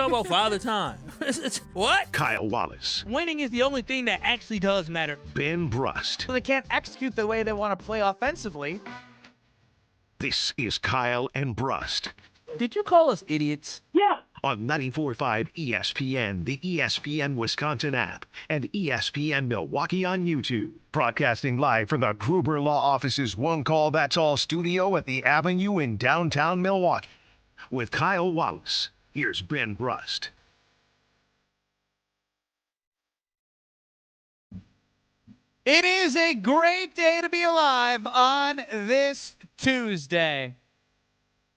talking about Father Time. What? Kyle Wallace, Winning is the only thing that actually does matter. Ben Brust. So they can't execute the way they want to play offensively. This is Kyle and Brust Did you call us idiots? on 94.5 ESPN, the ESPN Wisconsin app, and ESPN Milwaukee on YouTube. Broadcasting live from the Gruber Law Office's One Call That's All studio at the Avenue in downtown Milwaukee. With Kyle Wallace, here's Ben Brust. It is a great day to be alive on this Tuesday.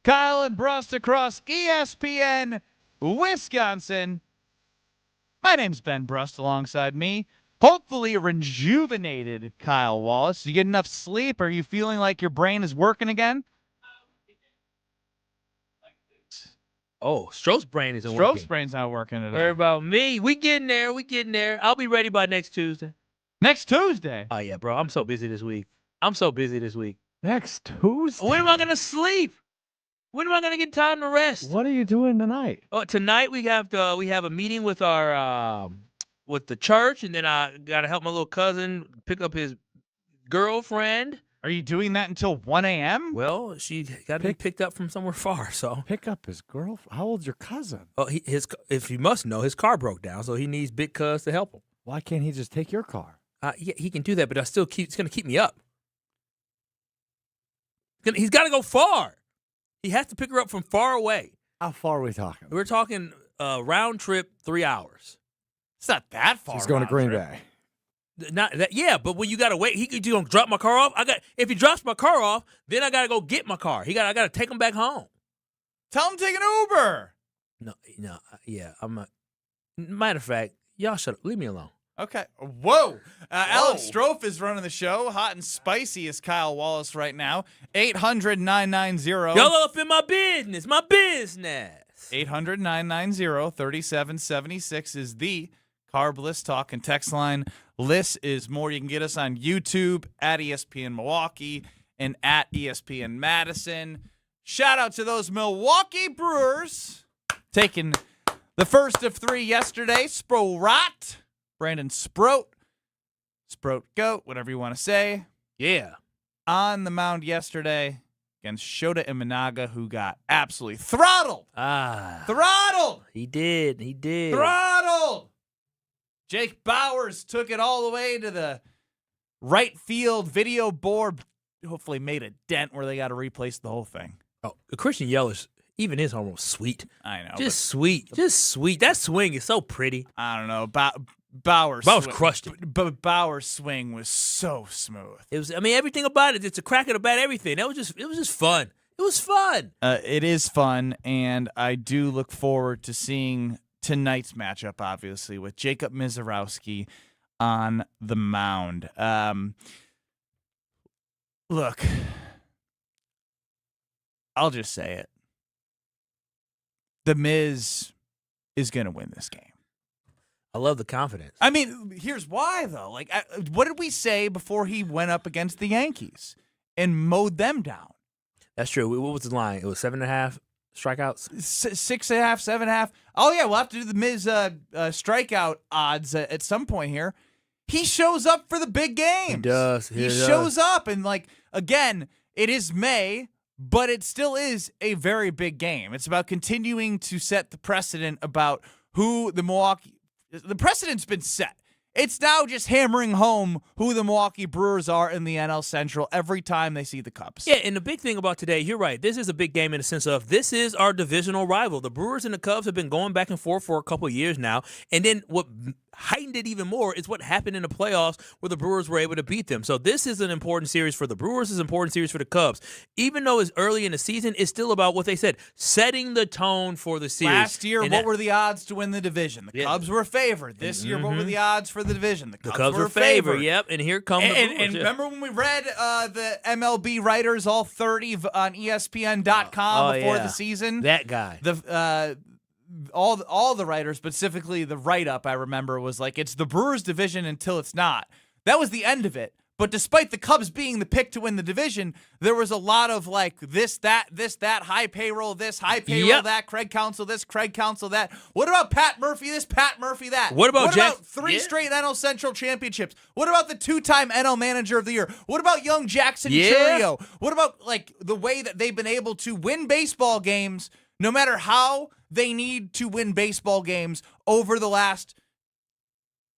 Kyle and Brust across ESPN Wisconsin. My name's Ben Brust alongside me. Hopefully a rejuvenated Kyle Wallace. You get enough sleep? Are you feeling like your brain is working again? Oh, Stroh's brain isn't Stroh's working. brain's not working at Worry all. about me. We getting there. I'll be ready by next Tuesday. Next Tuesday. Oh, yeah, bro. I'm so busy this week. Next Tuesday? When am I going to sleep? When am I going to get time to rest? What are you doing tonight? Oh, tonight we have a meeting with our with the church, and then I got to help my little cousin pick up his girlfriend. Are you doing that until 1 a.m.? Well, she got to be picked up from somewhere far, so. Pick up his girlfriend? How old's your cousin? Oh, if you must know, his car broke down, so he needs Big Cuz to help him. Why can't he just take your car? Yeah, he can do that, but it's going to keep me up. He's got to go far. He has to pick her up from far away. How far are we talking? We're talking round trip 3 hours. It's not that far. He's going to Green trip. Bay. Not that, yeah, but when you gotta wait, you gonna drop my car off. If he drops my car off, then I gotta go get my car. I gotta take him back home. Tell him to take an Uber. No, yeah, I'm not. Matter of fact, y'all shut up. Leave me alone. Okay. Whoa. Alex Strofe is running the show. Hot and spicy is Kyle Wallace right now. 800-990. Y'all up in my business. 800-990-3776 is the Carb List Talk and text line. List is more. You can get us on YouTube at ESPN Milwaukee and at ESPN Madison. Shout out to those Milwaukee Brewers taking the first of 3 yesterday. Sprot, Brandon Sproat Goat, whatever you want to say. Yeah. On the mound yesterday against Shota Imanaga, who got absolutely throttled. Throttled. He did. Throttled. Jake Bauers took it all the way to the right field video board. Hopefully made a dent where they got to replace the whole thing. Oh, Christian Yelich, even his home was sweet. I know. Just sweet. That swing is so pretty. I don't know. Bauers crushed it. But Bauers' swing was so smooth. It was. I mean, everything about it. It's a crack at about everything. It was just fun. It was fun. It is fun, and I do look forward to seeing tonight's matchup, obviously, with Jacob Misiorowski on the mound. Look, I'll just say it. The Miz is going to win this game. I love the confidence. I mean, here's why, though. Like, what did we say before he went up against the Yankees and mowed them down? That's true. What was the line? It was 7.5 strikeouts? 6.5, 7.5. Oh, yeah, we'll have to do the Miz strikeout odds at some point here. He shows up for the big games. He does. He shows up, and, like, again, it is May, but it still is a very big game. It's about continuing to set the precedent about who the precedent's been set. It's now just hammering home who the Milwaukee Brewers are in the NL Central every time they see the Cubs. Yeah, and the big thing about today, you're right. This is a big game in the sense of this is our divisional rival. The Brewers and the Cubs have been going back and forth for a couple of years now. And then what heightened it even more is what happened in the playoffs where the Brewers were able to beat them. So this is an important series for the Brewers. It's an important series for the Cubs. Even though it's early in the season, it's still about what they said, setting the tone for the series. Last year, what were the odds to win the division? The Cubs were favored. This year, what were the odds for the division? The Cubs were favored. Yep, and here come the Brewers. And remember when we read the MLB writers, all 30 on ESPN.com before the season? That guy. All the writers, specifically the write-up I remember was like, it's the Brewers division until it's not. That was the end of it. But despite the Cubs being the pick to win the division, there was a lot of like this, that, high payroll, this, high payroll, that, Craig Counsell, this, Craig Counsell, that. What about Pat Murphy, this, Pat Murphy, that? What about three straight NL Central championships? What about the 2-time NL Manager of the Year? What about young Jackson Chourio? What about like the way that they've been able to win baseball games no matter how they need to win baseball games over the last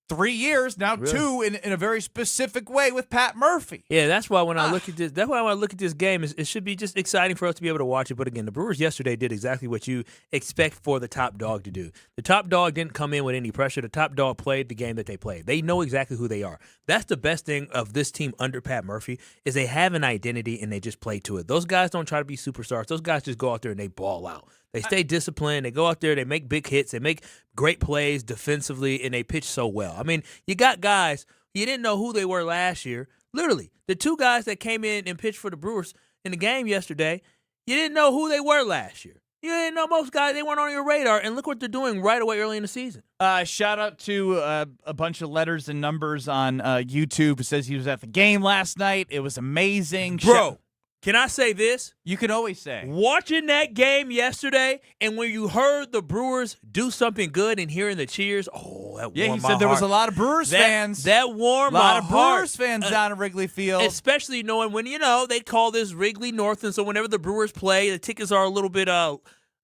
3 years, now Really? 2 in a very specific way with Pat Murphy. Yeah, that's why when I look at this, that's why when I look at this game, it should be just exciting for us to be able to watch it. But again, the Brewers yesterday did exactly what you expect for the top dog to do. The top dog didn't come in with any pressure. The top dog played the game that they played. They know exactly who they are. That's the best thing of this team under Pat Murphy is they have an identity and they just play to it. Those guys don't try to be superstars. Those guys just go out there and they ball out. They stay disciplined. They go out there. They make big hits. They make great plays defensively, and they pitch so well. I mean, you got guys, you didn't know who they were last year. Literally, the 2 guys that came in and pitched for the Brewers in the game yesterday, you didn't know who they were last year. You didn't know most guys. They weren't on your radar, and look what they're doing right away early in the season. Shout out to a bunch of letters and numbers on YouTube. It says he was at the game last night. It was amazing. Bro, can I say this? You can always say. Watching that game yesterday, and when you heard the Brewers do something good and hearing the cheers, that warmed my heart. He said there was a lot of Brewers fans. That warmed my heart. A lot of Brewers fans down at Wrigley Field. Especially knowing when, they call this Wrigley North, and so whenever the Brewers play, the tickets are a little bit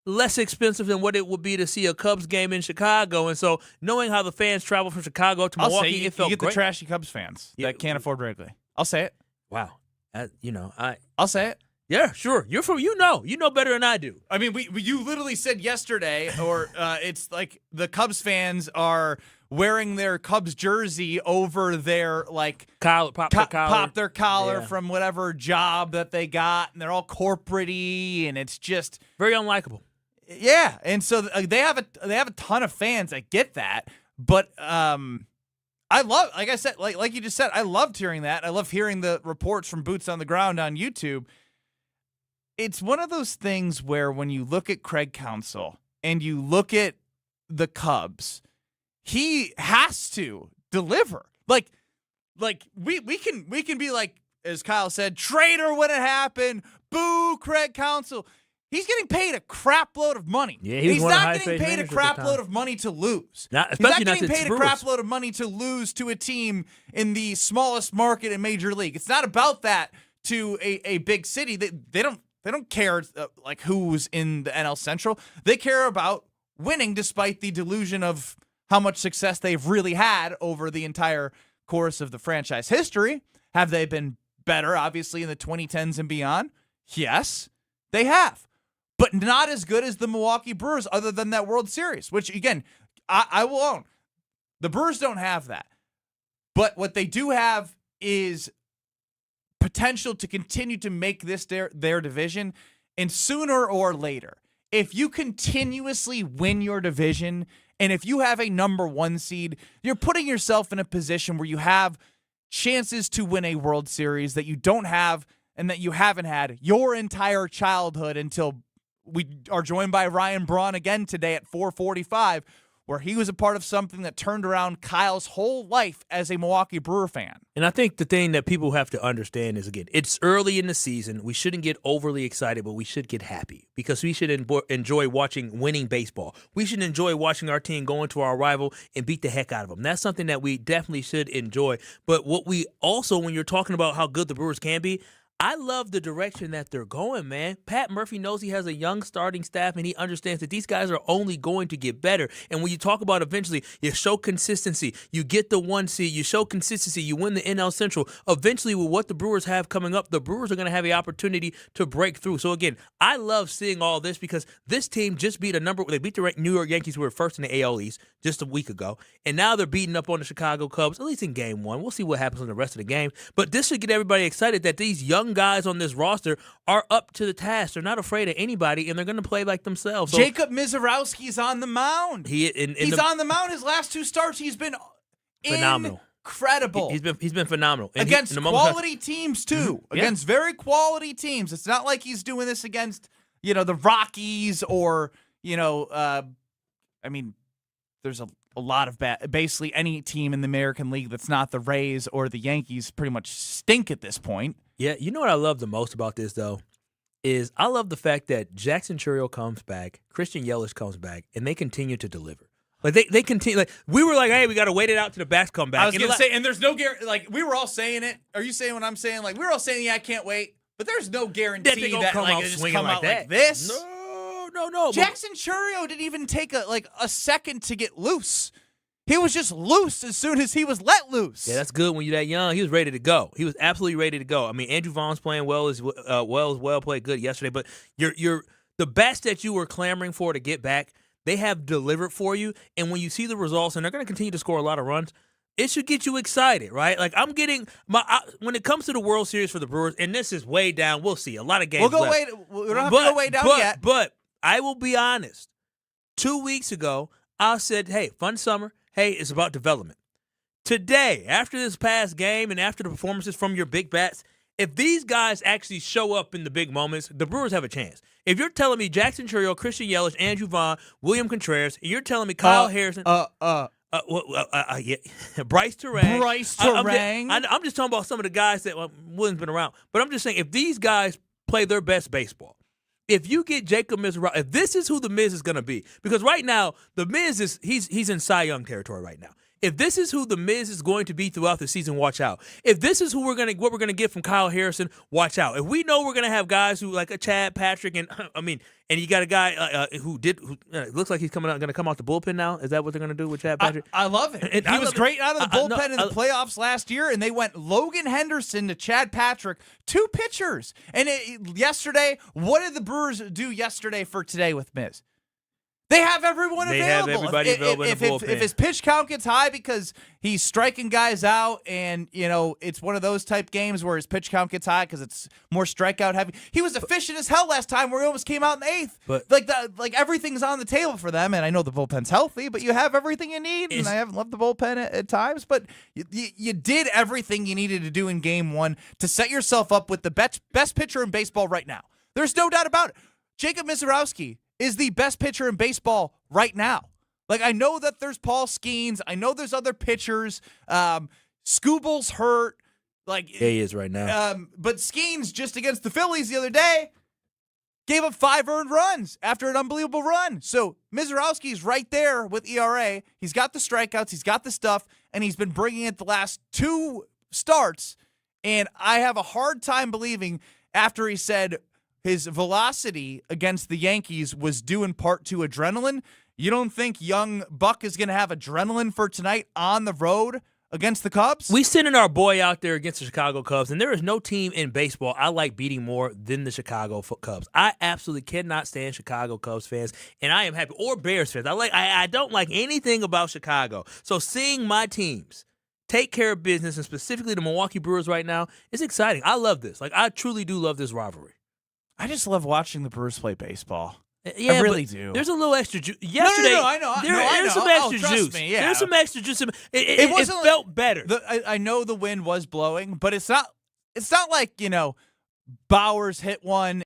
less expensive than what it would be to see a Cubs game in Chicago. And so knowing how the fans travel from Chicago to Milwaukee, it felt you get great. the trashy Cubs fans that can't afford Wrigley. I'll say it. Wow. I'll say it. Yeah, sure. You're from, you know better than I do. I mean, you literally said yesterday, or it's like the Cubs fans are wearing their Cubs jersey over their pop their collar from whatever job that they got, and they're all corporate-y, and it's just very unlikable. Yeah, and so they have a ton of fans. I get that, but I love, like I said, like you just said, I loved hearing that. I love hearing the reports from Boots on the Ground on YouTube. It's one of those things where when you look at Craig Counsell and you look at the Cubs, he has to deliver. Like we can be like, as Kyle said, traitor when it happened. Boo, Craig Counsell. He's getting paid a crap load of money. Yeah, he's not getting paid a crap load of money to lose. He's not getting paid a crap load of money to lose to a team in the smallest market in Major League. It's not about that to a big city. They don't care like who's in the NL Central. They care about winning despite the delusion of how much success they've really had over the entire course of the franchise history. Have they been better, obviously, in the 2010s and beyond? Yes, they have. But not as good as the Milwaukee Brewers other than that World Series, which, again, I will own. The Brewers don't have that. But what they do have is potential to continue to make this their division. And sooner or later, if you continuously win your division and if you have a number 1 seed, you're putting yourself in a position where you have chances to win a World Series that you don't have and that you haven't had your entire childhood until we are joined by Ryan Braun again today at 4:45, where he was a part of something that turned around Kyle's whole life as a Milwaukee Brewer fan. And I think the thing that people have to understand is, again, it's early in the season. We shouldn't get overly excited, but we should get happy because we should enjoy watching winning baseball. We should enjoy watching our team go into our rival and beat the heck out of them. That's something that we definitely should enjoy. But what we also, when you're talking about how good the Brewers can be, I love the direction that they're going, man. Pat Murphy knows he has a young starting staff, and he understands that these guys are only going to get better. And when you talk about eventually, you show consistency. You get the 1 seed. You show consistency. You win the NL Central. Eventually, with what the Brewers have coming up, the Brewers are going to have the opportunity to break through. So, again, I love seeing all this because this team just beat they beat the New York Yankees, who were first in the AL East just a week ago. And now they're beating up on the Chicago Cubs, at least in Game 1. We'll see what happens in the rest of the game. But this should get everybody excited that these young guys on this roster are up to the task. They're not afraid of anybody, and they're going to play like themselves. So, Jacob Misiorowski is on the mound. He's on the mound. His last 2 starts, he's been phenomenal. Incredible. He's been phenomenal. And against quality teams, too. Mm-hmm. Against very quality teams. It's not like he's doing this against, the Rockies or, I mean, there's a a lot of basically any team in the American League that's not the Rays or the Yankees pretty much stink at this point. Yeah, you know what I love the most about this, though, is I love the fact that Jackson Chourio comes back, Christian Yelich comes back, and they continue to deliver. Like they continue. Like we were like, hey, we got to wait it out to the backs come back. I was gonna say, and there's no guarantee. Like we were all saying it. Are you saying what I'm saying? Like we were all saying, yeah, I can't wait. But there's no guarantee that like out it just swinging come like out that. like this. No. Jackson Chourio didn't even take a second to get loose. He was just loose as soon as he was let loose. Yeah, that's good when you're that young. He was ready to go. He was absolutely ready to go. I mean, Andrew Vaughn's playing well, played good yesterday. But you're the best that you were clamoring for to get back, they have delivered for you. And when you see the results, and they're going to continue to score a lot of runs, it should get you excited, right? Like I'm getting when it comes to the World Series for the Brewers, and this is way down. We'll see a lot of games. We don't have to go way down yet. But I will be honest. 2 weeks ago, I said, "Hey, fun summer. Hey, it's about development." Today, after this past game and after the performances from your big bats, if these guys actually show up in the big moments, the Brewers have a chance. If you're telling me Jackson Chourio, Christian Yelich, Andrew Vaughn, William Contreras, and you're telling me Kyle Harrison, yeah, Bryce Turang. I'm just talking about some of the guys that William's been around. But I'm just saying, if these guys play their best baseball, if you get Jacob Misiorowski, if this is who the Miz is going to be, because right now the Miz is he's in Cy Young territory right now. If this is who the Miz is going to be throughout the season, watch out. If this is what we're gonna get from Kyle Harrison, watch out. If we know we're gonna have guys who like a Chad Patrick and and you got a guy who looks like he's gonna come out the bullpen now. Is that what they're gonna do with Chad Patrick? I love it. He was great out of the bullpen in the playoffs last year, and they went Logan Henderson to Chad Patrick, 2 pitchers. And yesterday, what did the Brewers do yesterday for today with Miz? They have everyone available. They have everybody available in the bullpen. If his pitch count gets high because he's striking guys out and, it's one of those type games where his pitch count gets high because it's more strikeout heavy. He was efficient as hell last time where he almost came out in the 8th. But everything's on the table for them, and I know the bullpen's healthy, but you have everything you need, and I haven't loved the bullpen at times, but you did everything you needed to do in Game 1 to set yourself up with the best pitcher in baseball right now. There's no doubt about it. Jacob Misiorowski is the best pitcher in baseball right now. Like, I know that there's Paul Skeens. I know there's other pitchers. Scooble's hurt. Yeah, he is right now. But Skeens, just against the Phillies the other day, gave up 5 earned runs after an unbelievable run. So Miserowski's right there with ERA. He's got the strikeouts. He's got the stuff. And he's been bringing it the last 2 starts. And I have a hard time believing after he said his velocity against the Yankees was due in part to adrenaline. You don't think young Buck is going to have adrenaline for tonight on the road against the Cubs? We sending our boy out there against the Chicago Cubs, and there is no team in baseball I like beating more than the Chicago Cubs. I absolutely cannot stand Chicago Cubs fans, and I am happy, or Bears fans. I don't like anything about Chicago. So seeing my teams take care of business, and specifically the Milwaukee Brewers right now, is exciting. I love this. I truly do love this rivalry. I just love watching the Brewers play baseball. Yeah, I really do. There's a little extra juice. Yesterday, I know. There's some extra juice. Me, yeah. There's some extra juice. It felt better. I know the wind was blowing, but it's not like, Bowers hit one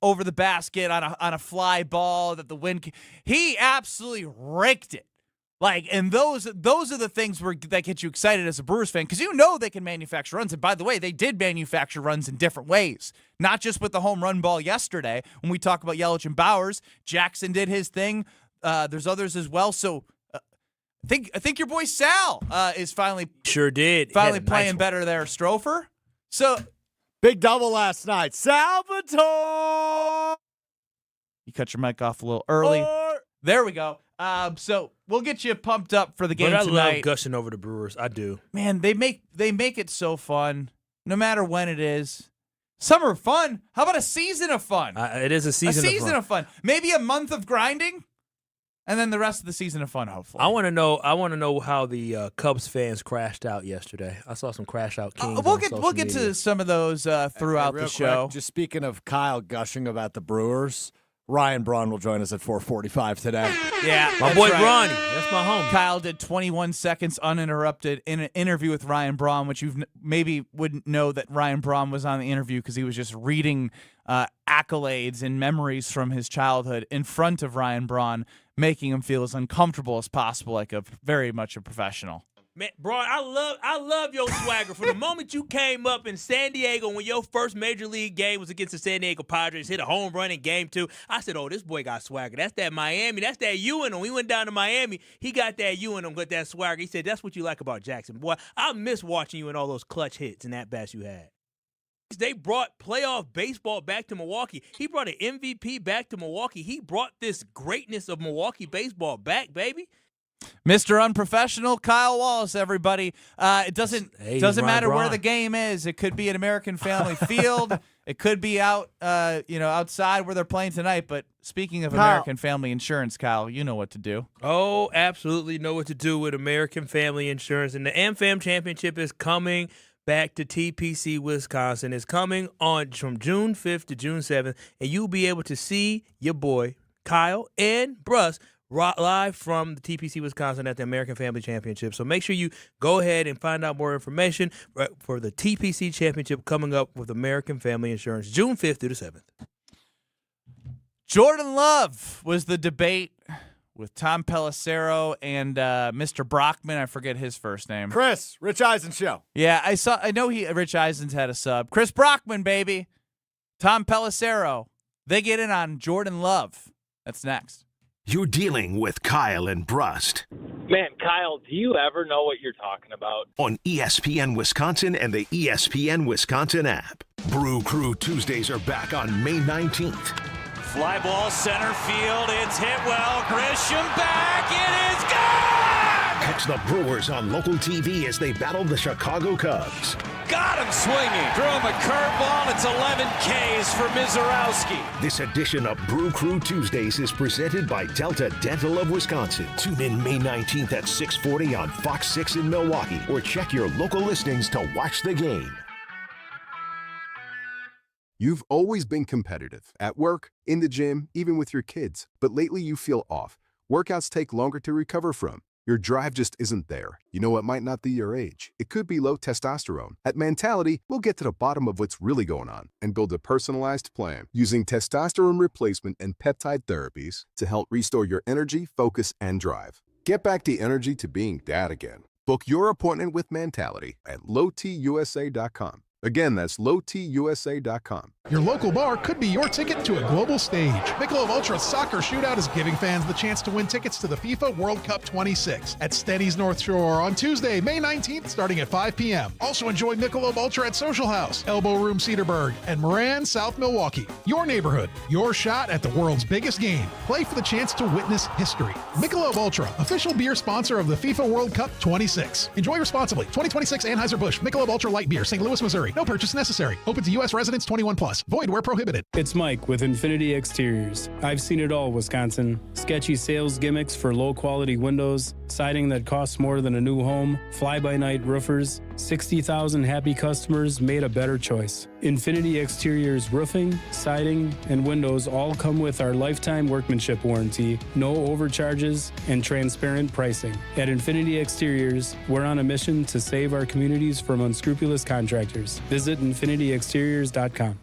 over the basket on a fly ball that the wind. He absolutely raked it. And those are the things that get you excited as a Brewers fan, because they can manufacture runs. And by the way, they did manufacture runs in different ways, not just with the home run ball yesterday. When we talk about Yelich and Bowers, Jackson did his thing. There's others as well. So I think your boy Sal is finally playing better there, Strofer. So big double last night, Salvatore. You cut your mic off a little early. There we go. So we'll get you pumped up for the game tonight. I love gushing over the Brewers. I do. Man, they make it so fun, no matter when it is. Summer fun. How about a season of fun? It is a season of fun. Maybe a month of grinding, and then the rest of the season of fun. Hopefully. I want to know how the Cubs fans crashed out yesterday. I saw some crash out kings. We'll get to some of those throughout the show. Quick, just speaking of Kyle gushing about the Brewers. Ryan Braun will join us at 4:45 today. Yeah, My that's boy right. Bronny. That's my homie. Kyle did 21 seconds uninterrupted in an interview with Ryan Braun, which you maybe wouldn't know that Ryan Braun was on the interview because he was just reading accolades and memories from his childhood in front of Ryan Braun, making him feel as uncomfortable as possible, like very much a professional. Man, Braun, I love your swagger. From the moment you came up in San Diego when your first major league game was against the San Diego Padres, hit a home run in game 2, I said, oh, this boy got swagger. That's that Miami. That's that you in him. We went down to Miami. He got that you in him with that swagger. He said, that's what you like about Jackson. Boy, I miss watching you in all those clutch hits and at-bats you had. They brought playoff baseball back to Milwaukee. He brought an MVP back to Milwaukee. He brought this greatness of Milwaukee baseball back, baby. Mr. Unprofessional, Kyle Wallace, everybody. It doesn't Ryan matter where Braun. the game is. It could be at American Family Field. It could be out, outside where they're playing tonight. But speaking of Kyle. American Family Insurance, Kyle, you know what to do. Oh, absolutely know what to do with American Family Insurance. And the AmFam Championship is coming back to TPC, Wisconsin. It's coming on from June 5th to June 7th. And you'll be able to see your boy, Kyle and Brust, live from the TPC Wisconsin at the American Family Championship. So make sure you go ahead and find out more information for the TPC Championship coming up with American Family Insurance, June 5th through the 7th. Jordan Love was the debate with Tom Pelissero and Mr. Brockman. I forget his first name. Chris, Rich Eisen show. Yeah, I know Rich Eisen's had a sub. Chris Brockman, baby. Tom Pelissero. They get in on Jordan Love. That's next. You're dealing with Kyle and Brust Man, Kyle, do you ever know what you're talking about? on ESPN Wisconsin and the ESPN Wisconsin app. Brew Crew Tuesdays are back on May 19th. Fly ball center field. It's hit well. Grisham back. It is gone! Catch the Brewers on local TV as they battle the Chicago Cubs. Got him swinging. Threw him a curveball. It's 11 Ks for Miserowski. This edition of Brew Crew Tuesdays is presented by Delta Dental of Wisconsin. Tune in May 19th at 6:40 on Fox 6 in Milwaukee or check your local listings to watch the game. You've always been competitive at work, in the gym, even with your kids. But lately you feel off. Workouts take longer to recover from. Your drive just isn't there. You know, it might not be your age. It could be low testosterone. At Mentality, we'll get to the bottom of what's really going on and build a personalized plan using testosterone replacement and peptide therapies to help restore your energy, focus, and drive. Get back the energy to being dad again. Book your appointment with Mentality at lowtusa.com. Again, that's lowtusa.com. Your local bar could be your ticket to a global stage. Michelob Ultra Soccer Shootout is giving fans the chance to win tickets to the FIFA World Cup 26 at Stenny's North Shore on Tuesday, May 19th, starting at 5 p.m. Also enjoy Michelob Ultra at Social House, Elbow Room Cedarburg, and Moran, South Milwaukee. Your neighborhood, your shot at the world's biggest game. Play for the chance to witness history. Michelob Ultra, official beer sponsor of the FIFA World Cup 26. Enjoy responsibly. 2026 Anheuser-Busch Michelob Ultra Light Beer, St. Louis, Missouri. No purchase necessary. Open to U.S. residents 21 plus. Void where prohibited. It's Mike with Infinity Exteriors. I've seen it all, Wisconsin. Sketchy sales gimmicks for low-quality windows, siding that costs more than a new home, fly-by-night roofers. 60,000 happy customers made a better choice. Infinity Exteriors roofing, siding, and windows all come with our lifetime workmanship warranty, no overcharges, and transparent pricing. At Infinity Exteriors, we're on a mission to save our communities from unscrupulous contractors. Visit infinityexteriors.com.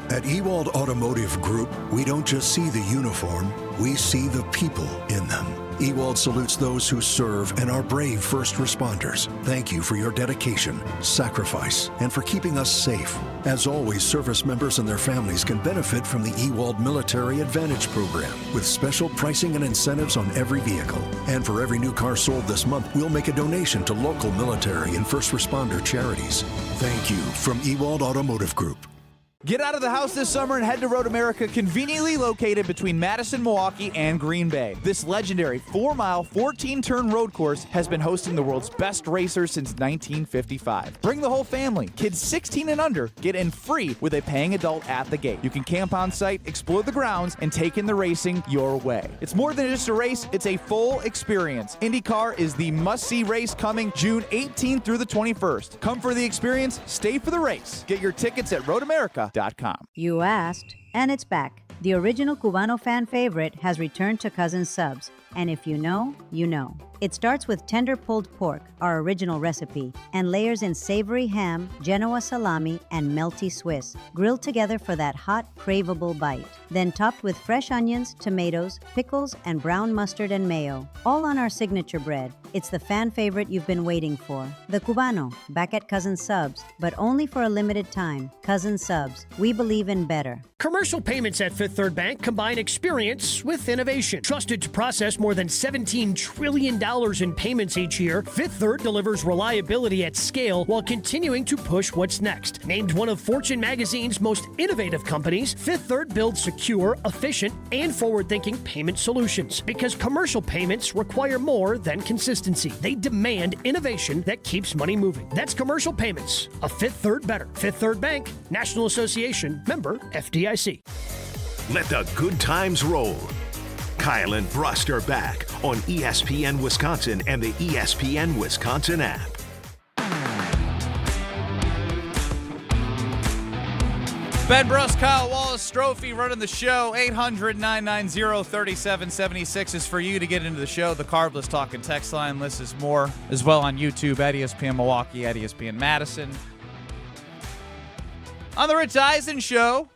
At Ewald Automotive Group, we don't just see the uniform, we see the people in them. Ewald salutes those who serve and are brave first responders. Thank you for your dedication, sacrifice, and for keeping us safe. As always, service members and their families can benefit from the Ewald Military Advantage Program with special pricing and incentives on every vehicle. And for every new car sold this month, we'll make a donation to local military and first responder charities. Thank you from Ewald Automotive Group. Get out of the house this summer and head to Road America, conveniently located between Madison, Milwaukee, and Green Bay. This legendary 4-mile, 14-turn road course has been hosting the world's best racers since 1955. Bring the whole family. Kids 16 and under get in free with a paying adult at the gate. You can camp on site, explore the grounds, and take in the racing your way. It's more than just a race, it's a full experience. IndyCar is the must-see race coming June 18th through the 21st. Come for the experience, stay for the race. Get your tickets at roadamerica.com. You asked, and it's back. The original Cubano fan favorite has returned to Cousins Subs, and if you know, you know. It starts with tender pulled pork, our original recipe, and layers in savory ham, Genoa salami, and melty Swiss, grilled together for that hot, craveable bite. Then topped with fresh onions, tomatoes, pickles, and brown mustard and mayo, all on our signature bread. It's the fan favorite you've been waiting for. The Cubano, back at Cousins Subs, but only for a limited time. Cousins Subs, we believe in better. Commercial payments at Fifth Third Bank combine experience with innovation. Trusted to process more than $17 trillion in payments each year, Fifth Third delivers reliability at scale while continuing to push what's next. Named one of Fortune magazine's most innovative companies, Fifth Third builds secure, efficient, and forward-thinking payment solutions. Because commercial payments require more than consistency. They demand innovation that keeps money moving. That's commercial payments. A Fifth Third better. Fifth Third Bank, National Association, member FDIC. Let the good times roll. Kyle and Brust are back on ESPN Wisconsin and the ESPN Wisconsin app. Ben Brust, Kyle Wallace, Strophy running the show. 800-990-3776 is for you to get into the show. The Carbless Talking text line list is more as well on YouTube at ESPN Milwaukee, at ESPN Madison. On the Rich Eisen Show,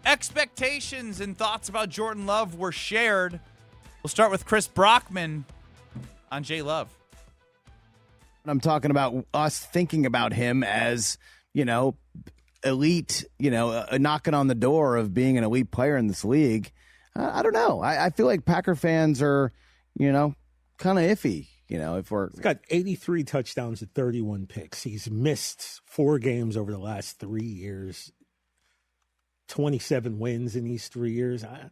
expectations and thoughts about Jordan Love were shared. We'll start with Chris Brockman on J. Love. I'm talking about us thinking about him as, elite, knocking on the door of being an elite player in this league. I don't know. I feel like Packer fans are, kind of iffy. If we're He's got 83 touchdowns at 31 picks. He's missed 4 games over the last 3 years. 27 wins in these 3 years. I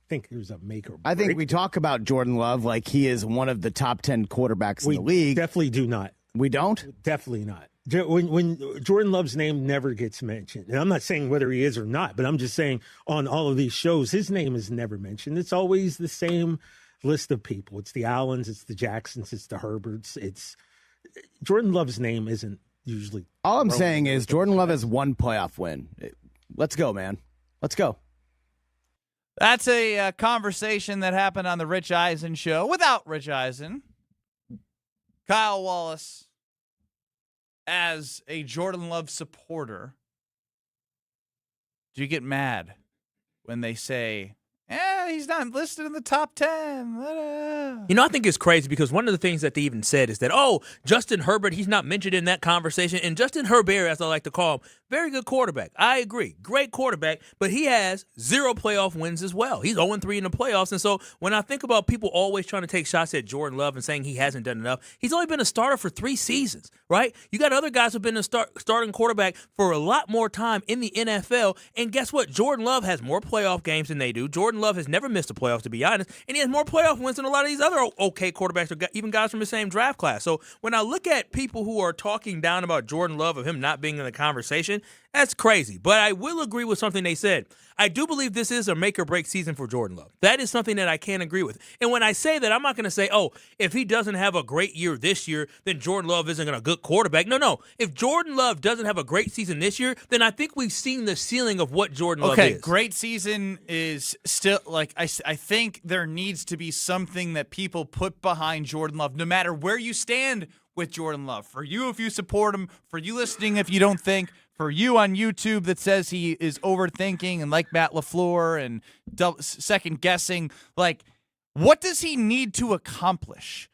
think there's a make or break. I think we talk about Jordan Love like he is one of the top 10 quarterbacks in the league. Definitely do not. We don't? Definitely not. When Jordan Love's name never gets mentioned, and I'm not saying whether he is or not, but I'm just saying on all of these shows, his name is never mentioned. It's always the same list of people. It's the Allens, it's the Jacksons, it's the Herberts. Jordan Love's name isn't usually. All I'm saying is Jordan Love has 1 playoff win. Let's go, man. Let's go. That's a conversation that happened on the Rich Eisen Show without Rich Eisen. Kyle Wallace, as a Jordan Love supporter, do you get mad when they say, he's not listed in the top 10? I think it's crazy because one of the things that they even said is that, Justin Herbert, he's not mentioned in that conversation. And Justin Herbert, as I like to call him, very good quarterback. I agree. Great quarterback, but he has 0 playoff wins as well. He's 0-3 in the playoffs. And so when I think about people always trying to take shots at Jordan Love and saying he hasn't done enough, he's only been a starter for 3 seasons, right? You got other guys who've been a starting quarterback for a lot more time in the NFL. And guess what? Jordan Love has more playoff games than they do. Jordan Love has never missed the playoffs, to be honest, and he has more playoff wins than a lot of these other okay quarterbacks, or even guys from the same draft class. So when I look at people who are talking down about Jordan Love, of him not being in the conversation, that's crazy. But I will agree with something they said. I do believe this is a make-or-break season for Jordan Love. That is something that I can't agree with. And when I say that, I'm not going to say, if he doesn't have a great year this year, then Jordan Love isn't a good quarterback. No. If Jordan Love doesn't have a great season this year, then I think we've seen the ceiling of what Jordan Love is. Okay, great season is still, I think there needs to be something that people put behind Jordan Love, no matter where you stand with Jordan Love. For you, if you support him. For you listening, if you don't think. For you on YouTube that says he is overthinking and like Matt LaFleur and second guessing, what does he need to accomplish?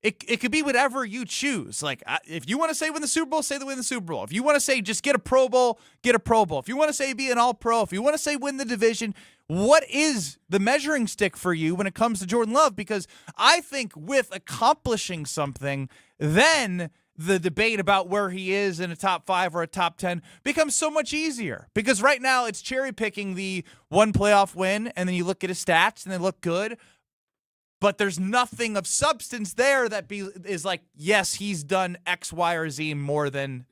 It could be whatever you choose. If you want to say win the Super Bowl, say win the Super Bowl. If you want to say just get a Pro Bowl, get a Pro Bowl. If you want to say be an All-Pro, if you want to say win the division, what is the measuring stick for you when it comes to Jordan Love? Because I think with accomplishing something, then the debate about where he is in a top 5 or a top 10 becomes so much easier. Because right now it's cherry picking the 1 playoff win, and then you look at his stats and they look good, but there's nothing of substance there that is yes, he's done X, Y, or Z more than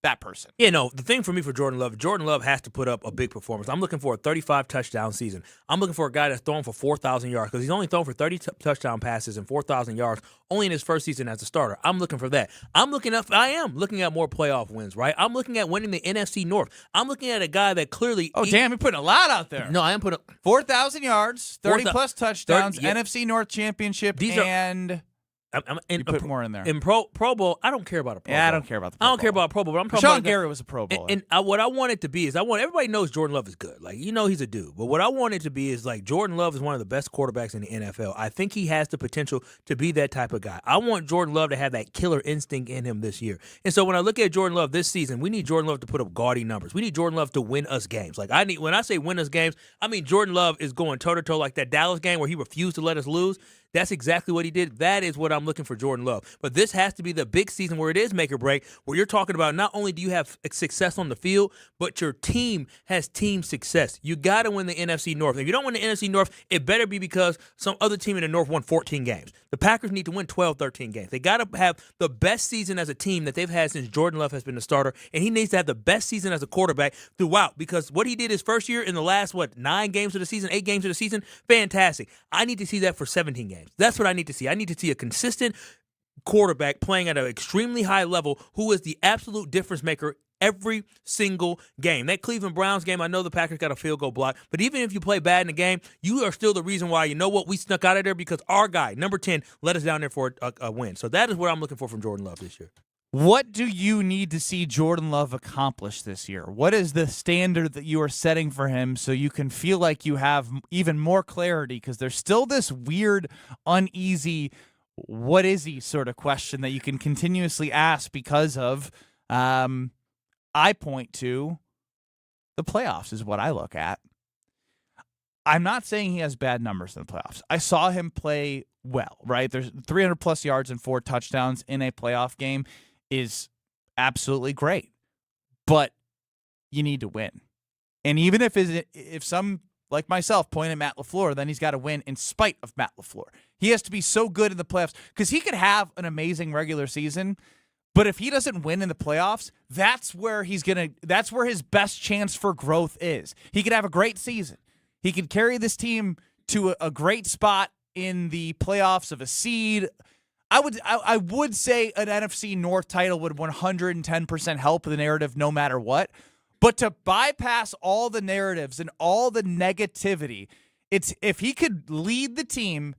that person. Yeah, no, the thing for me for Jordan Love has to put up a big performance. I'm looking for a 35 touchdown season. I'm looking for a guy that's throwing for 4,000 yards because he's only thrown for 30 touchdown passes and 4,000 yards only in his first season as a starter. I'm looking for that. I am looking at more playoff wins, right? I'm looking at winning the NFC North. I'm looking at a guy that clearly. Oh, damn, you're putting a lot out there. No, I am putting 4,000 yards, 30-plus touchdowns, 30, yeah. NFC North championship, you put more in there. In Pro Bowl, I don't care about a Pro Bowl. Yeah, I don't care about the Pro Bowl. I don't care about a Pro Bowl, but I'm talking Sean about Gary was a Pro Bowler. And what I want it to be is everybody knows Jordan Love is good. Like, he's a dude. But what I want it to be is like Jordan Love is one of the best quarterbacks in the NFL. I think he has the potential to be that type of guy. I want Jordan Love to have that killer instinct in him this year. And so when I look at Jordan Love this season, we need Jordan Love to put up gaudy numbers. We need Jordan Love to win us games. Like when I say win us games, I mean Jordan Love is going toe-to-toe like that Dallas game where he refused to let us lose. That's exactly what he did. That is what I'm looking for Jordan Love. But this has to be the big season where it is make or break, where you're talking about not only do you have success on the field, but your team has team success. You got to win the NFC North. If you don't win the NFC North, it better be because some other team in the North won 14 games. The Packers need to win 12, 13 games. They got to have the best season as a team that they've had since Jordan Love has been the starter, and he needs to have the best season as a quarterback throughout because what he did his first year in the last, 9 games of the season, 8 games of the season, fantastic. I need to see that for 17 games. That's what I need to see. I need to see a consistent quarterback playing at an extremely high level who is the absolute difference maker every single game. That Cleveland Browns game, I know the Packers got a field goal block, but even if you play bad in the game, you are still the reason why, we snuck out of there because our guy, number 10, let us down there for a win. So that is what I'm looking for from Jordan Love this year. What do you need to see Jordan Love accomplish this year? What is the standard that you are setting for him so you can feel like you have even more clarity? Because there's still this weird, uneasy, what is he sort of question that you can continuously ask because of, I point to the playoffs is what I look at. I'm not saying he has bad numbers in the playoffs. I saw him play well, right? There's 300-plus yards and 4 touchdowns in a playoff game is absolutely great, but you need to win. And even if some like myself point at Matt LaFleur, then he's got to win in spite of Matt LaFleur. He has to be so good in the playoffs because he could have an amazing regular season, but if he doesn't win in the playoffs, that's where his best chance for growth is. He could have a great season. He could carry this team to a great spot in the playoffs of a seed. I would say an NFC North title would 110% help the narrative no matter what. But to bypass all the narratives and all the negativity, it's if he could lead the team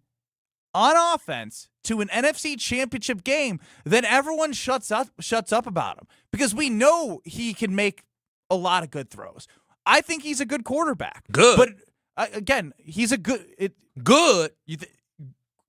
on offense to an NFC Championship game, then everyone shuts up about him because we know he can make a lot of good throws. I think he's a good quarterback. Good. But again, he's a good.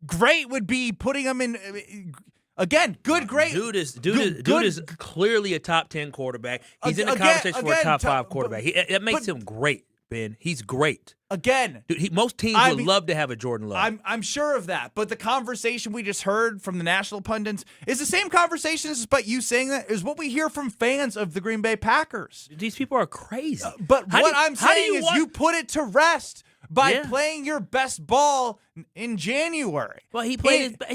Great would be putting him in. Again, good, great. Dude is clearly a top 10 quarterback. He's in the conversation for a top 5 quarterback. That makes him great, Ben. He's great. Again, dude, most teams would love to have a Jordan Love. I'm sure of that. But the conversation we just heard from the national pundits is the same conversation, despite you saying that, is what we hear from fans of the Green Bay Packers. These people are crazy. But I'm saying is you put it to rest by playing your best ball in January. Well, he played his best.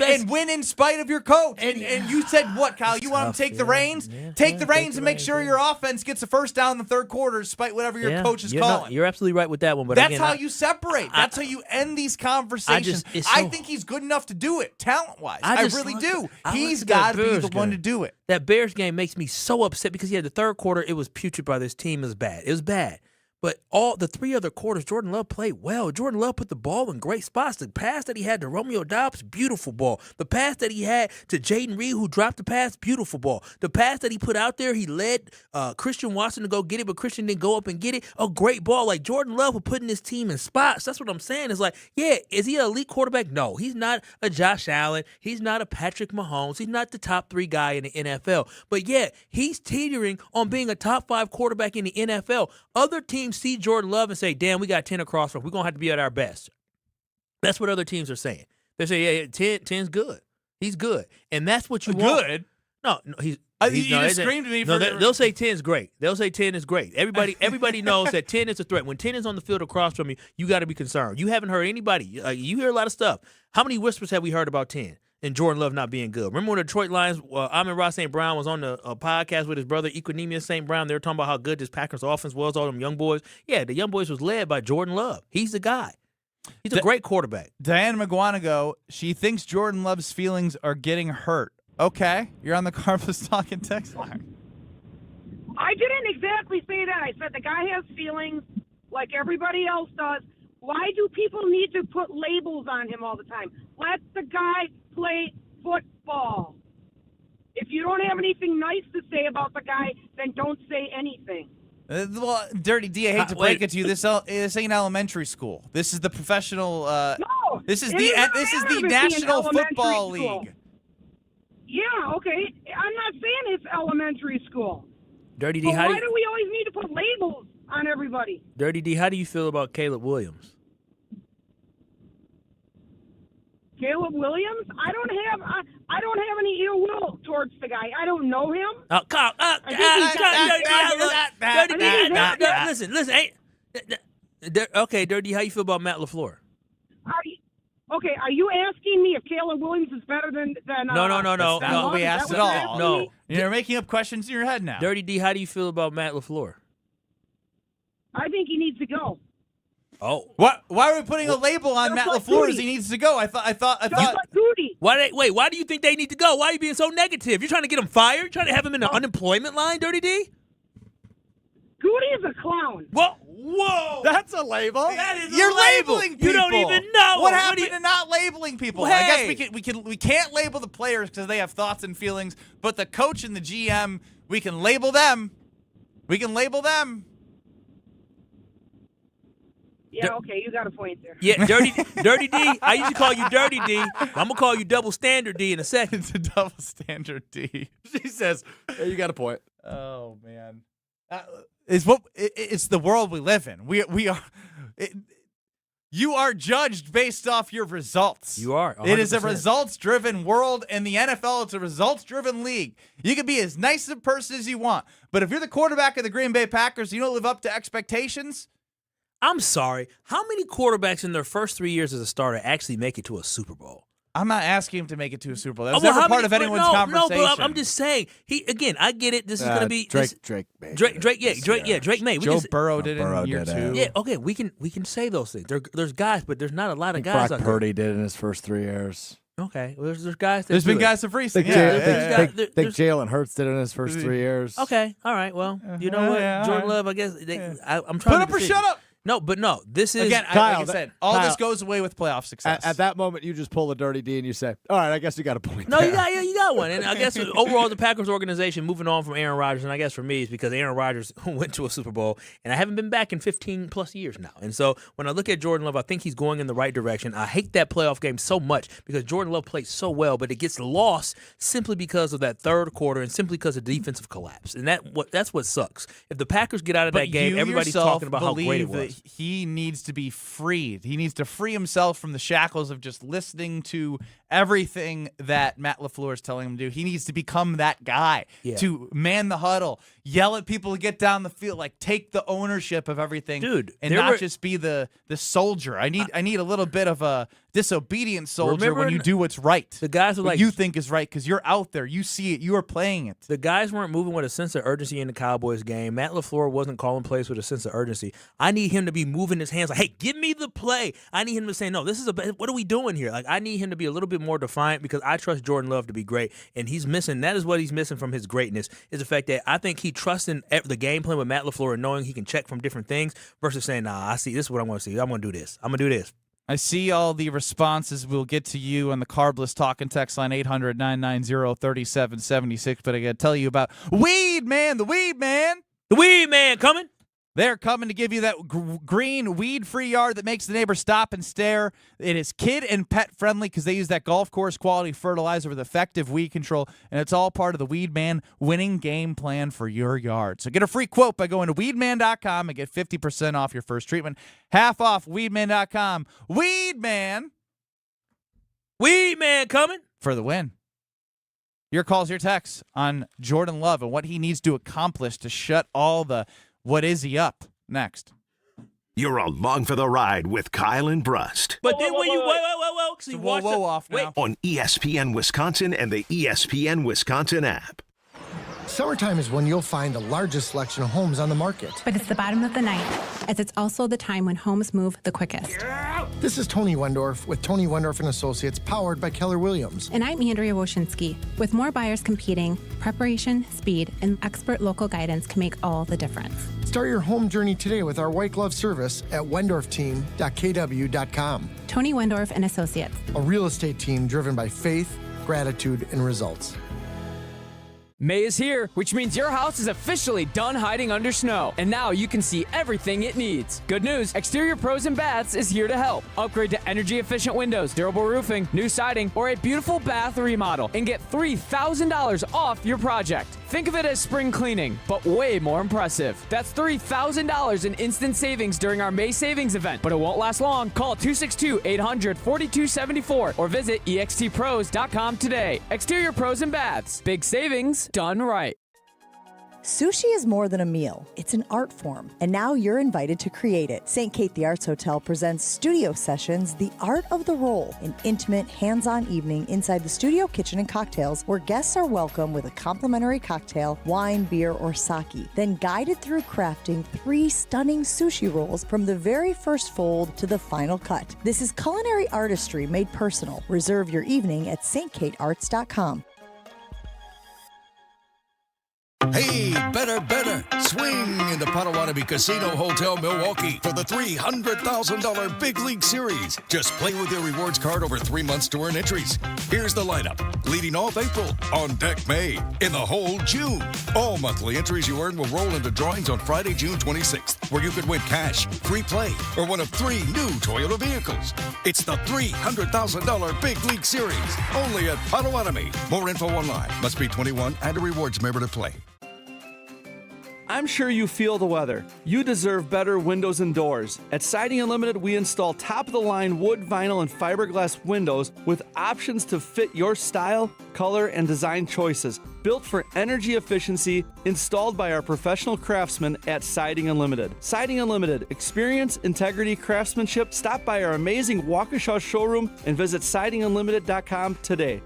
And win in spite of your coach. And you said what, Kyle? You want him to take the reins? Take the reins and make sure your offense gets a first down in the third quarter despite whatever your coach is calling. You're absolutely right with that one. But that's how you separate. That's how you end these conversations. I think he's good enough to do it, talent-wise. I really do. He's got to be the one to do it. That Bears game makes me so upset because, the third quarter, it was putrid by this team. It was bad. It was bad. But all the 3 other quarters, Jordan Love played well. Jordan Love put the ball in great spots. The pass that he had to Romeo Doubs, beautiful ball. The pass that he had to Jaden Reed, who dropped the pass, beautiful ball. The pass that he put out there, he led Christian Watson to go get it, but Christian didn't go up and get it. A great ball. Like Jordan Love was putting his team in spots. That's what I'm saying. It's like, is he an elite quarterback? No, he's not a Josh Allen. He's not a Patrick Mahomes. He's not the top 3 guy in the NFL. But he's teetering on being a top 5 quarterback in the NFL. Other teams see Jordan Love and say, damn, we got 10 across from. We're going to have to be at our best. That's what other teams are saying. They say, 10's good. He's good. And that's what you want. Good? No, he's you just screamed at me for they'll say 10's great. They'll say 10 is great. Everybody knows that 10 is a threat. When 10 is on the field across from you, you got to be concerned. You haven't heard anybody. You hear a lot of stuff. How many whispers have we heard about 10? and Jordan Love not being good. Remember when the Detroit Lions, Amon-Ra St. Brown was on the podcast with his brother Equinemius St. Brown. They were talking about how good this Packers offense was, all them young boys. Yeah, the young boys was led by Jordan Love. He's the guy. He's a great quarterback. Diana McGuanago, she thinks Jordan Love's feelings are getting hurt. Okay, you're on the Carpless Talking text line. I didn't exactly say that. I said the guy has feelings like everybody else does. Why do people need to put labels on him all the time? Let the guy play football. If you don't have anything nice to say about the guy, then don't say anything. Well, Dirty D, I hate to break it to you. This ain't elementary school. This is the professional. No, this is the National Football League. Yeah, okay. I'm not saying it's elementary school. Dirty D, why do we always need to put labels on everybody? Dirty D, how do you feel about Caleb Williams? Caleb Williams? I don't have any ill will towards the guy. I don't know him. Listen. Okay, Dirty, how you feel about Matt LaFleur? Are you asking me if Caleb Williams is better than No. That's not what we asked at all. No. You're making up questions in your head now. Dirty D, how do you feel about Matt LaFleur? I think he needs to go. Oh, what? Why are we putting a label on Matt LaFleur as he needs to go? I thought. Why do you think they need to go? Why are you being so negative? You're trying to get him fired? You're trying to have him in the unemployment line, Dirty D? Goody is a clown. Whoa! That's a label. That is You're a label. labeling people. You don't even know. What happened to not labeling people? Well, I guess we can't label the players because they have thoughts and feelings, but the coach and the GM, we can label them. Yeah, okay, you got a point there. Yeah, Dirty D. I used to call you Dirty D. I'm gonna call you Double Standard D in a second. It's a Double Standard D. She says, "Yeah, you got a point." Oh man, it's the world we live in. We are. You are judged based off your results. You are. 100%. It is a results-driven world, and the NFL, it's a results-driven league. You can be as nice a person as you want, but if you're the quarterback of the Green Bay Packers, you don't live up to expectations. I'm sorry. How many quarterbacks in their first 3 years as a starter actually make it to a Super Bowl? I'm not asking him to make it to a Super Bowl. That was never part of anyone's conversation. No, but I'm just saying. I get it. This is going to be Drake May. Drake May. Joe Burrow did it in year 2. Yeah, okay, we can say those things. There's guys, but there's not a lot of guys. Brock Purdy did in his first 3 years. Okay, well, there's guys. There's been guys of recent. Think Jalen Hurts did it in his first 3 years. Okay, all right. Well, you know what, Jordan Love. I guess I'm trying. Put up or shut up. No, but no. This is again. Kyle, like I said, all this goes away with playoff success. At that moment, you just pull a Dirty D and you say, "All right, I guess you got a point." No, there. you got one. And I guess overall, the Packers organization moving on from Aaron Rodgers, and I guess for me, it's because Aaron Rodgers went to a Super Bowl, and I haven't been back in 15 plus years now. And so when I look at Jordan Love, I think he's going in the right direction. I hate that playoff game so much because Jordan Love played so well, but it gets lost simply because of that third quarter and simply because of defensive collapse. And that's what sucks. If the Packers get out of that game, everybody's talking about how great it was. He needs to be freed. He needs to free himself from the shackles of just listening to everything that Matt LaFleur is telling him to do. He needs to become that guy to man the huddle, yell at people to get down the field, like take the ownership of everything, dude, and not just be the soldier. I need a little bit of a disobedient soldier when you do what's right. The guys are what you think is right because you're out there, you see it, you are playing it. The guys weren't moving with a sense of urgency in the Cowboys game. Matt LaFleur wasn't calling plays with a sense of urgency. I need him to be moving his hands like, hey, give me the play. I need him to say, no, this is what are we doing here? Like, I need him to be a little bit more defiant because I trust Jordan Love to be great, and he's missing. That is what he's missing from his greatness is the fact that I think he trusts in the game plan with Matt LaFleur and knowing he can check from different things versus saying, nah, I see this is what I want to see. I'm going to do this. I'm going to do this. I see all the responses. We'll get to you on the Carbless Talking text line 800-990-3776. But I got to tell you about Weed Man, the Weed Man. The Weed Man coming. They're coming to give you that green weed-free yard that makes the neighbors stop and stare. It is kid and pet friendly because they use that golf course quality fertilizer with effective weed control, and it's all part of the Weed Man winning game plan for your yard. So get a free quote by going to weedman.com and get 50% off your first treatment. Half off weedman.com. Weed Man coming for the win. Your calls, your texts on Jordan Love and what he needs to accomplish to shut all the what is he up? Next. You're along for the ride with Kyle and Brust. But then when you whoa, So whoa off now. On ESPN Wisconsin and the ESPN Wisconsin app. Summertime is when you'll find the largest selection of homes on the market. But it's the bottom of the night, as it's also the time when homes move the quickest. This is Tony Wendorf with Tony Wendorf & Associates, powered by Keller Williams. And I'm Andrea Woshinski. With more buyers competing, preparation, speed, and expert local guidance can make all the difference. Start your home journey today with our white glove service at wendorfteam.kw.com. Tony Wendorf & Associates. A real estate team driven by faith, gratitude, and results. May is here, which means your house is officially done hiding under snow. And now you can see everything it needs. Good news, Exterior Pros and Baths is here to help. Upgrade to energy-efficient windows, durable roofing, new siding, or a beautiful bath remodel, and get $3,000 off your project. Think of it as spring cleaning, but way more impressive. That's $3,000 in instant savings during our May savings event, but it won't last long. Call 262-800-4274 or visit extpros.com today. Exterior Pros and Baths. Big savings done right. Sushi is more than a meal. It's an art form, and now you're invited to create it. St. Kate the Arts Hotel presents Studio Sessions, The Art of the Roll, an intimate, hands-on evening inside the studio kitchen and cocktails where guests are welcome with a complimentary cocktail, wine, beer, or sake, then guided through crafting 3 stunning sushi rolls from the very first fold to the final cut. This is culinary artistry made personal. Reserve your evening at stkatearts.com. Hey, better. Swing into Potawatomi Casino Hotel Milwaukee for the $300,000 Big League Series. Just play with your rewards card over 3 months to earn entries. Here's the lineup. Leading off April, on deck May, in the hole June. All monthly entries you earn will roll into drawings on Friday, June 26th, where you could win cash, free play, or one of 3 new Toyota vehicles. It's the $300,000 Big League Series, only at Potawatomi. More info online. Must be 21 and a rewards member to play. I'm sure you feel the weather. You deserve better windows and doors. At Siding Unlimited, we install top-of-the-line wood, vinyl, and fiberglass windows with options to fit your style, color, and design choices. Built for energy efficiency, installed by our professional craftsmen at Siding Unlimited. Siding Unlimited. Experience, integrity, craftsmanship. Stop by our amazing Waukesha showroom and visit sidingunlimited.com today.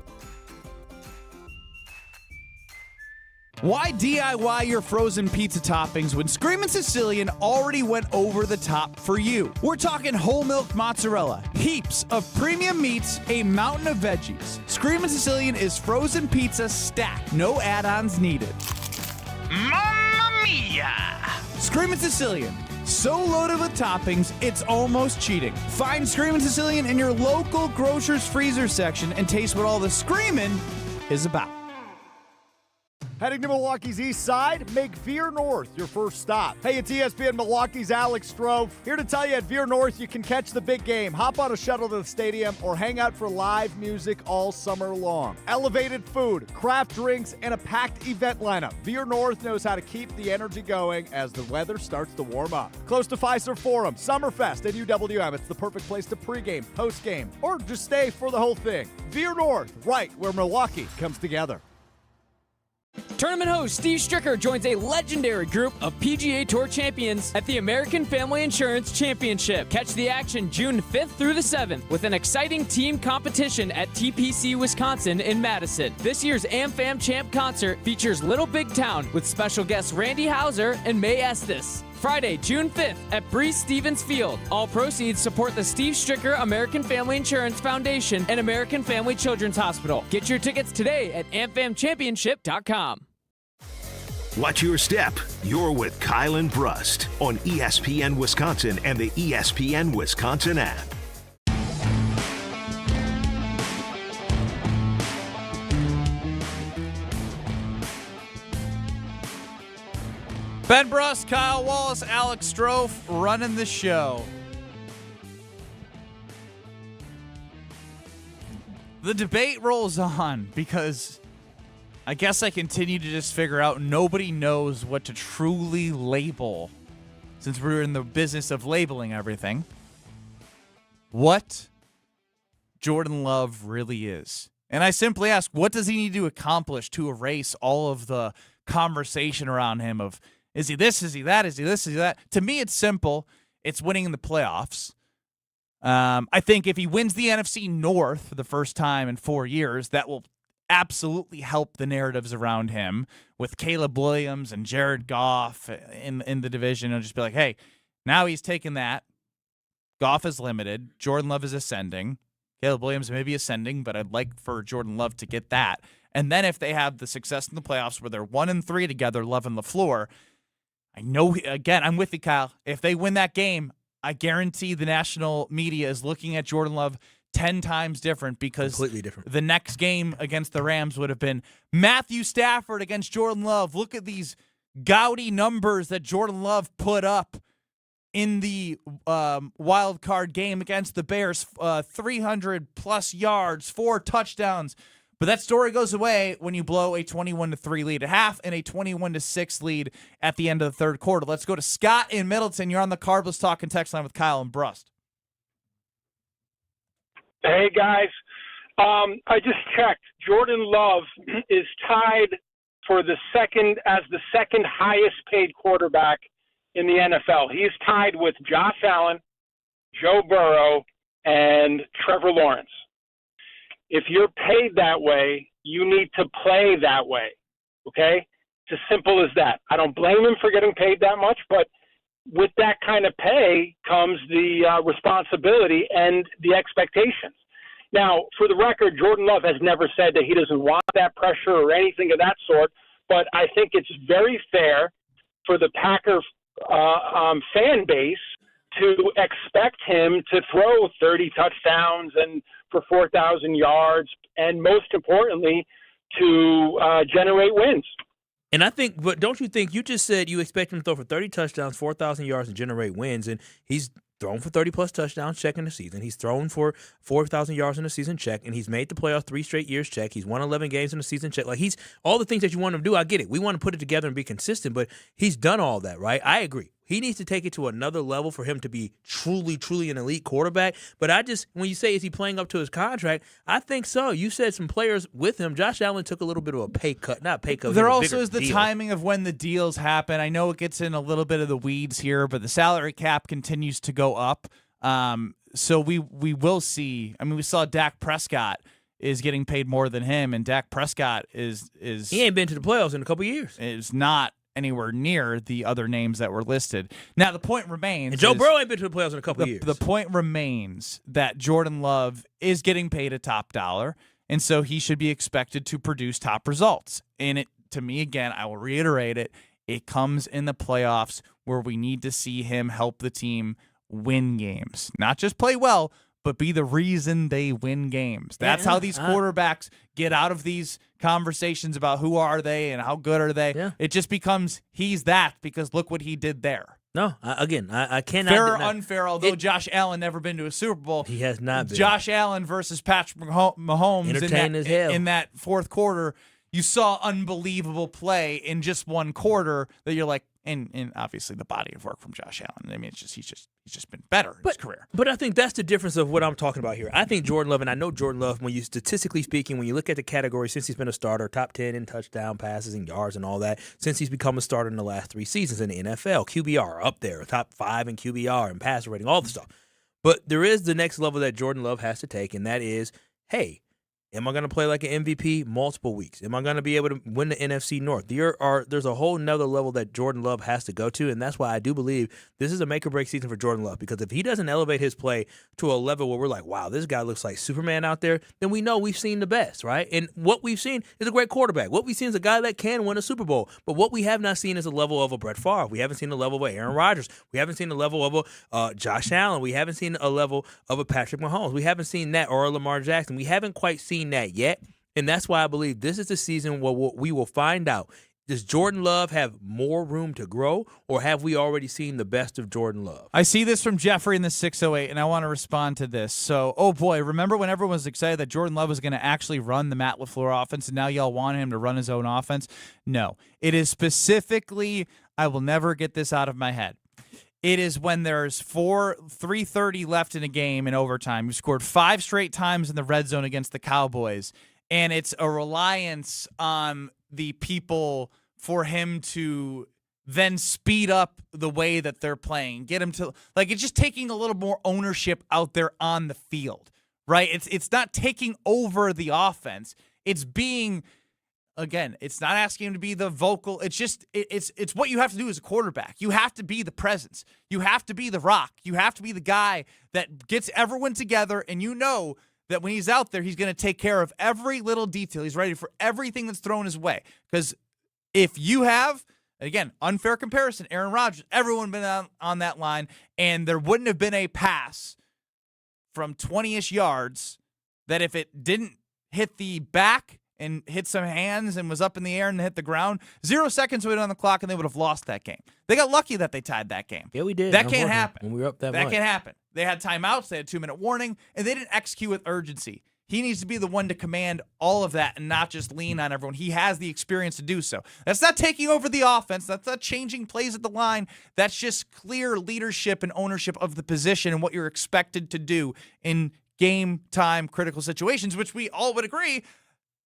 Why DIY your frozen pizza toppings when Screamin' Sicilian already went over the top for you? We're talking whole milk mozzarella, heaps of premium meats, a mountain of veggies. Screamin' Sicilian is frozen pizza stacked, no add-ons needed. Mamma mia! Screamin' Sicilian, so loaded with toppings, it's almost cheating. Find Screamin' Sicilian in your local grocer's freezer section and taste what all the screamin' is about. Heading to Milwaukee's east side? Make Veer North your first stop. Hey, it's ESPN Milwaukee's Alex Stroh. Here to tell you at Veer North you can catch the big game, hop on a shuttle to the stadium, or hang out for live music all summer long. Elevated food, craft drinks, and a packed event lineup. Veer North knows how to keep the energy going as the weather starts to warm up. Close to Fiserv Forum, Summerfest, and UWM. It's the perfect place to pregame, postgame, or just stay for the whole thing. Veer North, right where Milwaukee comes together. Tournament host Steve Stricker joins a legendary group of PGA Tour champions at the American Family Insurance Championship. Catch the action June 5th through the 7th with an exciting team competition at TPC Wisconsin in Madison. This year's AmFam Champ concert features Little Big Town with special guests Randy Houser and May Estes. Friday, June 5th at Breese Stevens Field. All proceeds support the Steve Stricker American Family Insurance Foundation and American Family Children's Hospital. Get your tickets today at amfamchampionship.com. Watch your step. You're with Kyle and Brust on ESPN Wisconsin and the ESPN Wisconsin app. Ben Brust, Kyle Wallace, Alex Stroh running the show. The debate rolls on because I guess I continue to just figure out nobody knows what to truly label, since we're in the business of labeling everything, what Jordan Love really is. And I simply ask, what does he need to accomplish to erase all of the conversation around him of, is he this, is he that, is he this, is he that? To me, it's simple. It's winning in the playoffs. I think if he wins the NFC North for the first time in 4 years, that will absolutely help the narratives around him with Caleb Williams and Jared Goff in the division. It'll just be like, hey, now he's taken that. Goff is limited. Jordan Love is ascending. Caleb Williams may be ascending, but I'd like for Jordan Love to get that. And then if they have the success in the playoffs where they're 1-3 together, Love and LaFleur, I know, again, I'm with you, Kyle. If they win that game, I guarantee the national media is looking at Jordan Love 10 times different because completely different. The next game against the Rams would have been Matthew Stafford against Jordan Love. Look at these gaudy numbers that Jordan Love put up in the wild card game against the Bears. 300-plus yards, 4 touchdowns. But that story goes away when you blow a 21-3 lead at half and a 21-6 lead at the end of the third quarter. Let's go to Scott in Middleton. You're on the Carbless Talk and Text line with Kyle and Brust. Hey, guys. I just checked. Jordan Love is tied for the second highest paid quarterback in the NFL. He's tied with Josh Allen, Joe Burrow, and Trevor Lawrence. If you're paid that way, you need to play that way, okay? It's as simple as that. I don't blame him for getting paid that much, but with that kind of pay comes the responsibility and the expectations. Now, for the record, Jordan Love has never said that he doesn't want that pressure or anything of that sort, but I think it's very fair for the Packer fan base to expect him to throw 30 touchdowns and for 4,000 yards, and most importantly, to generate wins. And I think, but don't you think, you just said you expect him to throw for 30 touchdowns, 4,000 yards, and generate wins, and he's thrown for 30-plus touchdowns, check in the season. He's thrown for 4,000 yards in the season, check, and he's made the playoffs 3 straight years, check. He's won 11 games in the season, check. Like, he's all the things that you want him to do, I get it. We want to put it together and be consistent, but he's done all that, right? I agree. He needs to take it to another level for him to be truly, truly an elite quarterback. But when you say, is he playing up to his contract? I think so. You said some players with him. Josh Allen took a little bit of a pay cut. Not pay cut. There also is the timing of when the deals happen. I know it gets in a little bit of the weeds here, but the salary cap continues to go up. So we will see. I mean, we saw Dak Prescott is getting paid more than him, and Dak Prescott is he ain't been to the playoffs in a couple years. Is not anywhere near the other names that were listed. Now, the point remains. And Joe Burrow ain't been to the playoffs in a couple years. The point remains that Jordan Love is getting paid a top dollar, and so he should be expected to produce top results. And it, to me, again, I will reiterate it, it comes in the playoffs where we need to see him help the team win games. Not just play well, but be the reason they win games. That's how these quarterbacks get out of these conversations about who are they and how good are they. Yeah. It just becomes he's that because look what he did there. No, I cannot. Fair or unfair, although Josh Allen never been to a Super Bowl. He has not been. Josh Allen versus Patrick Mahomes in that fourth quarter, you saw unbelievable play in just one quarter that you're like, and obviously the body of work from Josh Allen. I mean, he's just been better in his career. But I think that's the difference of what I'm talking about here. I think Jordan Love, and I know Jordan Love, when you statistically speaking, when you look at the category since he's been a starter, top 10 in touchdown passes and yards and all that, since he's become a starter in the last 3 seasons in the NFL, QBR up there, top 5 in QBR and passer rating, all the stuff. But there is the next level that Jordan Love has to take, and that is, hey, am I going to play like an MVP multiple weeks? Am I going to be able to win the NFC North? There's a whole nother level that Jordan Love has to go to, and that's why I do believe this is a make-or-break season for Jordan Love, because if he doesn't elevate his play to a level where we're like, wow, this guy looks like Superman out there, then we know we've seen the best, right? And what we've seen is a great quarterback. What we've seen is a guy that can win a Super Bowl, but what we have not seen is a level of a Brett Favre. We haven't seen the level of a Aaron Rodgers. We haven't seen the level of a Josh Allen. We haven't seen a level of a Patrick Mahomes. We haven't seen that, or a Lamar Jackson. We haven't quite seen that yet. And that's why I believe this is the season where we will find out, does Jordan Love have more room to grow, or have we already seen the best of Jordan Love? I see this from Jeffrey in the 608, and I want to respond to this. So, oh boy, remember when everyone was excited that Jordan Love was going to actually run the Matt LaFleur offense, and now y'all want him to run his own offense? No. It is specifically, I will never get this out of my head. It is when there's 3:30 left in a game in overtime. You scored 5 straight times in the red zone against the Cowboys, and it's a reliance on the people for him to then speed up the way that they're playing. Get them to, like, it's just taking a little more ownership out there on the field, right? It's not taking over the offense. It's being, again, it's not asking him to be the vocal. It's just, it's what you have to do as a quarterback. You have to be the presence. You have to be the rock. You have to be the guy that gets everyone together, and you know that when he's out there, he's going to take care of every little detail. He's ready for everything that's thrown his way. Because if you have, again, unfair comparison, Aaron Rodgers, everyone been on that line, and there wouldn't have been a pass from 20-ish yards that if it didn't hit the back and hit some hands and was up in the air and hit the ground, 0 seconds would have on the clock, and they would have lost that game. They got lucky that they tied that game. Yeah, we did. That can't happen. When we were up that can't much. happen. They had timeouts. They had 2-minute warning, and they didn't execute with urgency. He needs to be the one to command all of that and not just lean on everyone. He has the experience to do so. That's not taking over the offense. That's not changing plays at the line. That's just clear leadership and ownership of the position and what you're expected to do in game time critical situations, which we all would agree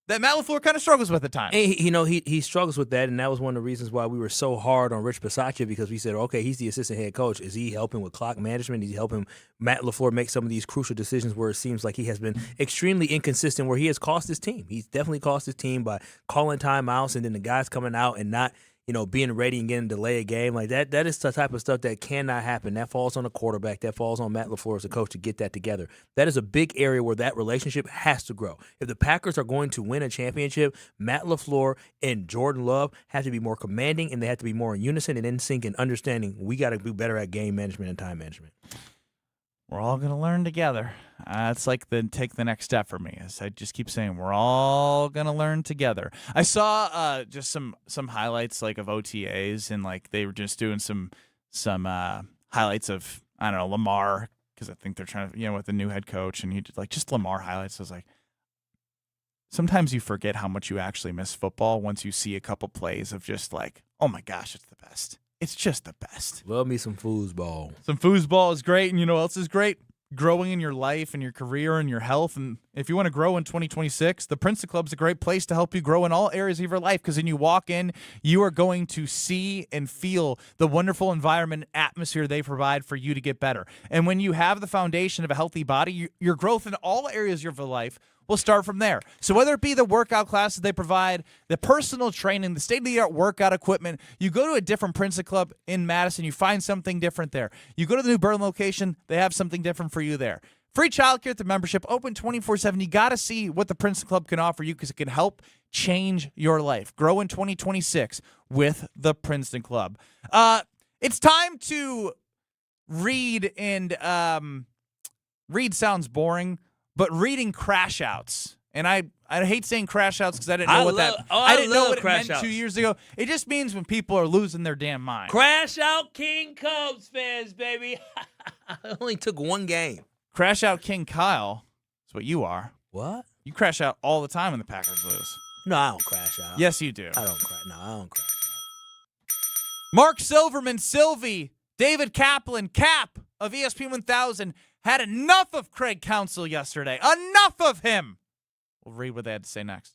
that Matt LaFleur kind of struggles with at times. He struggles with that, and that was one of the reasons why we were so hard on Rich Bisaccia, because we said, okay, he's the assistant head coach. Is he helping with clock management? Is he helping Matt LaFleur make some of these crucial decisions where it seems like he has been extremely inconsistent, where he has cost his team? He's definitely cost his team by calling timeouts and then the guys coming out and not being ready and getting a delay a game. Like that is the type of stuff that cannot happen. That falls on the quarterback. That falls on Matt LaFleur as a coach to get that together. That is a big area where that relationship has to grow. If the Packers are going to win a championship, Matt LaFleur and Jordan Love have to be more commanding, and they have to be more in unison and in sync and understanding we got to do better at game management and time management. We're all going to learn together. It's like take the next step for me. As I just keep saying, we're all going to learn together. I saw just some highlights like of OTAs, and like they were just doing some highlights of, I don't know, Lamar, because I think they're trying to, with the new head coach, and he did like just Lamar highlights. I was like, sometimes you forget how much you actually miss football once you see a couple plays of just like, oh my gosh, it's the best. It's just the best. Love me some foosball. Some foosball is great, and you know what else is great? Growing in your life and your career and your health. And if you want to grow in 2026, the Princeton Club is a great place to help you grow in all areas of your life, because when you walk in, you are going to see and feel the wonderful environment and atmosphere they provide for you to get better. And when you have the foundation of a healthy body, your growth in all areas of your life will start from there. So whether it be the workout classes they provide, the personal training, the state-of-the-art workout equipment, you go to a different Princeton Club in Madison, you find something different there. You go to the New Berlin location, they have something different for you there. Free childcare at the membership, open 24/7. You got to see what the Princeton Club can offer you, because it can help change your life. Grow in 2026 with the Princeton Club. It's time to read, and read sounds boring, but reading crash outs. And I hate saying crash outs because I didn't know I didn't know what it meant 2 years ago. It just means when people are losing their damn mind. Crash out King Cubs fans, baby. It only took one game. Crash out King Kyle is what you are. What? You crash out all the time when the Packers lose. No, I don't crash out. Yes, you do. I don't crash out. Mark Silverman, Sylvie, David Kaplan, Cap of ESPN 1000 had enough of Craig Counsell yesterday. Enough of him. We'll read what they had to say next.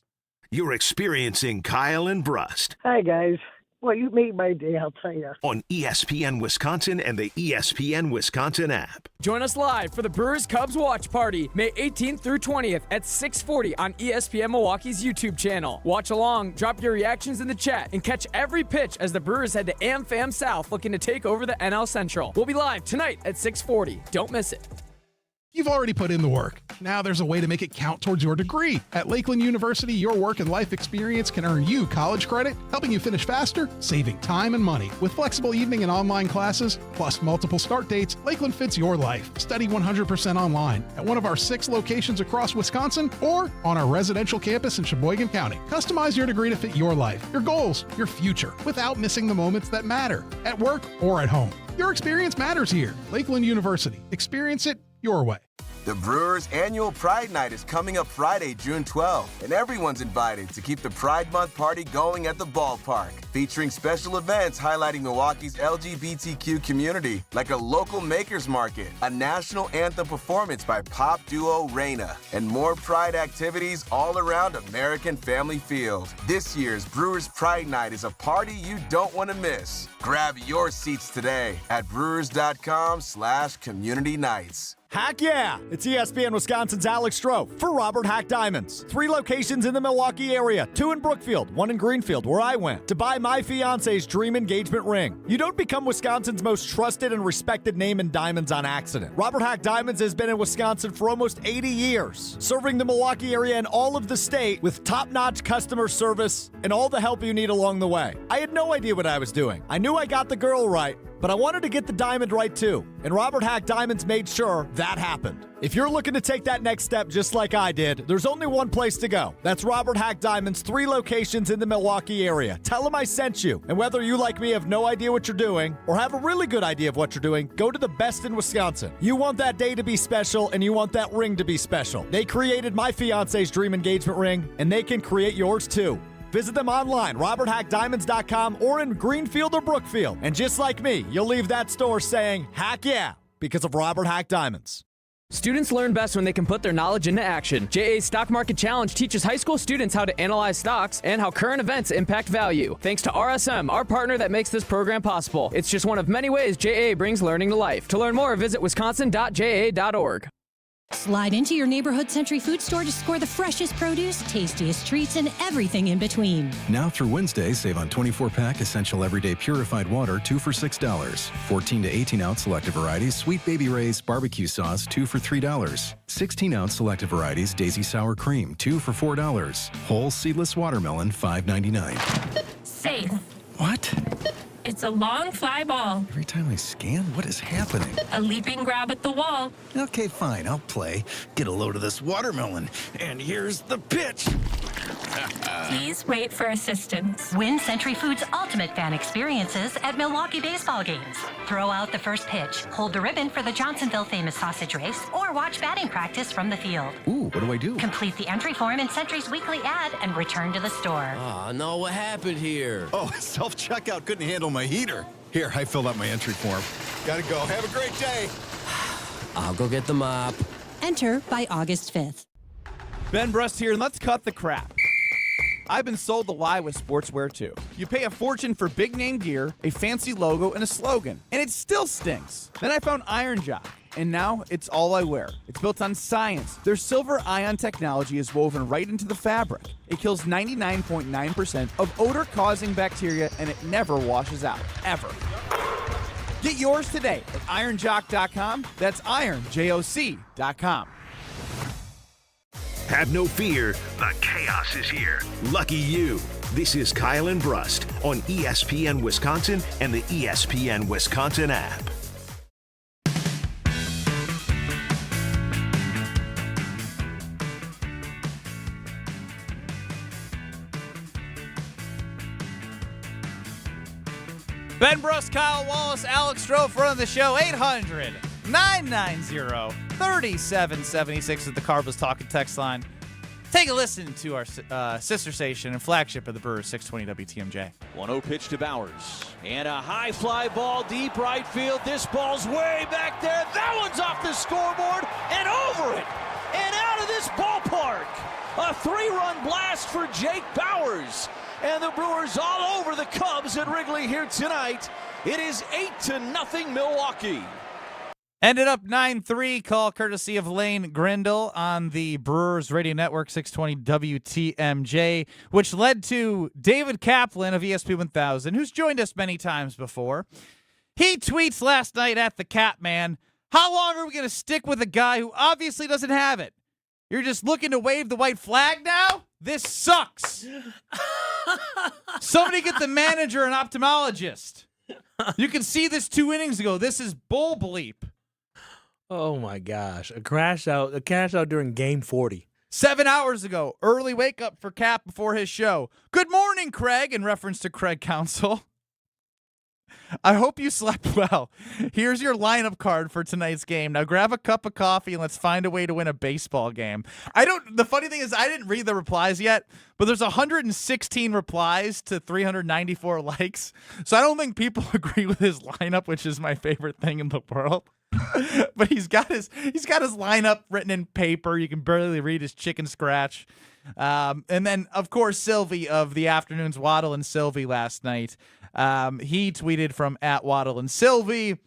You're experiencing Kyle and Brust Hi, guys. Well, you made my day, I'll tell you. on ESPN Wisconsin and the ESPN Wisconsin app. Join us live for the Brewers Cubs watch party, May 18th through 20th at 6:40 on ESPN Milwaukee's YouTube channel. Watch along, drop your reactions in the chat, and catch every pitch as the Brewers head to AmFam South looking to take over the NL Central. We'll be live tonight at 6:40. Don't miss it. You've already put in the work. Now there's a way to make it count towards your degree. At Lakeland University, your work and life experience can earn you college credit, helping you finish faster, saving time and money. With flexible evening and online classes, plus multiple start dates, Lakeland fits your life. Study 100% online at one of our 6 locations across Wisconsin or on our residential campus in Sheboygan County. Customize your degree to fit your life, your goals, your future, without missing the moments that matter, at work or at home. Your experience matters here. Lakeland University. Experience it your way. The Brewers' annual Pride Night is coming up Friday, June 12th, and everyone's invited to keep the Pride Month party going at the ballpark, featuring special events highlighting Milwaukee's LGBTQ community, like a local makers market, a national anthem performance by pop duo Reina, and more Pride activities all around American Family Field. This year's Brewers Pride Night is a party you don't want to miss. Grab your seats today at brewers.com/community nights. Hack yeah! It's ESPN Wisconsin's Alex Stroh for Robert Hack Diamonds. 3 locations in the Milwaukee area, 2 in Brookfield, 1 in Greenfield, where I went, to buy my fiance's dream engagement ring. You don't become Wisconsin's most trusted and respected name in diamonds on accident. Robert Hack Diamonds has been in Wisconsin for almost 80 years, serving the Milwaukee area and all of the state with top-notch customer service and all the help you need along the way. I had no idea what I was doing. I knew I got the girl right, but I wanted to get the diamond right too, and Robert Hack Diamonds made sure that happened. If you're looking to take that next step just like I did, there's only one place to go. That's Robert Hack Diamonds, 3 locations in the Milwaukee area. Tell them I sent you, and whether you like me have no idea what you're doing or have a really good idea of what you're doing, go to the best in Wisconsin. You want that day to be special, and you want that ring to be special. They created my fiance's dream engagement ring, and they can create yours too. Visit them online, roberthackdiamonds.com, or in Greenfield or Brookfield. And just like me, you'll leave that store saying, heck yeah, because of Robert Hack Diamonds. Students learn best when they can put their knowledge into action. JA's Stock Market Challenge teaches high school students how to analyze stocks and how current events impact value. Thanks to RSM, our partner that makes this program possible. It's just one of many ways JA brings learning to life. To learn more, visit wisconsin.ja.org. Slide into your neighborhood Century Food Store to score the freshest produce, tastiest treats, and everything in between. Now through Wednesday, save on 24-pack Essential Everyday Purified Water, 2 for $6. 14 to 18-ounce selective varieties, Sweet Baby Ray's Barbecue Sauce, 2 for $3. 16-ounce selective varieties, Daisy Sour Cream, 2 for $4. Whole seedless watermelon, $5.99. Safe. What? It's a long fly ball. Every time I scan, what is happening? A leaping grab at the wall. Okay, fine, I'll play. Get a load of this watermelon. And here's the pitch. Please wait for assistance. Win Century Foods' ultimate fan experiences at Milwaukee baseball games. Throw out the first pitch, hold the ribbon for the Johnsonville famous sausage race, or watch batting practice from the field. Ooh, what do I do? Complete the entry form in Century's weekly ad and return to the store. Oh, no, what happened here? Oh, self-checkout couldn't handle my heater. Here, I filled out my entry form. Gotta go. Have a great day. I'll go get the mop. Enter by August 5th. Ben Brust here, and let's cut the crap. I've been sold the lie with sportswear too. You pay a fortune for big name gear, a fancy logo, and a slogan, and it still stinks. Then I found Iron Jock, and now it's all I wear. It's built on science. Their silver ion technology is woven right into the fabric. It kills 99.9% of odor-causing bacteria, and it never washes out, ever. Get yours today at ironjock.com. That's ironjoc.com. Have no fear, the chaos is here. Lucky you. This is Kyle and Brust on ESPN Wisconsin and the ESPN Wisconsin app. Ben Brust, Kyle Wallace, Alex Stroh running the show. 800-990-3776 is the Carbos Talking text line. Take a listen to our sister station and flagship of the Brewers, 620 WTMJ. 1-0 pitch to Bowers. And a high fly ball deep right field. This ball's way back there. That one's off the scoreboard and over it and out of this ballpark. A 3-run blast for Jake Bowers. And the Brewers all over the Cubs at Wrigley here tonight. It is 8-0 Milwaukee. Ended up 9-3, call courtesy of Lane Grindle on the Brewers Radio Network, 620 WTMJ, which led to David Kaplan of ESPN 1000, who's joined us many times before. He tweets last night at the Capman, how long are we going to stick with a guy who obviously doesn't have it? You're just looking to wave the white flag now? This sucks. Somebody get the manager an ophthalmologist. You can see this 2 innings ago. This is bull bleep. Oh my gosh. A cash out during game 40. 7 hours ago, early wake up for Cap before his show. Good morning, Craig, in reference to Craig Counsell. I hope you slept well. Here's your lineup card for tonight's game. Now grab a cup of coffee and let's find a way to win a baseball game. The funny thing is I didn't read the replies yet, but there's 116 replies to 394 likes. So I don't think people agree with his lineup, which is my favorite thing in the world. But he's got his lineup written in paper. You can barely read his chicken scratch. And then, of course, Sylvie of the Afternoons, Waddle and Sylvie last night. He tweeted from @Waddle and Sylvie.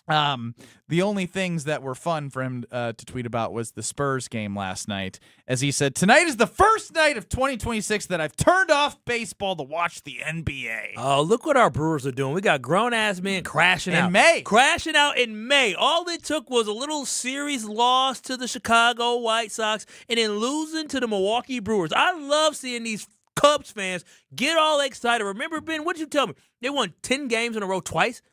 The only things that were fun for him to tweet about was the Spurs game last night. As he said, tonight is the first night of 2026 that I've turned off baseball to watch the NBA. Oh, look what our Brewers are doing. We got grown-ass men crashing out. Crashing out in May. All it took was a little series loss to the Chicago White Sox and then losing to the Milwaukee Brewers. I love seeing these Cubs fans get all excited. Remember, Ben, what did you tell me? They won 10 games in a row twice?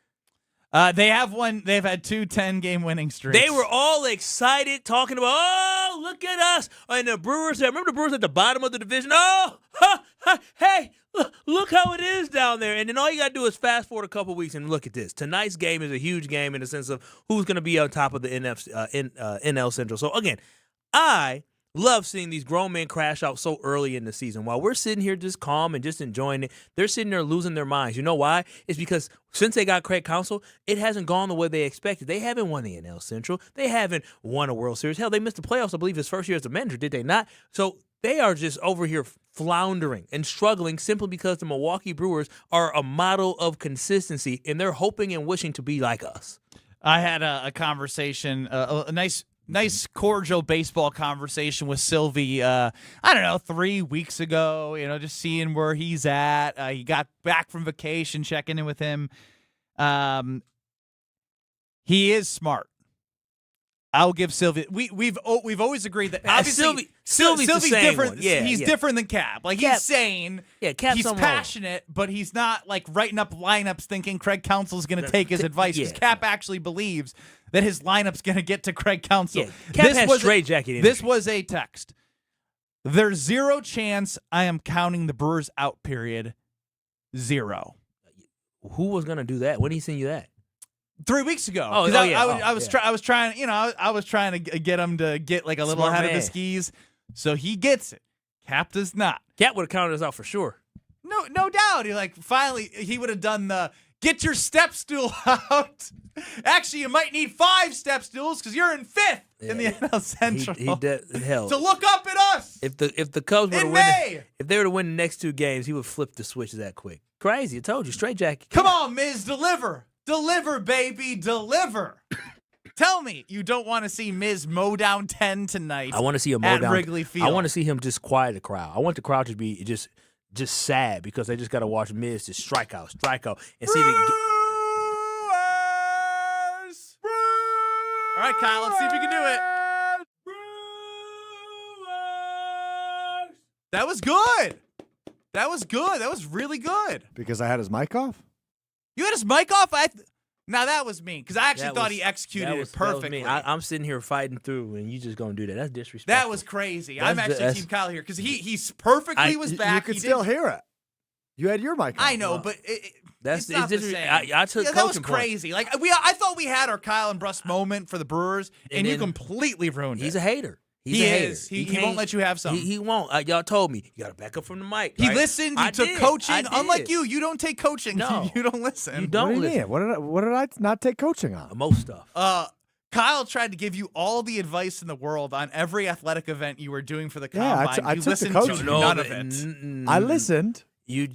They've had 2 10-game winning streaks. They were all excited, talking about, oh, look at us. And the Brewers, remember the Brewers at the bottom of the division? Oh, hey, look how it is down there. And then all you got to do is fast forward a couple weeks and look at this. Tonight's game is a huge game in the sense of who's going to be on top of the NL Central. So, again, I love seeing these grown men crash out so early in the season. While we're sitting here just calm and just enjoying it, they're sitting there losing their minds. You know why? It's because since they got Craig Counsell, it hasn't gone the way they expected. They haven't won the NL Central. They haven't won a World Series. Hell, they missed the playoffs, I believe, his first year as a manager, did they not? So they are just over here floundering and struggling simply because the Milwaukee Brewers are a model of consistency, and they're hoping and wishing to be like us. I had a conversation, a nice cordial baseball conversation with Sylvie, 3 weeks ago, just seeing where he's at. He got back from vacation, checking in with him. He is smart. I'll give Sylvie. We've always agreed that obviously Sylvie's different. Yeah, he's different than Cap. Like Cap, he's sane. Yeah, Cap's he's passionate, but he's not like writing up lineups thinking Craig Counsell's going to take his advice. Because Cap actually believes that his lineup's going to get to Craig Counsell. Yeah, Cap has straitjacket. This was a text. There's zero chance I am counting the Brewers out. Period. Zero. Who was going to do that? When did he send you that? 3 weeks ago. I was trying to get him to get like a little Smart ahead man. of the skis. So he gets it. Cap does not. Cap would have counted us out for sure. No doubt. He would have done the get your step stool out. Actually, you might need 5 step stools because you're in 5th in the NL Central. Hell, to look up at us. If the Cubs were to win, if they were to win the next 2 games, he would flip the switch that quick. Crazy. I told you, straitjacket. Come on, Miz, deliver. Deliver, baby, deliver. Tell me you don't want to see Miz mow down 10 tonight. I want to see him mow at down Wrigley Field. I want to see him just quiet the crowd. I want the crowd to be just sad because they just got to watch Miz just strike out, and see if it Brewers! All right, Kyle, let's see if you can do it. That was good. That was really good. Because I had his mic off? You had his mic off? Now that was mean because I actually thought he executed it perfectly. I'm sitting here fighting through, and you just gonna do that. That's disrespectful. That was crazy. I'm actually Team Kyle here because he's perfectly was back. You could still hear it. You had your mic on. I know, but it's not the same. I took that was crazy. Like I thought we had our Kyle and Brust moment for the Brewers, and you completely ruined it. He's a hater. He is. He won't let you have something. He won't. Y'all told me you got to back up from the mic. He right? listened. You took coaching. Unlike you don't take coaching. No. You don't listen. You don't listen. What did I not take coaching on? Most stuff. Kyle tried to give you all the advice in the world on every athletic event you were doing for the combine. I you took listened the coaching. to none of it. I listened. You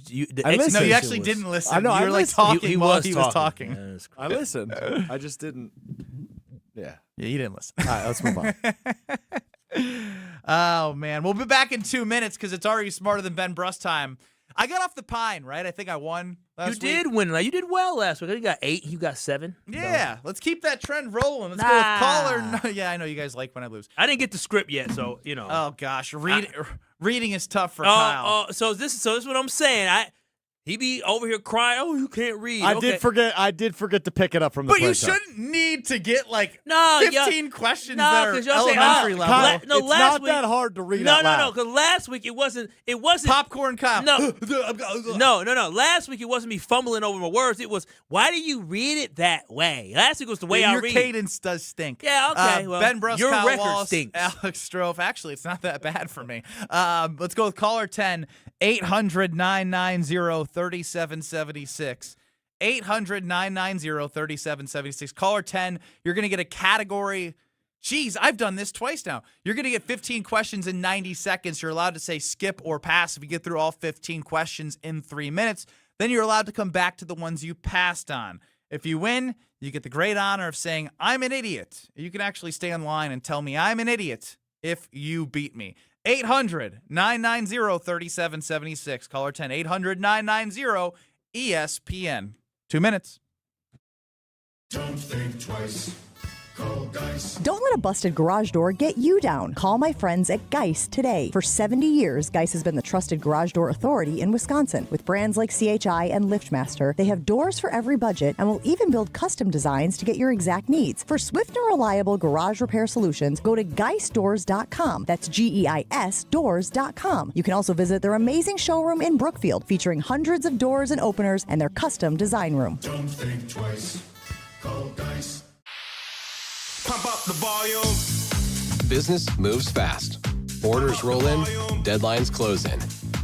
No, you actually didn't listen. I know. You were like talking while he was talking. Yeah, I listened. I just didn't. Yeah. Yeah, you didn't listen. All right, let's move on. Oh, man. We'll be back in 2 minutes because it's already Smarter Than Ben Brust time. I got off the pine, right? I think I won last week. You did win. You did well last week. You got 8. You got 7. Yeah. Let's keep that trend rolling. Let's go with caller. Yeah, I know you guys like when I lose. I didn't get the script yet, so, you know. Oh, gosh. Reading is tough for Kyle. So this is what I'm saying. He be over here crying, oh, you can't read. I did forget to pick it up from the But you quiz, though. shouldn't need to get 15 questions No, that are 'cause y'all say, elementary level. It's not that hard to read out loud. No, because last week it wasn't Popcorn cop. No. No. Last week it wasn't me fumbling over my words. It was, why do you read it that way? Last week was the way I read. Your cadence does stink. Yeah, okay. Well, Ben Brust, your Kyle record Wallace, stinks. Alex Strofe. Actually, it's not that bad for me. Let's go with caller 10, 800-990-3776. 800-990-3776. Caller 10, you're going to get a category. Geez, I've done this twice now. You're going to get 15 questions in 90 seconds. You're allowed to say skip or pass if you get through all 15 questions in 3 minutes. Then you're allowed to come back to the ones you passed on. If you win, you get the great honor of saying, I'm an idiot. You can actually stay on line and tell me I'm an idiot if you beat me. 800-990-3776. Caller 10, 800-990-ESPN. 2 minutes. Don't think twice. Call Geist. Don't let a busted garage door get you down. Call my friends at Geist today. For 70 years, Geist has been the trusted garage door authority in Wisconsin. With brands like CHI and LiftMaster, they have doors for every budget and will even build custom designs to get your exact needs. For swift and reliable garage repair solutions, go to geistdoors.com. That's GEIS doors.com. You can also visit their amazing showroom in Brookfield, featuring hundreds of doors and openers and their custom design room. Don't think twice. Call Geist. Pump up the volume. Business moves fast. Orders roll in, deadlines close in.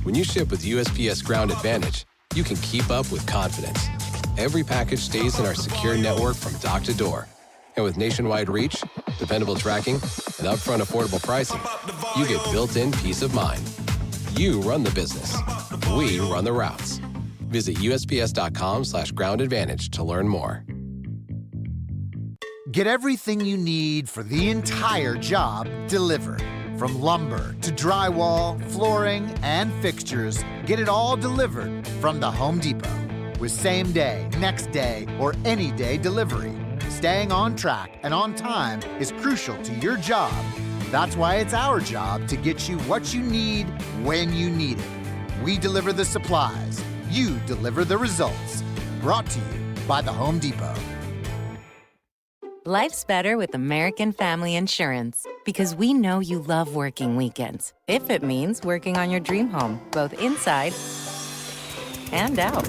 When you ship with USPS Ground Advantage, you can keep up with confidence. Every package stays in our secure network from dock to door. And with nationwide reach, dependable tracking, and upfront affordable pricing, you get built-in peace of mind. You run the business. We run the routes. Visit USPS.com/Ground Advantage to learn more. Get everything you need for the entire job delivered. From lumber to drywall, flooring, and fixtures, get it all delivered from the Home Depot. With same day, next day, or any day delivery. Staying on track and on time is crucial to your job. That's why it's our job to get you what you need when you need it. We deliver the supplies. You deliver the results. Brought to you by the Home Depot. Life's better with American Family Insurance because we know you love working weekends. If it means working on your dream home, both inside and out.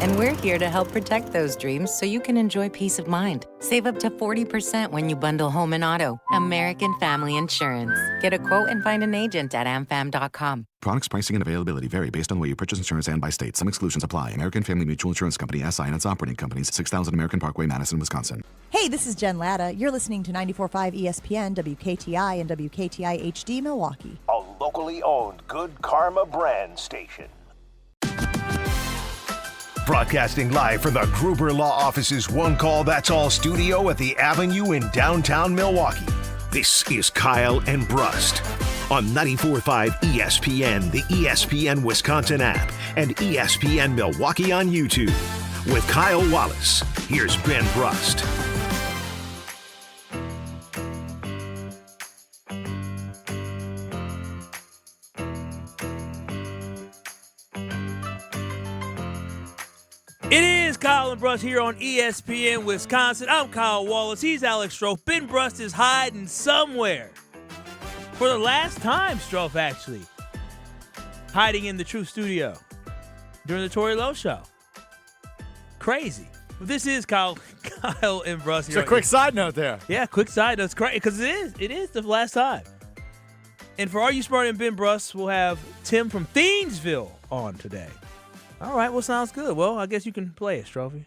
And we're here to help protect those dreams so you can enjoy peace of mind. Save up to 40% when you bundle home and auto. American Family Insurance. Get a quote and find an agent at amfam.com. Products, pricing, and availability vary based on where you purchase insurance and by state. Some exclusions apply. American Family Mutual Insurance Company, SI, and its operating companies, 6000 American Parkway, Madison, Wisconsin. Hey, this is Jen Latta. You're listening to 94.5 ESPN, WKTI, and WKTI HD Milwaukee. A locally owned Good Karma brand station. Broadcasting live from the Gruber Law Office's One Call That's All studio at the Avenue in downtown Milwaukee. This is Kyle and Brust on 94.5 ESPN, the ESPN Wisconsin app, and ESPN Milwaukee on YouTube. With Kyle Wallace, here's Ben Brust. It is Kyle and Brust here on ESPN Wisconsin. I'm Kyle Wallace. He's Alex Strofe. Ben Brust is hiding somewhere. For the last time, Strofe, actually. Hiding in the Truth Studio during the Tori Lowe Show. Crazy. But this is Kyle and Brust. It's a quick side note there. Yeah, quick side note. It's crazy because it is the last time. And for all you smart and Ben Brust, we'll have Tim from Thiensville on today. All right, well, sounds good. Well, I guess you can play it, Strophy.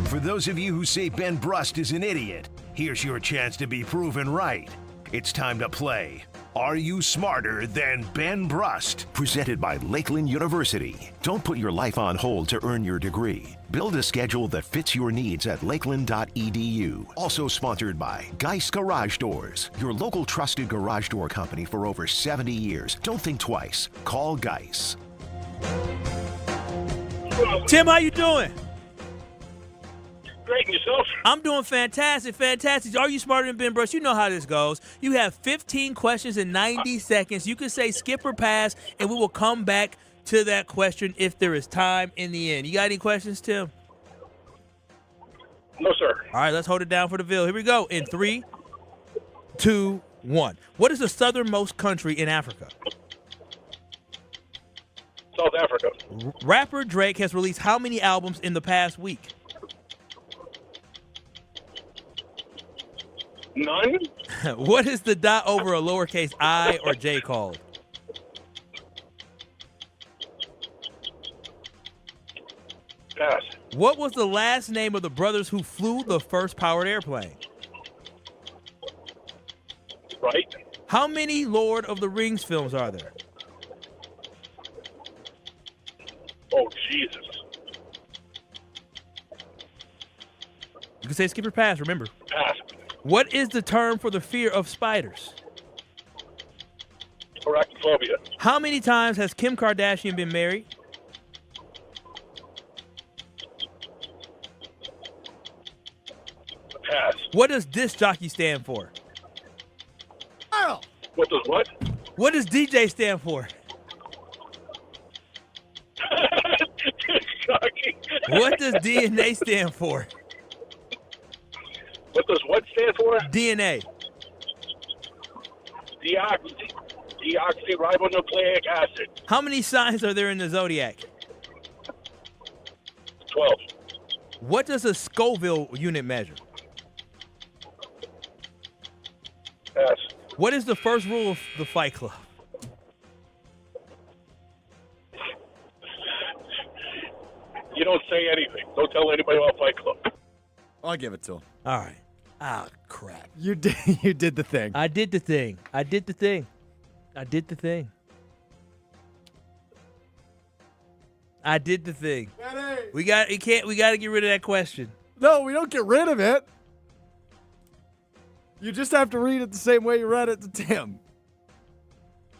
For those of you who say Ben Brust is an idiot, here's your chance to be proven right. It's time to play Are You Smarter Than Ben Brust? Presented by Lakeland University. Don't put your life on hold to earn your degree. Build a schedule that fits your needs at lakeland.edu. Also sponsored by Geist Garage Doors, your local trusted garage door company for over 70 years. Don't think twice. Call Geist. Tim, how you doing? Great, and yourself? I'm doing fantastic, fantastic. Are you smarter than Ben Brust? You know how this goes. You have 15 questions in 90 seconds. You can say skip or pass, and we will come back to that question if there is time in the end. You got any questions, Tim? No, sir. All right, let's hold it down for the Ville. Here we go. In 3, 2, 1. What is the southernmost country in Africa? South Africa. Rapper Drake has released how many albums in the past week? None. What is the dot over a lowercase I or J called? Pass. What was the last name of the brothers who flew the first powered airplane? Right. How many Lord of the Rings films are there? Oh, Jesus. You can say skip or pass, remember. Pass. What is the term for the fear of spiders? Arachnophobia. How many times has Kim Kardashian been married? Pass. What does disc jockey stand for? What does what? What does DJ stand for? What does DNA stand for? What does what stand for? DNA. Deoxyribonucleic acid. How many signs are there in the zodiac? 12. What does a Scoville unit measure? Pass. What is the first rule of the Fight Club? You don't say anything. Don't tell anybody about Fight Club. I'll give it to him. All right. Ah, crap. You did. You did the thing. I did the thing. I did the thing. I did the thing. I did the thing. We got to get rid of that question. No, we don't get rid of it. You just have to read it the same way you read it to Tim.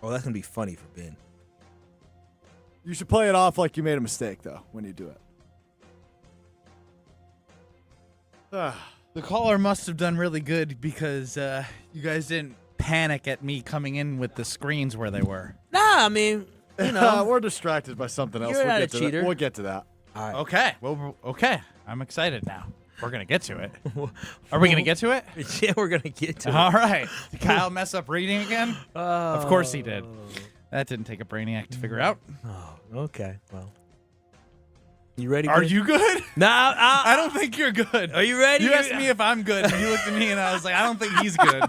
Oh, that's gonna be funny for Ben. You should play it off like you made a mistake, though, when you do it. The caller must have done really good because you guys didn't panic at me coming in with the screens where they were. Nah, I mean, you know. We're distracted by something else. You're not a cheater. We'll get to that. All right. Okay. Well, okay. I'm excited now. We're going to get to it. Are we going to get to it? Yeah, we're going to get to it. All right. Did Kyle mess up reading again? Of course he did. That didn't take a brainiac to figure out. Oh, okay. Well. You ready? Are you good? No, I don't think you're good. Are you ready? You asked me if I'm good, and you looked at me, and I was like, I don't think he's good.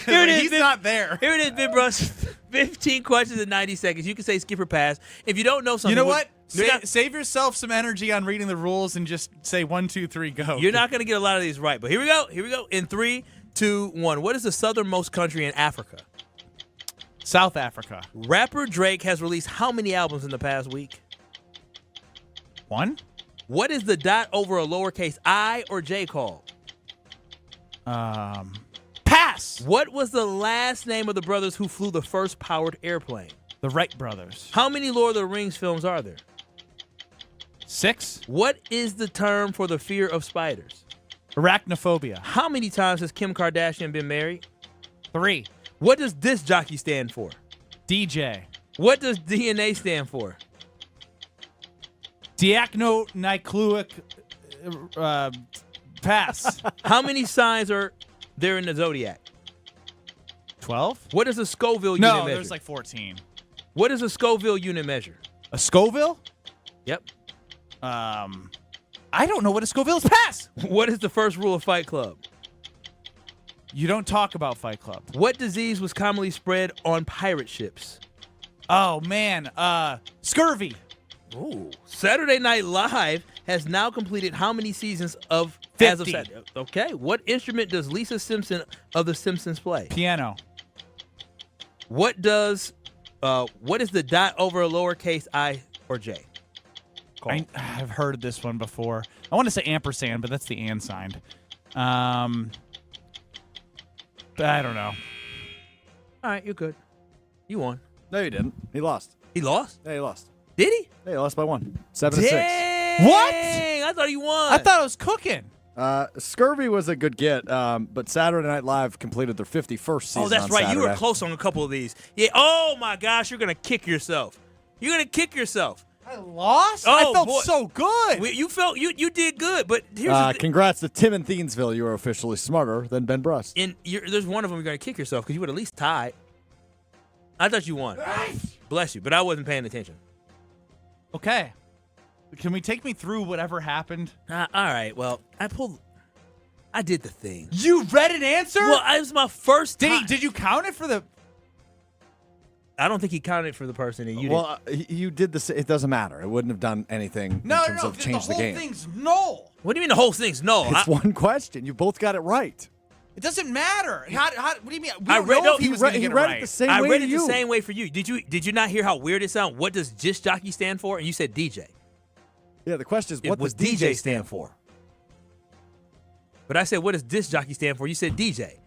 Here it is. He's not there. Here it is, Ben Brust. 15 questions in 90 seconds. You can say skip or pass. If you don't know something, You know what? Save yourself some energy on reading the rules and just say 1, 2, 3, go. You're not going to get a lot of these right. But here we go. Here we go. In 3, 2, 1. What is the southernmost country in Africa? South Africa. Rapper Drake has released how many albums in the past week? 1. What is the dot over a lowercase I or J called? Pass. What was the last name of the brothers who flew the first powered airplane? The Wright brothers. How many Lord of the Rings films are there? 6. What is the term for the fear of spiders? Arachnophobia. How many times has Kim Kardashian been married? 3. What does disc jockey stand for? DJ. What does DNA stand for? Deoxyribonucleic pass. How many signs are there in the zodiac? 12. What is a Scoville unit measure? No, there's like 14. What is a Scoville unit measure? A Scoville? Yep. I don't know what a Scoville is. Pass. What is the first rule of Fight Club? You don't talk about Fight Club. What disease was commonly spread on pirate ships? Oh, man. Scurvy. Ooh. Saturday Night Live has now completed how many seasons of 50. As of Saturday? Okay. What instrument does Lisa Simpson of The Simpsons play? Piano. What is the dot over a lowercase I or J? I've heard this one before. I want to say ampersand, but that's the and sign. I don't know. All right, you're good. You won. No, you didn't. He lost. He lost? Yeah, he lost. Did he? Yeah, he lost by 1. 7-6. Dang! What? I thought he won. I thought it was cooking. Scurvy was a good get, but Saturday Night Live completed their 51st season. Oh, that's on right. You were Saturday. close on a couple of these. Yeah. Oh my gosh, you're gonna kick yourself. You're gonna kick yourself. I lost? Oh, I felt boy. so good. You did good, but here's the congrats to Tim in Thiensville. You were officially smarter than Ben Brust. there's one of them you're gonna kick yourself because you would at least tied. I thought you won. Bless you, but I wasn't paying attention. Okay. Can we take me through whatever happened? All right. Well, I did the thing. You read an answer? Well, it was my first time. Did you count it for the... I don't think he counted for the person that you did. Well, you did this. It doesn't matter. It wouldn't have done anything in terms of change the game. The whole thing's null. What do you mean the whole thing's null? It's one question. You both got it right. It doesn't matter. What do you mean? I read if he was going to get it right. it the same I way read to it you. the same way for you. Did you not hear how weird it sounded? What does disc jockey stand for? And you said DJ. Yeah, the question is, what does DJ stand for? But I said, what does disc jockey stand for? You said DJ.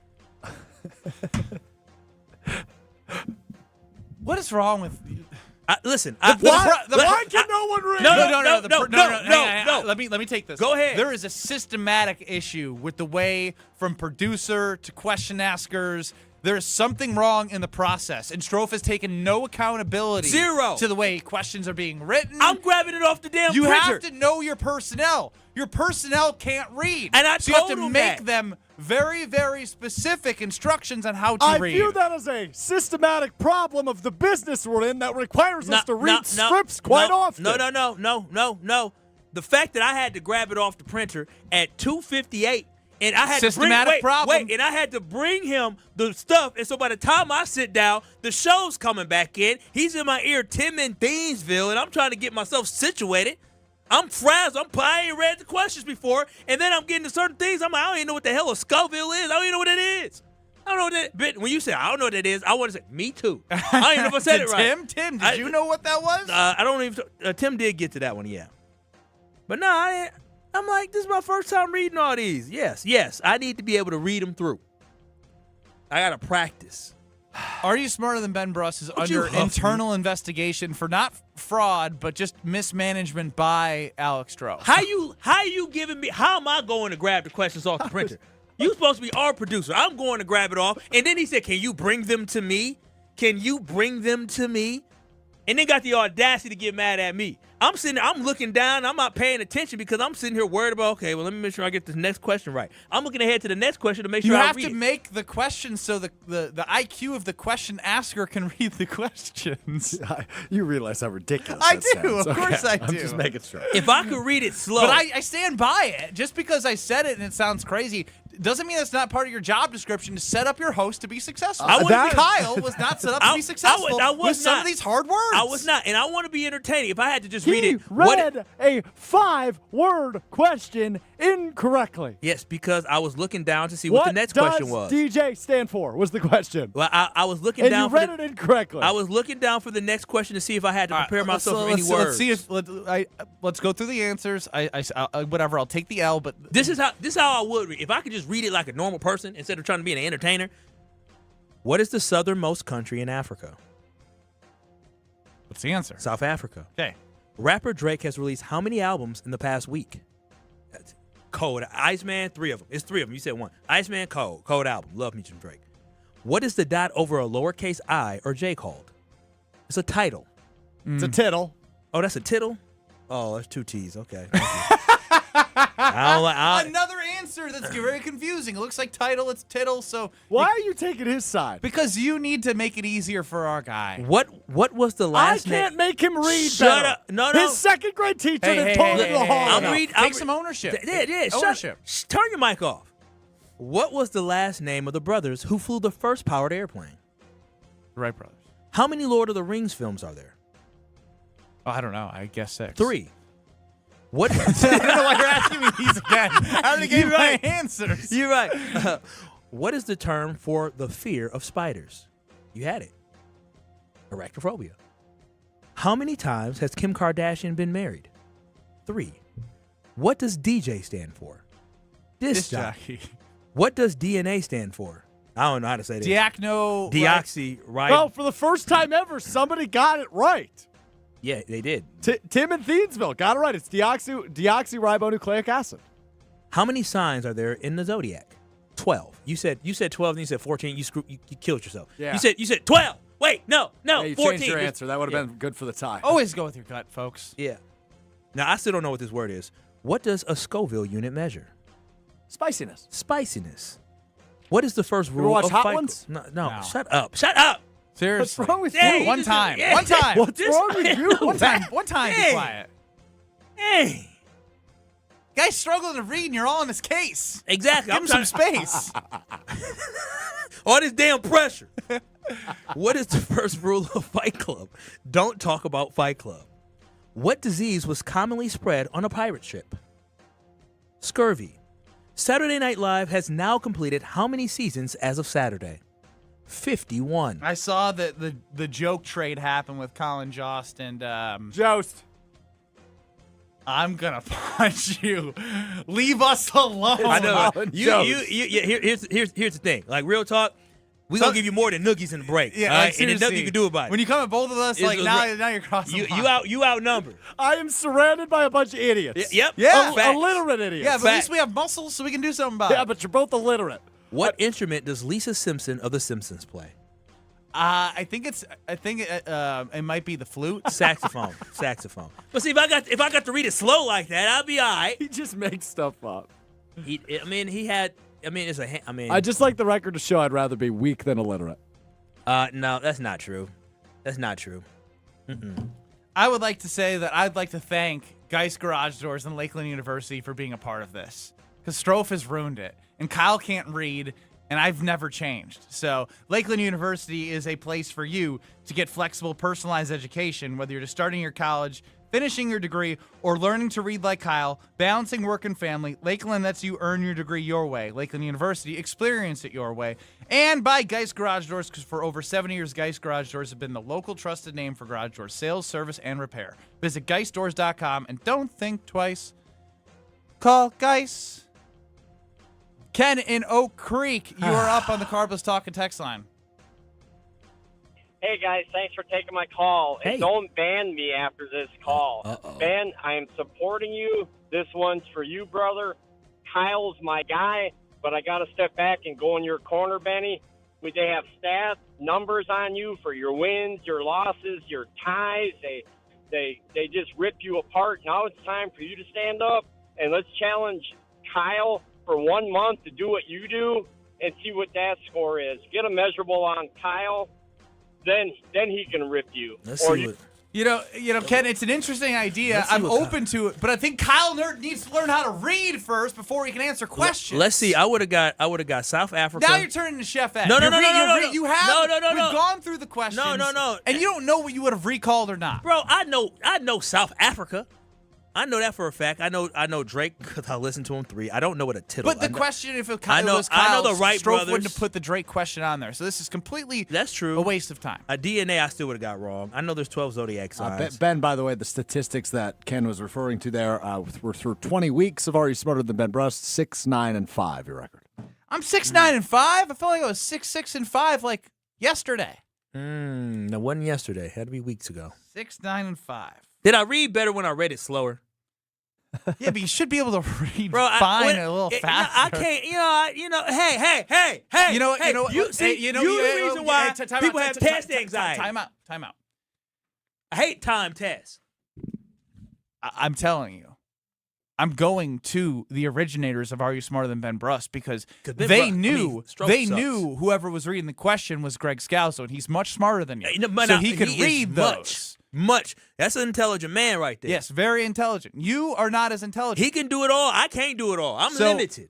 What is wrong with you? Listen, why can no one read? No. Let me take this. Go ahead. There is a systematic issue with the way from producer to question askers. There is something wrong in the process, and Strofe has taken no accountability to the way questions are being written. I'm grabbing it off the damn You printer. have to know your personnel. Your personnel can't read. And I so you have told to him make that. them very, very specific instructions on how to I read. view that as a systematic problem of the business we're in that requires us to read scripts quite often. No. The fact that I had to grab it off the printer at 2:58 and I had Systematic to problem. and I had to bring him the stuff, and so by the time I sit down, the show's coming back in. He's in my ear, Tim in Thiensville, and I'm trying to get myself situated. I'm frazzled. I ain't read the questions before, and then I'm getting to certain things. I'm like, I don't even know what the hell a Scoville is. I don't even know what it is. I don't know what that. But when you say I don't know what that is, I want to say me too. I don't even know if I said it right. Tim, did you know what that was? I don't even. Tim did get to that one, yeah. But no, I'm like, this is my first time reading all these. Yes, I need to be able to read them through. I gotta practice. Are You Smarter Than Ben Brust is you under huff internal investigation for not fraud, but just mismanagement by Alex Stroh. How you giving me? How am I going to grab the questions off the printer? You supposed to be our producer. I'm going to grab it off, and then he said, "Can you bring them to me? Can you bring them to me?" And then got the audacity to get mad at me. I'm sitting there, I'm looking down, I'm not paying attention because I'm sitting here worried about, okay, well, let me make sure I get this next question right. I'm looking ahead to the next question to make sure You I have read to it. make the question so the IQ of the question asker can read the questions. You realize how ridiculous I that do. sounds. Of course I do. I'm just making sure. If I could read it slow. But I stand by it. Just because I said it and it sounds crazy doesn't mean that's not part of your job description to set up your host to be successful. Kyle was not set up to be successful with some of these hard words. I was not, and I want to be entertaining. If I had to just read He it. read a 5-word question incorrectly. Yes, because I was looking down to see what the next question was. What does DJ stand for? Was the question. Well, I was looking and down. you read it incorrectly. I was looking down for the next question to see if I had to prepare myself for any words. Let's see if let's go through the answers. Whatever. I'll take the L. But this is how I would read. If I could just read it like a normal person instead of trying to be an entertainer. What is the southernmost country in Africa? What's the answer? South Africa. Okay. Rapper Drake has released how many albums in the past week? That's Cold. Iceman, 3 of them. It's 3 of them. You said 1. Iceman, Cold. Cold album. Love me some Drake. What is the dot over a lowercase I or J called? It's a title. It's a tittle. Oh, that's a tittle? Oh, that's 2 T's. Okay. Thank you. Another answer that's very confusing. It looks like title, it's tittle. So why are you taking his side? Because you need to make it easier for our guy. What was the last name? I can't make him read. Shut up. No. His second grade teacher that told him the hall. Take some ownership. Yeah. Ownership. Turn your mic off. What was the last name of the brothers who flew the first powered airplane? The Wright brothers. How many Lord of the Rings films are there? Oh, I don't know. I guess 6. 3. What? I don't know why you're asking me these again. I already gave my answers. You're right. What is the term for the fear of spiders? You had it. Arachnophobia. How many times has Kim Kardashian been married? 3. What does DJ stand for? Disc jockey. What does DNA stand for? I don't know how to say this. Deoxy, right? Well, for the first time ever, somebody got it right. Yeah, they did. Tim in Thiensville got it right. It's deoxyribonucleic acid. How many signs are there in the zodiac? 12. You said 12, and you said 14. You killed yourself. Yeah. You said 12. Wait, no, Yeah, you 14. changed your answer. That would have been good for the tie. Always go with your gut, folks. Yeah. Now, I still don't know what this word is. What does a Scoville unit measure? Spiciness. Spiciness. What is the first You ever rule watch of Hot Fight Ones? No, No. shut up. Shut up. Seriously. What's wrong with Hey, you? One time. Yeah. One time. What's wrong with you? One time. Hey. Be quiet. Hey. Guy's struggling to read, and you're all in his case. Exactly. Give him some space. All this damn pressure. What is the first rule of Fight Club? Don't talk about Fight Club. What disease was commonly spread on a pirate ship? Scurvy. Saturday Night Live has now completed how many seasons as of Saturday? 51. I saw that the joke trade happen with Colin Jost and Jost. I'm gonna punch you. Leave us alone. I know. Colin Here's the thing. Like, real talk, we gonna give you more than noogies in the break. Yeah, all right? like, And there's nothing you can do about it. When you come at both of us, It's like just now you're crossing the line. you outnumbered. I am surrounded by a bunch of idiots. Yep. Yeah. Facts. Illiterate idiots. Yeah, but at Fact. least we have muscles, so we can do something about Yeah, it. but you're both illiterate. What instrument does Lisa Simpson of The Simpsons play? I think it might be the flute. Saxophone. But see, if I got to read it slow like that, I'll be all right. He just makes stuff up. I just like the record to show I'd rather be weak than illiterate. No, that's not true. I would like to say that I'd like to thank Geist Garage Doors and Lakeland University for being a part of this, because Strofe has ruined it, and Kyle can't read, and I've never changed. So Lakeland University is a place for you to get flexible, personalized education, whether you're just starting your college, finishing your degree, or learning to read like Kyle, balancing work and family. Lakeland lets you earn your degree your way. Lakeland University, experience it your way. And by Geist Garage Doors, because for over 70 years, Geist Garage Doors have been the local trusted name for garage door sales, service, and repair. Visit GeistDoors.com and don't think twice. Call Geist. Ken in Oak Creek, you are up on the Carbless Talk and Text line. Hey, guys, thanks for taking my call. Hey. And don't ban me after this call. Uh-oh. Ben, I am supporting you. This one's for you, brother. Kyle's my guy, but I got to step back and go in your corner, Benny. They have stats, numbers on you for your wins, your losses, your ties. They just rip you apart. Now it's time for you to stand up, and let's challenge Kyle for 1 month to do what you do and see what that score is. Get a measurable on Kyle, then he can rip you. Let's see what. You know, Ken, it's an interesting idea. I'm open to it, but I think Kyle needs to learn how to read first before he can answer questions. Let's see. I would have got South Africa. Now you're turning to Chef Ed. No. You have. No. We've gone through the questions. No. And you don't know what you would have recalled or not. Bro, I know South Africa. I know that for a fact. I know Drake because I listened to him 3. I don't know what a tittle. But the question, if it was I know the Wright Strofe brothers. wouldn't have put the Drake question on there. So this is completely That's true. a waste of time. A DNA I still would have got wrong. I know there's 12 zodiac signs. Ben, by the way, the statistics that Ken was referring to there were through 20 weeks of Are You Smarter Than Ben Brust, 6, 9, and 5, your record. I'm 6'9" and 5. I felt like I was 6'6" and 5 like yesterday. That wasn't yesterday. Had to be weeks ago. 6'9" and 5. Did I read better when I read it slower? Yeah, but you should be able to read Bro, fine a little faster. I can't. Hey. You know the reason why people have test anxiety. Time out. I hate time tests. I'm telling you, I'm going to the originators of Are You Smarter Than Ben Brust because they knew whoever was reading the question was Greg Scalzo, and he's much smarter than you. So he could read those. Much. That's an intelligent man right there. Yes, very intelligent. You are not as intelligent. He can do it all. I can't do it all. I'm limited.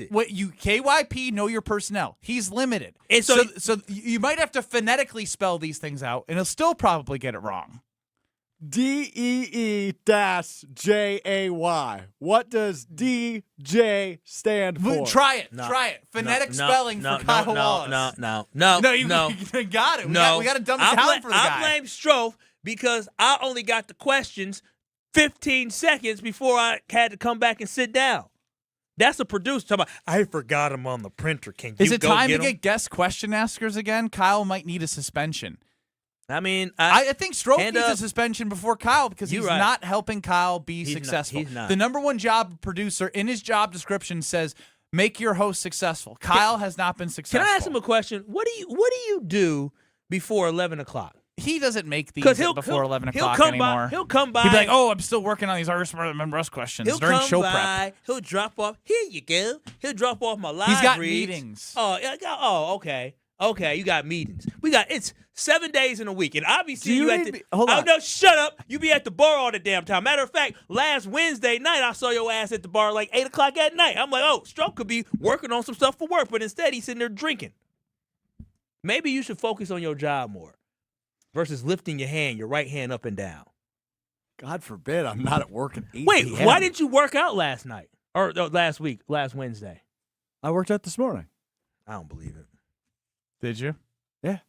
What you KYP know your personnel. He's limited. And so you might have to phonetically spell these things out, and he'll still probably get it wrong. DEE-JAY. What does DJ stand for? Try it. Phonetic spelling for Kyle Wallace. No, you got it. We got to dumb it down for the guy. I blame Strofe because I only got the questions 15 seconds before I had to come back and sit down. That's a producer talking about, I forgot him on the printer. Can you Is it go time get to him? get guest question askers again? Kyle might need a suspension. I mean, I think Strofe needs a suspension before Kyle because he's not helping Kyle be successful. He's not. The number one job producer in his job description says, make your host successful. Kyle has not been successful. Can I ask him a question? What do you do before 11 o'clock? He doesn't make these before 11 o'clock anymore. He'll come by. He'll be like, oh, I'm still working on these Wallace and Ben Brust questions during show prep. He'll drop off. Here you go. He'll drop off my live He's got reads. meetings. Oh, okay. Okay, you got meetings. It's 7 days in a week, and obviously hold on. No, shut up. You be at the bar all the damn time. Matter of fact, last Wednesday night, I saw your ass at the bar like 8 o'clock at night. I'm like, oh, Stroke could be working on some stuff for work, but instead he's sitting there drinking. Maybe you should focus on your job more versus lifting your right hand up and down. God forbid I'm not at work at 8 Wait, p.m. why didn't you work out last night? Or last Wednesday? I worked out this morning. I don't believe it. Did you? Yeah.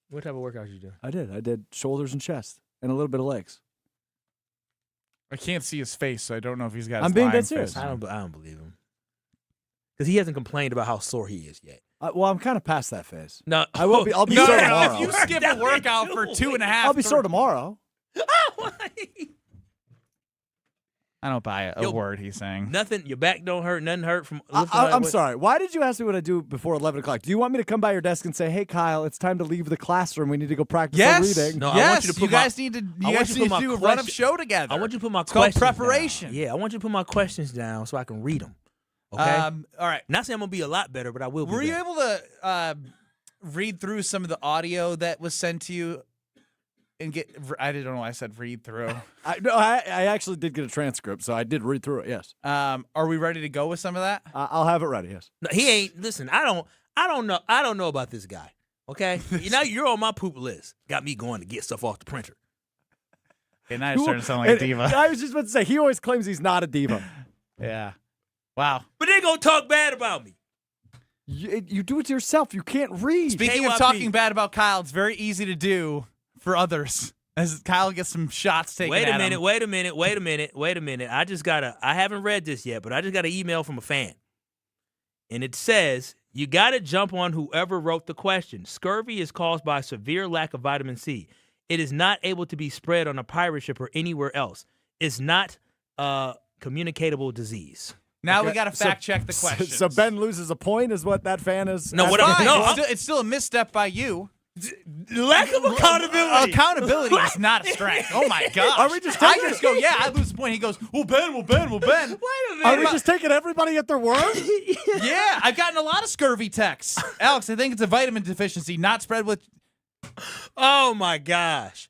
What type of workouts you do? I did. I did shoulders and chest and a little bit of legs. I can't see his face, so I don't know if he's got his I'm being lion dead serious. face. I don't believe him. Because he hasn't complained about how sore he is yet. Well, I'm kind of past that phase. No, I will be. I'll be sore tomorrow. If you skip a workout for 2.5, I'll be sore tomorrow. I don't buy a word he's saying. Nothing. Your back don't hurt. Nothing hurt from. I'm sorry. Why did you ask me what I do before 11 o'clock? Do you want me to come by your desk and say, "Hey, Kyle, it's time to leave the classroom. We need to go practice our reading"? No, yes. I want you to put you guys need to do a run of show together. I want you to put my it's called questions preparation. down. Yeah, I want you to put my questions down so I can read them. Okay. All right. Not saying I'm gonna be a lot better, but I will be. Were you better. able to read through some of the audio that was sent to you? And I don't know why I said read through. I actually did get a transcript, so I did read through it. Yes. Are we ready to go with some of that? I'll have it ready. Yes. No, he ain't. Listen, I don't know about this guy. Okay. You're on my poop list. Got me going to get stuff off the printer. And now you're starting to sound like a diva. I was just about to say he always claims he's not a diva. Yeah. Wow. But they gonna talk bad about me. You do it to yourself. You can't read. Speaking of talking bad about Kyle, it's very easy to do for others as Kyle gets some shots taken Wait a at minute, him. wait a minute. I haven't read this yet, but I just got an email from a fan. And it says, you got to jump on whoever wrote the question. Scurvy is caused by severe lack of vitamin C. It is not able to be spread on a pirate ship or anywhere else. It's not a communicable disease. Now we got to fact check the question. So Ben loses a point is what that fan is? No, it's still a misstep by you. Lack of accountability. Accountability is not a strength. Oh my gosh. Are we just I just go, yeah, I lose a point. He goes, well, Ben. Wait a minute. Are we just taking everybody at their word? Yeah, I've gotten a lot of scurvy texts. Alex, I think it's a vitamin deficiency, not spread with. Oh my gosh.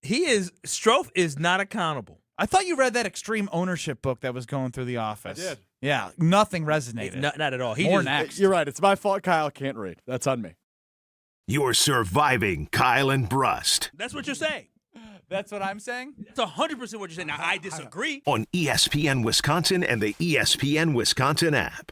Strofe is not accountable. I thought you read that extreme ownership book that was going through the office. I did. Yeah, nothing resonated. Not at all. Next. You're right. It's my fault Kyle can't read. That's on me. You're surviving Kyle and Brust That's what you're saying. That's what I'm saying? That's 100% what you're saying. Now, I disagree. on ESPN Wisconsin and the ESPN Wisconsin app.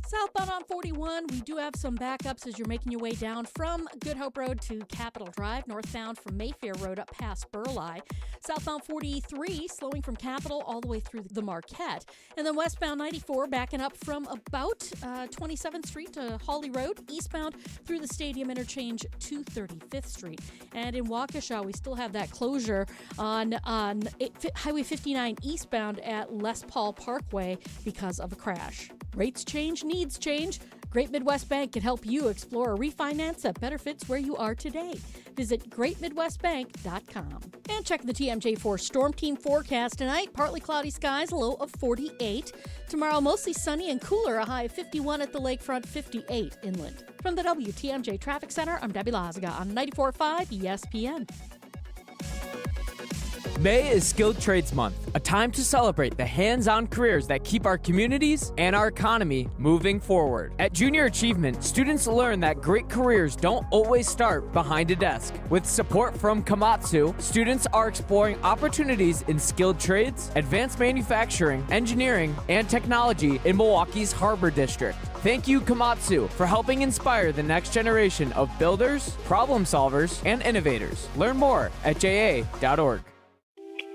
Southbound on 41, we do have some backups as you're making your way down from Good Hope Road to Capitol Drive, northbound from Mayfair Road up past Burleigh. Southbound 43, slowing from Capitol all the way through the Marquette. And then westbound 94, backing up from about 27th Street to Hawley Road, eastbound through the Stadium Interchange to 35th Street. And in Waukesha, we still have that closure on Highway 59 eastbound at Les Paul Parkway because of a crash. Rates change, needs change. Great Midwest Bank can help you explore a refinance that better fits where you are today. Visit greatmidwestbank.com. And check the TMJ4 Storm Team forecast tonight. Partly cloudy skies, a low of 48. Tomorrow, mostly sunny and cooler, a high of 51 at the lakefront, 58 inland. From the WTMJ Traffic Center, I'm Debbie Lazaga on 94.5 ESPN. May is Skilled Trades Month, a time to celebrate the hands-on careers that keep our communities and our economy moving forward. At Junior Achievement, students learn that great careers don't always start behind a desk. With support from Komatsu, students are exploring opportunities in skilled trades, advanced manufacturing, engineering, and technology in Milwaukee's Harbor District. Thank you, Komatsu, for helping inspire the next generation of builders, problem solvers, and innovators. Learn more at ja.org.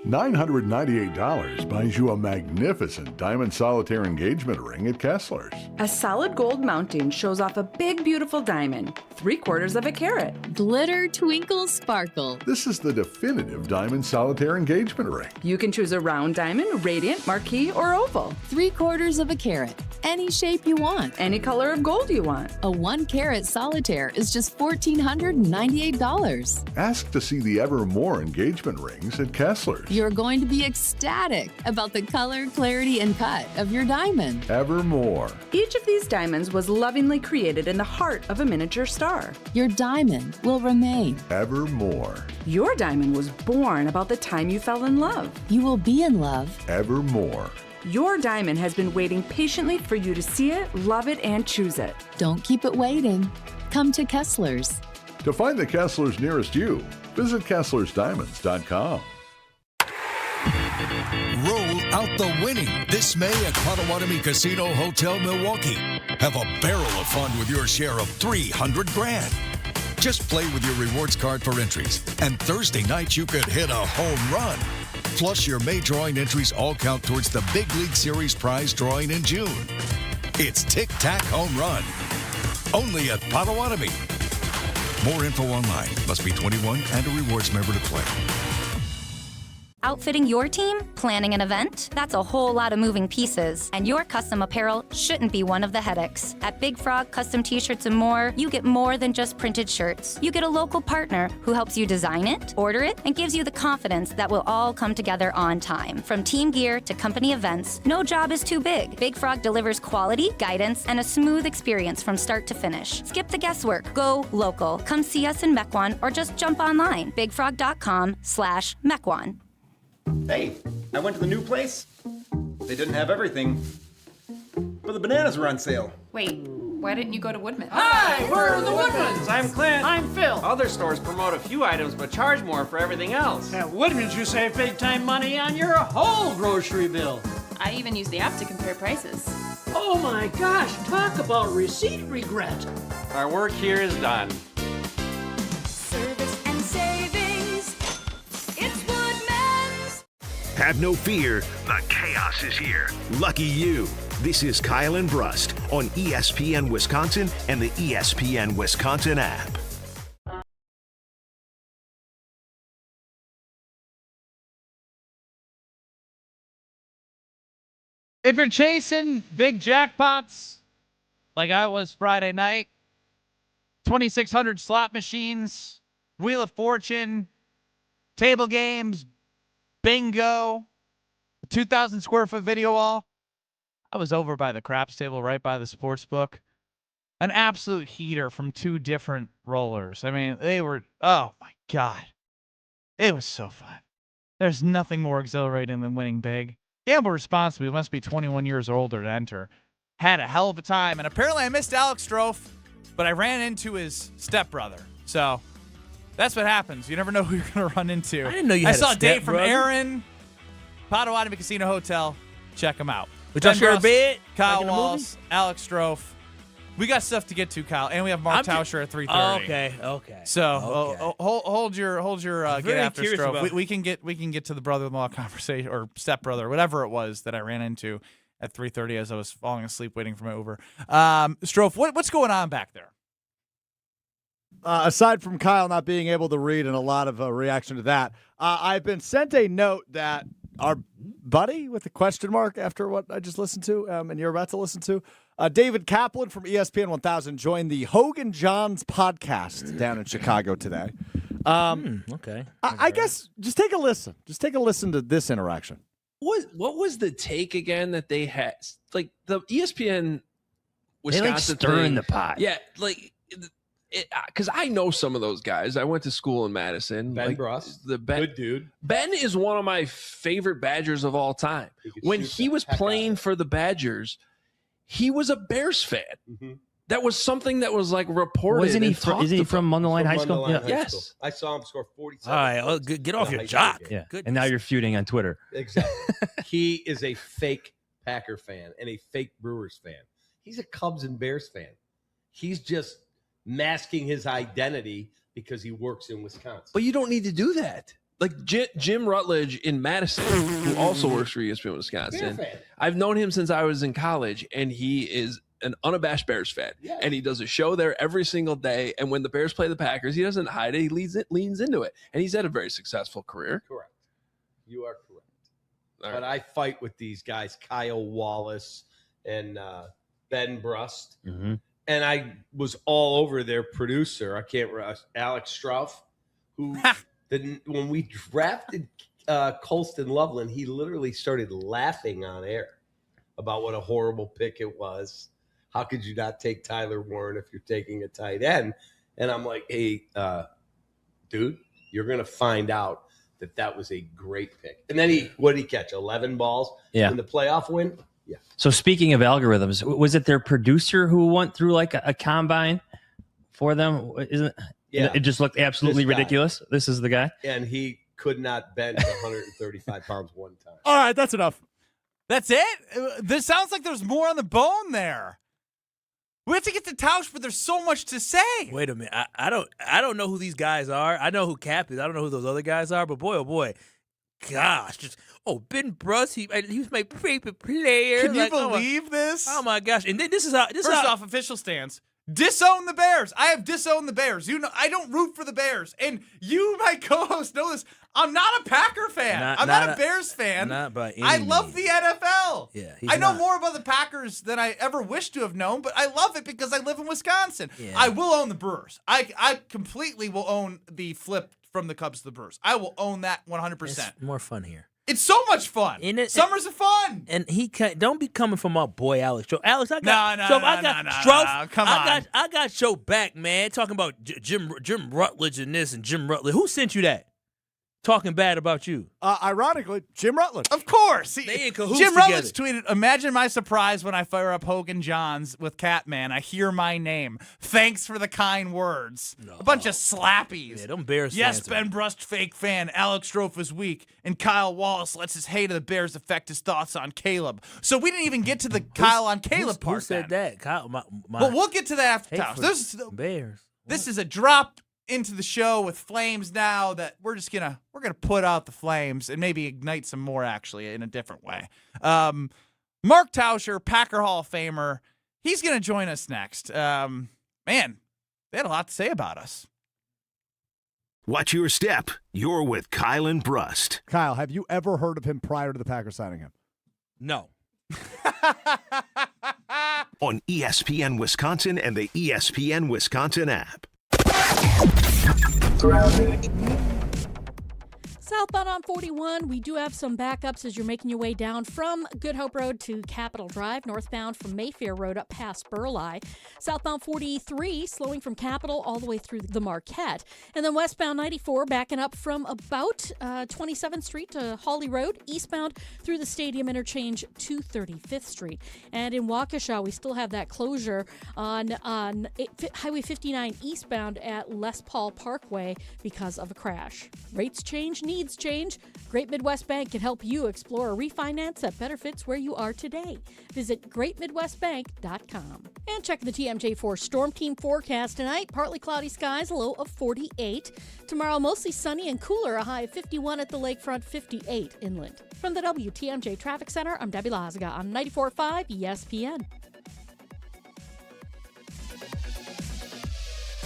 $998 buys you a magnificent diamond solitaire engagement ring at Kessler's. A solid gold mounting shows off a big, beautiful diamond, 3/4 of a carat. Glitter, twinkle, sparkle. This is the definitive diamond solitaire engagement ring. You can choose a round diamond, radiant, marquise, or oval. 3/4 of a carat. Any shape you want. Any color of gold you want. A 1-carat solitaire is just $1,498. Ask to see the Evermore engagement rings at Kessler's. You're going to be ecstatic about the color, clarity, and cut of your diamond. Evermore. Each of these diamonds was lovingly created in the heart of a miniature star. Your diamond will remain. Evermore. Your diamond was born about the time you fell in love. You will be in love. Evermore. Your diamond has been waiting patiently for you to see it, love it, and choose it. Don't keep it waiting. Come to Kessler's. To find the Kessler's nearest you, visit KesslersDiamonds.com. Roll out the winning this May at Potawatomi Casino Hotel Milwaukee. Have a barrel of fun with your share of $300,000. Just play with your rewards card for entries, and Thursday night you could hit a home run. Plus, your May drawing entries all count towards the Big League Series prize drawing in June. It's Tic Tac Home Run. Only at Potawatomi. More info online. Must be 21 and a rewards member to play. Outfitting your team? Planning an event? That's a whole lot of moving pieces, and your custom apparel shouldn't be one of the headaches. At Big Frog Custom T-Shirts and more, you get more than just printed shirts. You get a local partner who helps you design it, order it, and gives you the confidence that will all come together on time. From team gear to company events, no job is too big. Big Frog delivers quality, guidance, and a smooth experience from start to finish. Skip the guesswork. Go local. Come see us in Mequon or just jump online. bigfrog.com/Mequon. Hey, I went to the new place. They didn't have everything, but the bananas were on sale. Wait, why didn't you go to Woodman's? Hi, we're the Woodmans. I'm Clint. I'm Phil. Other stores promote a few items but charge more for everything else. At Woodman's, you save big time money on your whole grocery bill. I even use the app to compare prices. Oh my gosh, talk about receipt regret. Our work here is done. Service and savings. It's Woodman's. Have no fear, the chaos is here. Lucky you. This is Kyle and Brust on ESPN Wisconsin and the ESPN Wisconsin app. If you're chasing big jackpots, like I was Friday night, 2,600 slot machines, Wheel of Fortune, table games, bingo, 2,000 square foot video wall. I was over by the craps table right by the sports book. An absolute heater from two different rollers. I mean, they were, oh my God. It was so fun. There's nothing more exhilarating than winning big. Gamble responsibly. Must be 21 years or older to enter. Had a hell of a time. And apparently I missed Alex Strofe, but I ran into his stepbrother. So that's what happens. You never know who you're going to run into. I didn't know you had I saw a a date from stepbrother. Aaron, Potawatomi Casino Hotel. Check them out. We y'all Ben share a Brust, bed? Kyle Like in the Wallace, Alex Strofe. We got stuff to get to, Kyle, and we have Mark Tauscher at 3:30. Okay. So hold your get very after curious Strofe. about- We can get to the brother-in-law conversation or stepbrother, whatever it was that I ran into at 3:30 as I was falling asleep waiting for my Uber. Strofe, what's going on back there? Aside from Kyle not being able to read and a lot of reaction to that, I've been sent a note that our buddy with the question mark after what I just listened to and you're about to listen to, David Kaplan from ESPN 1000 joined the Hogan Johns podcast down in Chicago today. Okay. I guess just take a listen. Just take a listen to this interaction. What was the take again that they had? Like the ESPN Wisconsin They like stirring thing. the pot. Yeah, like because I know some of those guys. I went to school in Madison. Ben like, Brust, good dude. Ben is one of my favorite Badgers of all time. When he was playing for the Badgers, he was a Bears fan. That was something that was like reported. Wasn't he and from? talked Isn't he from about. Mundelein High School? Yeah. Yes. I saw him score 47. All right, well, get off your jock. Yeah. Goodness. And now you're feuding on Twitter. Exactly. He is a fake Packer fan and a fake Brewers fan. He's a Cubs and Bears fan. He's just masking his identity because he works in Wisconsin. But you don't need to do that. Like Jim Rutledge in Madison, who also works for ESPN Wisconsin. I've known him since I was in college, and he is an unabashed Bears fan. Yeah. And he does a show there every single day. And when the Bears play the Packers, he doesn't hide it. He leans into it. And he's had a very successful career. Correct. You are correct. But I fight with these guys, Kyle Wallace and Ben Brust. Mm-hmm. And I was all over their producer. I can't remember, Alex Strouf, who when we drafted Colston Loveland, he literally started laughing on air about what a horrible pick it was. How could you not take Tyler Warren if you're taking a tight end? And I'm like, hey, dude, you're going to find out that was a great pick. And then what did he catch? 11 balls in the playoff win? Yeah. So speaking of algorithms, was it their producer who went through like a combine for them? Isn't it just looked absolutely ridiculous? This is the guy. And he could not bench 135 pounds one time. All right, that's enough. That's it? This sounds like there's more on the bone there. We have to get to Tauscher, but there's so much to say. Wait a minute. I don't know who these guys are. I know who Cap is. I don't know who those other guys are. But boy, oh boy, gosh, Ben Brust. He was my favorite player. Can you believe this? Oh my gosh! And then this is how. First off, official stance. Disown the Bears. I have disowned the Bears. You know, I don't root for the Bears. And you, my co-host, know this. I'm not a Packer fan. I'm not a Bears fan. Not by any I love the NFL. Yeah, I know more about the Packers than I ever wish to have known, but I love it because I live in Wisconsin. Yeah. I will own the Brewers. I completely will own the flip from the Cubs to the Brewers. I will own that 100%. It's more fun here. It's so much fun. Summers are fun. And don't be coming from my boy Alex. So Alex, I got no. Come on. I got your back, man. Talking about Jim Rutledge and this and Jim Rutledge. Who sent you that? Talking bad about you. Ironically, Jim Rutledge. Of course. They in cahoots Jim together. Rutledge tweeted, imagine my surprise when I fire up Hogan Johns with Catman. I hear my name. Thanks for the kind words. No. A bunch of slappies. Yeah, them Bears Yes, fans Ben Brust, fake fan. Alex Strouf is weak. And Kyle Wallace lets his hate of the Bears affect his thoughts on Caleb. So we didn't even get to the Kyle on Caleb part. Who said that? Kyle, my But we'll get to that after hate Tauscher. for Bears. This is a drop into the show with flames now that we're gonna put out the flames and maybe ignite some more actually in a different way. Mark Tauscher, Packer Hall of Famer, he's gonna join us next. Man, they had a lot to say about us. Watch your step. You're with Kyle and Brust. Kyle, have you ever heard of him prior to the Packers signing him? No. On ESPN Wisconsin and the ESPN Wisconsin app. Southbound on 41, we do have some backups as you're making your way down from Good Hope Road to Capitol Drive, northbound from Mayfair Road up past Burleigh. Southbound 43, slowing from Capitol all the way through the Marquette. And then westbound 94, backing up from about 27th Street to Hawley Road, eastbound through the Stadium Interchange to 35th Street. And in Waukesha, we still have that closure on Highway 59 eastbound at Les Paul Parkway because of a crash. Rates change, needs change. Great Midwest Bank can help you explore a refinance that better fits where you are today. Visit greatmidwestbank.com. And check the TMJ4 Storm Team forecast tonight. Partly cloudy skies, a low of 48. Tomorrow, mostly sunny and cooler, a high of 51 at the lakefront, 58 inland. From the WTMJ Traffic Center, I'm Debbie Lazaga on 94.5 ESPN.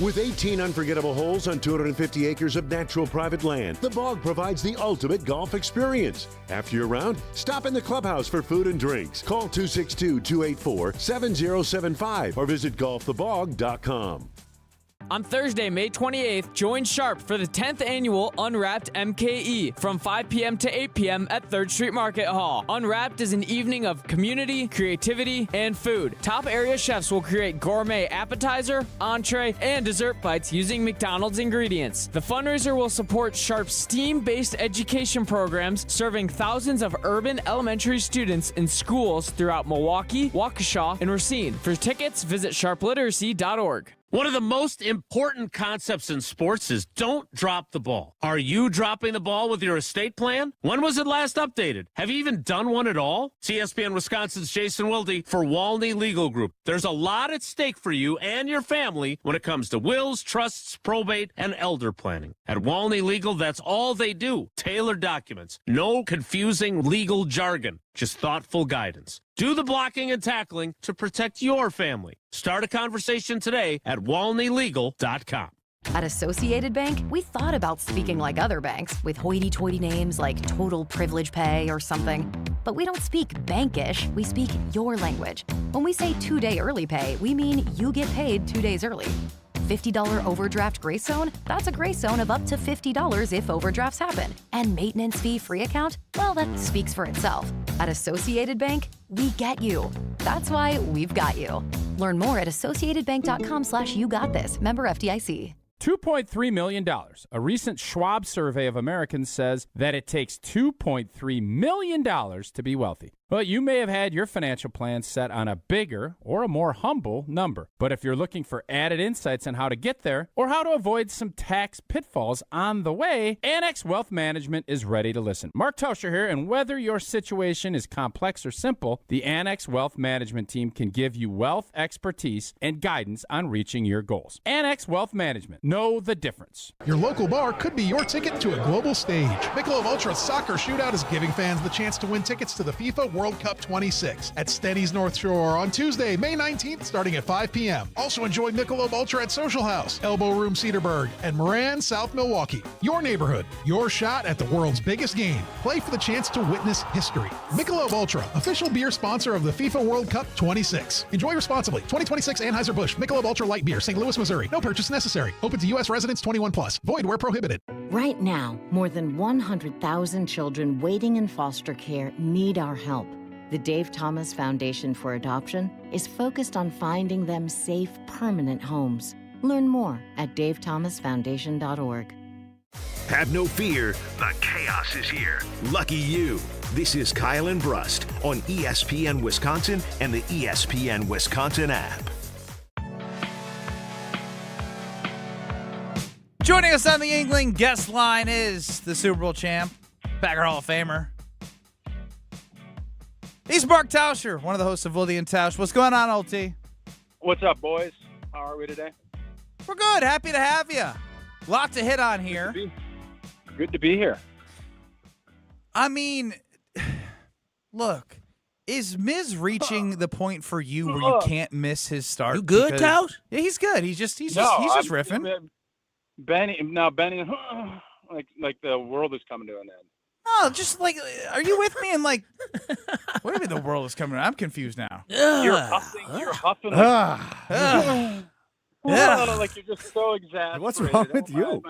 With 18 unforgettable holes on 250 acres of natural private land, the Bog provides the ultimate golf experience. After your round, stop in the clubhouse for food and drinks. Call 262-284-7075 or visit golfthebog.com. On Thursday, May 28th, join Sharp for the 10th annual Unwrapped MKE from 5 p.m. to 8 p.m. at 3rd Street Market Hall. Unwrapped is an evening of community, creativity, and food. Top area chefs will create gourmet appetizer, entree, and dessert bites using McDonald's ingredients. The fundraiser will support Sharp's STEAM-based education programs serving thousands of urban elementary students in schools throughout Milwaukee, Waukesha, and Racine. For tickets, visit sharpliteracy.org. One of the most important concepts in sports is don't drop the ball. Are you dropping the ball with your estate plan? When was it last updated? Have you even done one at all? It's ESPN Wisconsin's Jason Wilde for Walney Legal Group. There's a lot at stake for you and your family when it comes to wills, trusts, probate, and elder planning. At Walney Legal, that's all they do. Tailored documents. No confusing legal jargon. Just thoughtful guidance. Do the blocking and tackling to protect your family. Start a conversation today at walneylegal.com. At Associated Bank, we thought about speaking like other banks with hoity-toity names like Total Privilege Pay or something. But we don't speak bankish, we speak your language. When we say 2-day early pay, we mean you get paid 2 days early. $50 overdraft grace zone? That's a grace zone of up to $50 if overdrafts happen. And maintenance fee free account? Well, that speaks for itself. At Associated Bank, we get you. That's why we've got you. Learn more at associatedbank.com/YouGotThis. Member FDIC. $2.3 million. A recent Schwab survey of Americans says that it takes $2.3 million to be wealthy. Well, you may have had your financial plan set on a bigger or a more humble number. But if you're looking for added insights on how to get there or how to avoid some tax pitfalls on the way, Annex Wealth Management is ready to listen. Mark Tauscher here, and whether your situation is complex or simple, the Annex Wealth Management team can give you wealth expertise and guidance on reaching your goals. Annex Wealth Management. Know the difference. Your local bar could be your ticket to a global stage. Michelob Ultra Soccer Shootout is giving fans the chance to win tickets to the FIFA World Cup 26 at Steady's North Shore on Tuesday, May 19th, starting at 5 p.m. Also enjoy Michelob Ultra at Social House, Elbow Room Cedarburg, and Moran, South Milwaukee. Your neighborhood, your shot at the world's biggest game. Play for the chance to witness history. Michelob Ultra, official beer sponsor of the FIFA World Cup 26. Enjoy responsibly. 2026 Anheuser-Busch Michelob Ultra Light Beer, St. Louis, Missouri. No purchase necessary. Open to U.S. residents 21 plus. Void where prohibited. Right now, more than 100,000 children waiting in foster care need our help. The Dave Thomas Foundation for Adoption is focused on finding them safe, permanent homes. Learn more at davethomasfoundation.org. Have no fear, the chaos is here. Lucky you. This is Kyle and Brust on ESPN Wisconsin and the ESPN Wisconsin app. Joining us on the Yingling guest line is the Super Bowl champ, Packer Hall of Famer. He's Mark Tauscher, one of the hosts of Wilde and Tausch. What's going on, OT? What's up, boys? How are we today? We're good. Happy to have you. Lot to hit on here. Good to be here. I mean, look, is Miz reaching the point for you where you can't miss his start? You good, Tausch? Yeah, he's good. He's just riffing. Benny, like the world is coming to an end. Oh, just like, are you with me? And like, what do you mean the world is coming? I'm confused now. You're huffing. Like you're just so exasperated. What's wrong with you?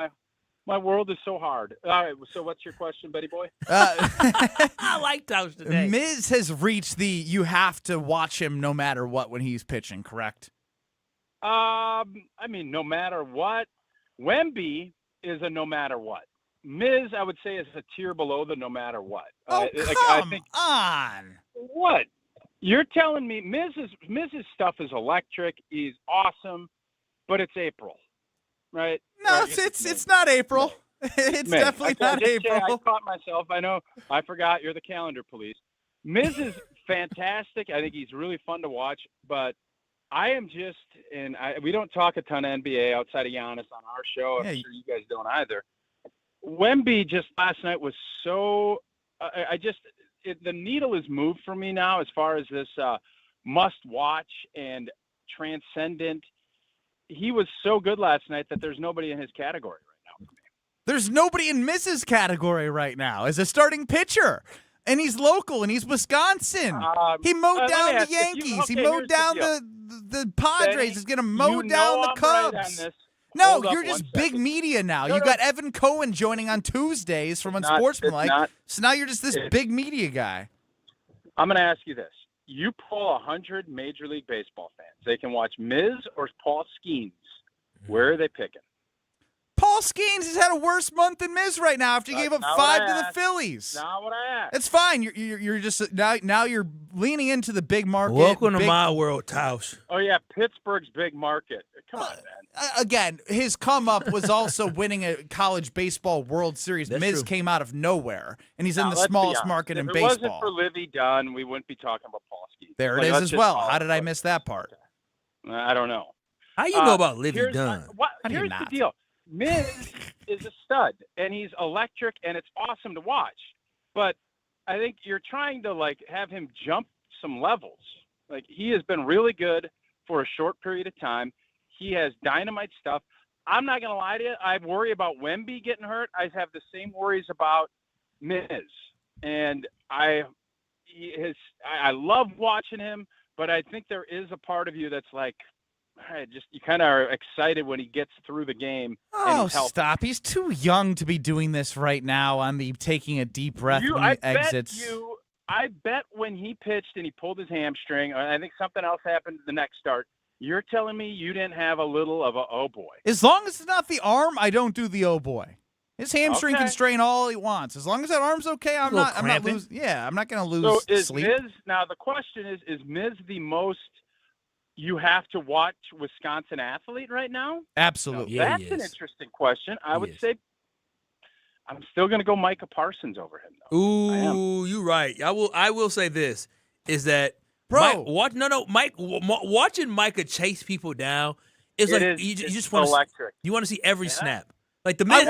My world is so hard. All right, so what's your question, Betty Boy? I like Tausch today. Miz has reached the you have to watch him no matter what when he's pitching, correct? I mean, no matter what. Wemby is a no matter what. Miz, I would say, is a tier below the no matter what. Oh, come on. What? You're telling me Miz's stuff is electric. He's awesome, but it's April, right? No, it's not April. It's May. definitely not April. I caught myself. I know. I forgot. You're the calendar police. Miz is fantastic. I think he's really fun to watch, but I am just, and we don't talk a ton of NBA outside of Giannis on our show. I'm sure you guys don't either. Wemby just last night was so, the needle is moved for me now as far as this must watch and transcendent. He was so good last night that there's nobody in his category right now for me. There's nobody in Miz's category right now as a starting pitcher. And he's local, and he's Wisconsin. He mowed down the Yankees. He mowed down the Padres. He's going to mow down the Cubs. Right no, you're just big media now. You got Evan Cohen joining on Tuesdays from Unsportsmanlike. So now you're just this big media guy. I'm going to ask you this. You pull 100 Major League Baseball fans. They can watch Miz or Paul Skeens. Where are they picking? Paul Paul Skeens has had a worse month than Miz right now after he gave up 5 to the Phillies. Not what I asked. It's fine. You're just now you're leaning into the big market. Welcome to my world, Tausch. Oh yeah, Pittsburgh's big market. Come on, man. Again, his come up was also winning a college baseball World Series. That's Miz true. came out of nowhere, and he's in Now, the let's be smallest honest. market in If it wasn't baseball. for Livy Dunn, we wouldn't be talking about Paul Skeens. There it Like, is let's as just well. call How it did I what- miss that part? I don't know. How you know about Livy here's- Dunn? How do you Here's not? the deal. Miz is a stud, and he's electric, and it's awesome to watch. But I think you're trying to, like, have him jump some levels. Like, he has been really good for a short period of time. He has dynamite stuff. I'm not going to lie to you. I worry about Wemby getting hurt. I have the same worries about Miz. And I love watching him, but I think there is a part of you that's like, you kind of are excited when he gets through the game. and Oh, he's healthy. stop. He's too young to be doing this right now on the taking a deep breath when he exits. I bet when he pitched and he pulled his hamstring, and I think something else happened the next start, you're telling me you didn't have a little of a oh boy. As long as it's not the arm, I don't do the oh boy. His hamstring Okay. can strain all he wants. As long as that arm's okay, I'm not cramping. losing. Yeah, I'm not going to lose So is sleep. Miz, now the question is Miz the most you have to watch Wisconsin athlete right now? Absolutely. Yeah, That's he an is. interesting question. I He would is. say I'm still going to go Micah Parsons over him, though. Ooh, you're right. I will say this is that Bro. watching Micah chase people down is It like is- you it's just want to electric. you want to see every Yeah. snap. Like the I minute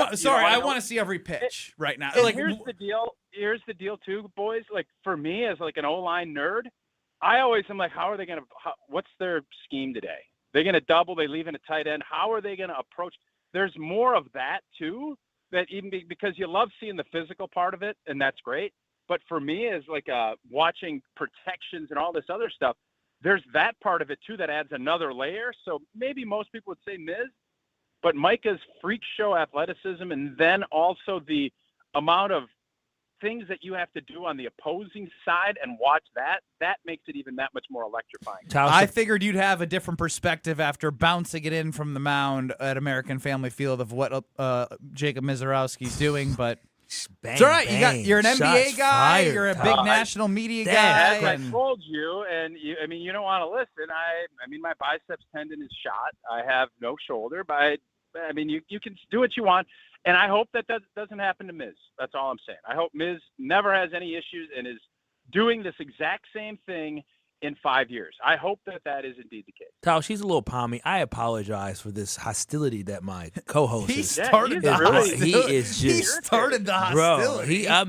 want to see every pitch right now. And Like, here's the deal. Here's the deal, too, boys. Like for me, as like an O-line nerd, I always am like, how are they going to? What's their scheme today? They're going to double. They leave in a tight end. How are they going to approach? There's more of that too. That even because you love seeing the physical part of it, and that's great. But for me, as like watching protections and all this other stuff, there's that part of it too that adds another layer. So maybe most people would say Miz, but Micah's freak show athleticism, and then also the amount of things that you have to do on the opposing side and watch that makes it even that much more electrifying. I figured you'd have a different perspective after bouncing it in from the mound at American Family Field of what Jacob Miserowski's doing, but bang, it's all right. bang. You're an NBA Shots guy. fired, You're a big Todd. national media Damn, guy. As I and- told you, and you don't want to listen. I mean, my biceps tendon is shot. I have no shoulder, but I mean, you can do what you want. And I hope that doesn't happen to Miz. That's all I'm saying. I hope Miz never has any issues and is doing this exact same thing in 5 years. I hope that is indeed the case. Tal, she's a little palmy. I apologize for this hostility that my co-host He is. started the really- hostility. He is just He started the bro. hostility. He How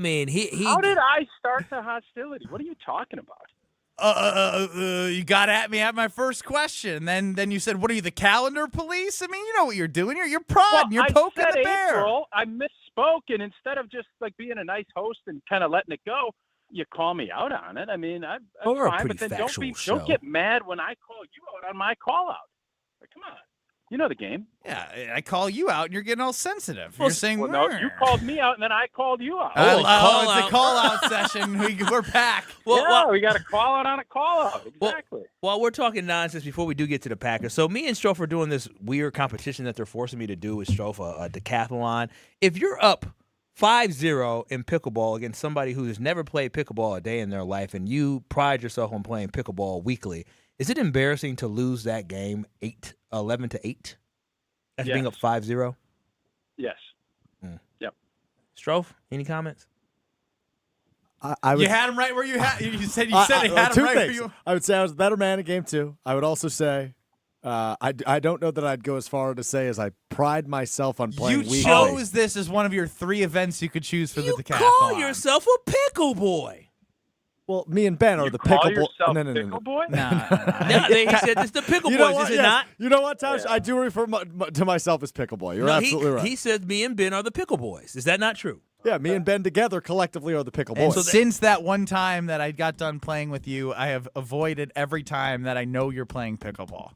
did I start the hostility? What are you talking about? You got at me at my first question. Then you said, "What are you, the calendar police?" I mean, you know what you're doing. You're prodding. You're I poking said the bear. April. I misspoke, and instead of just like being a nice host and kind of letting it go, you call me out on it. I mean, that's We're a fine, pretty but then factual don't show. get mad when I call you out on my call out. Like, come on, you know the game. Yeah, I call you out, and you're getting all sensitive. You're saying, Well, no, "Brr." you called me out, and then I called you out. It's a call out session. We're back. We got a call out on a call out. Exactly. Well, we're talking nonsense before we do get to the Packers. So me and Strofe are doing this weird competition that they're forcing me to do with Strofe, a decathlon. If you're up 5-0 in pickleball against somebody who has never played pickleball a day in their life, and you pride yourself on playing pickleball weekly, is it embarrassing to lose that game 11-8 after being Yes. up 5-0? Yes. Yep. Strofe, any comments? I would, You had him right where you had. You said he had him two right where things. you. I would say I was the better man in game two. I would also say I don't know that I'd go as far to say as I pride myself on playing You weekly. chose this as one of your 3 events you could choose for the decathlon. Call yourself a pickle boy. Well, me and Ben are the Call pickle boy. yourself No. pickle boy? Yeah, he said it's the pickle You know boys, what? is it Yes. not? You know what, Tosh? I do refer to myself as pickle boy. You're No, absolutely right. He said me and Ben are the pickle boys. Is that not true? Yeah, me and Ben together collectively are the pickle And boys. since that one time that I got done playing with you, I have avoided every time that I know you're playing pickleball.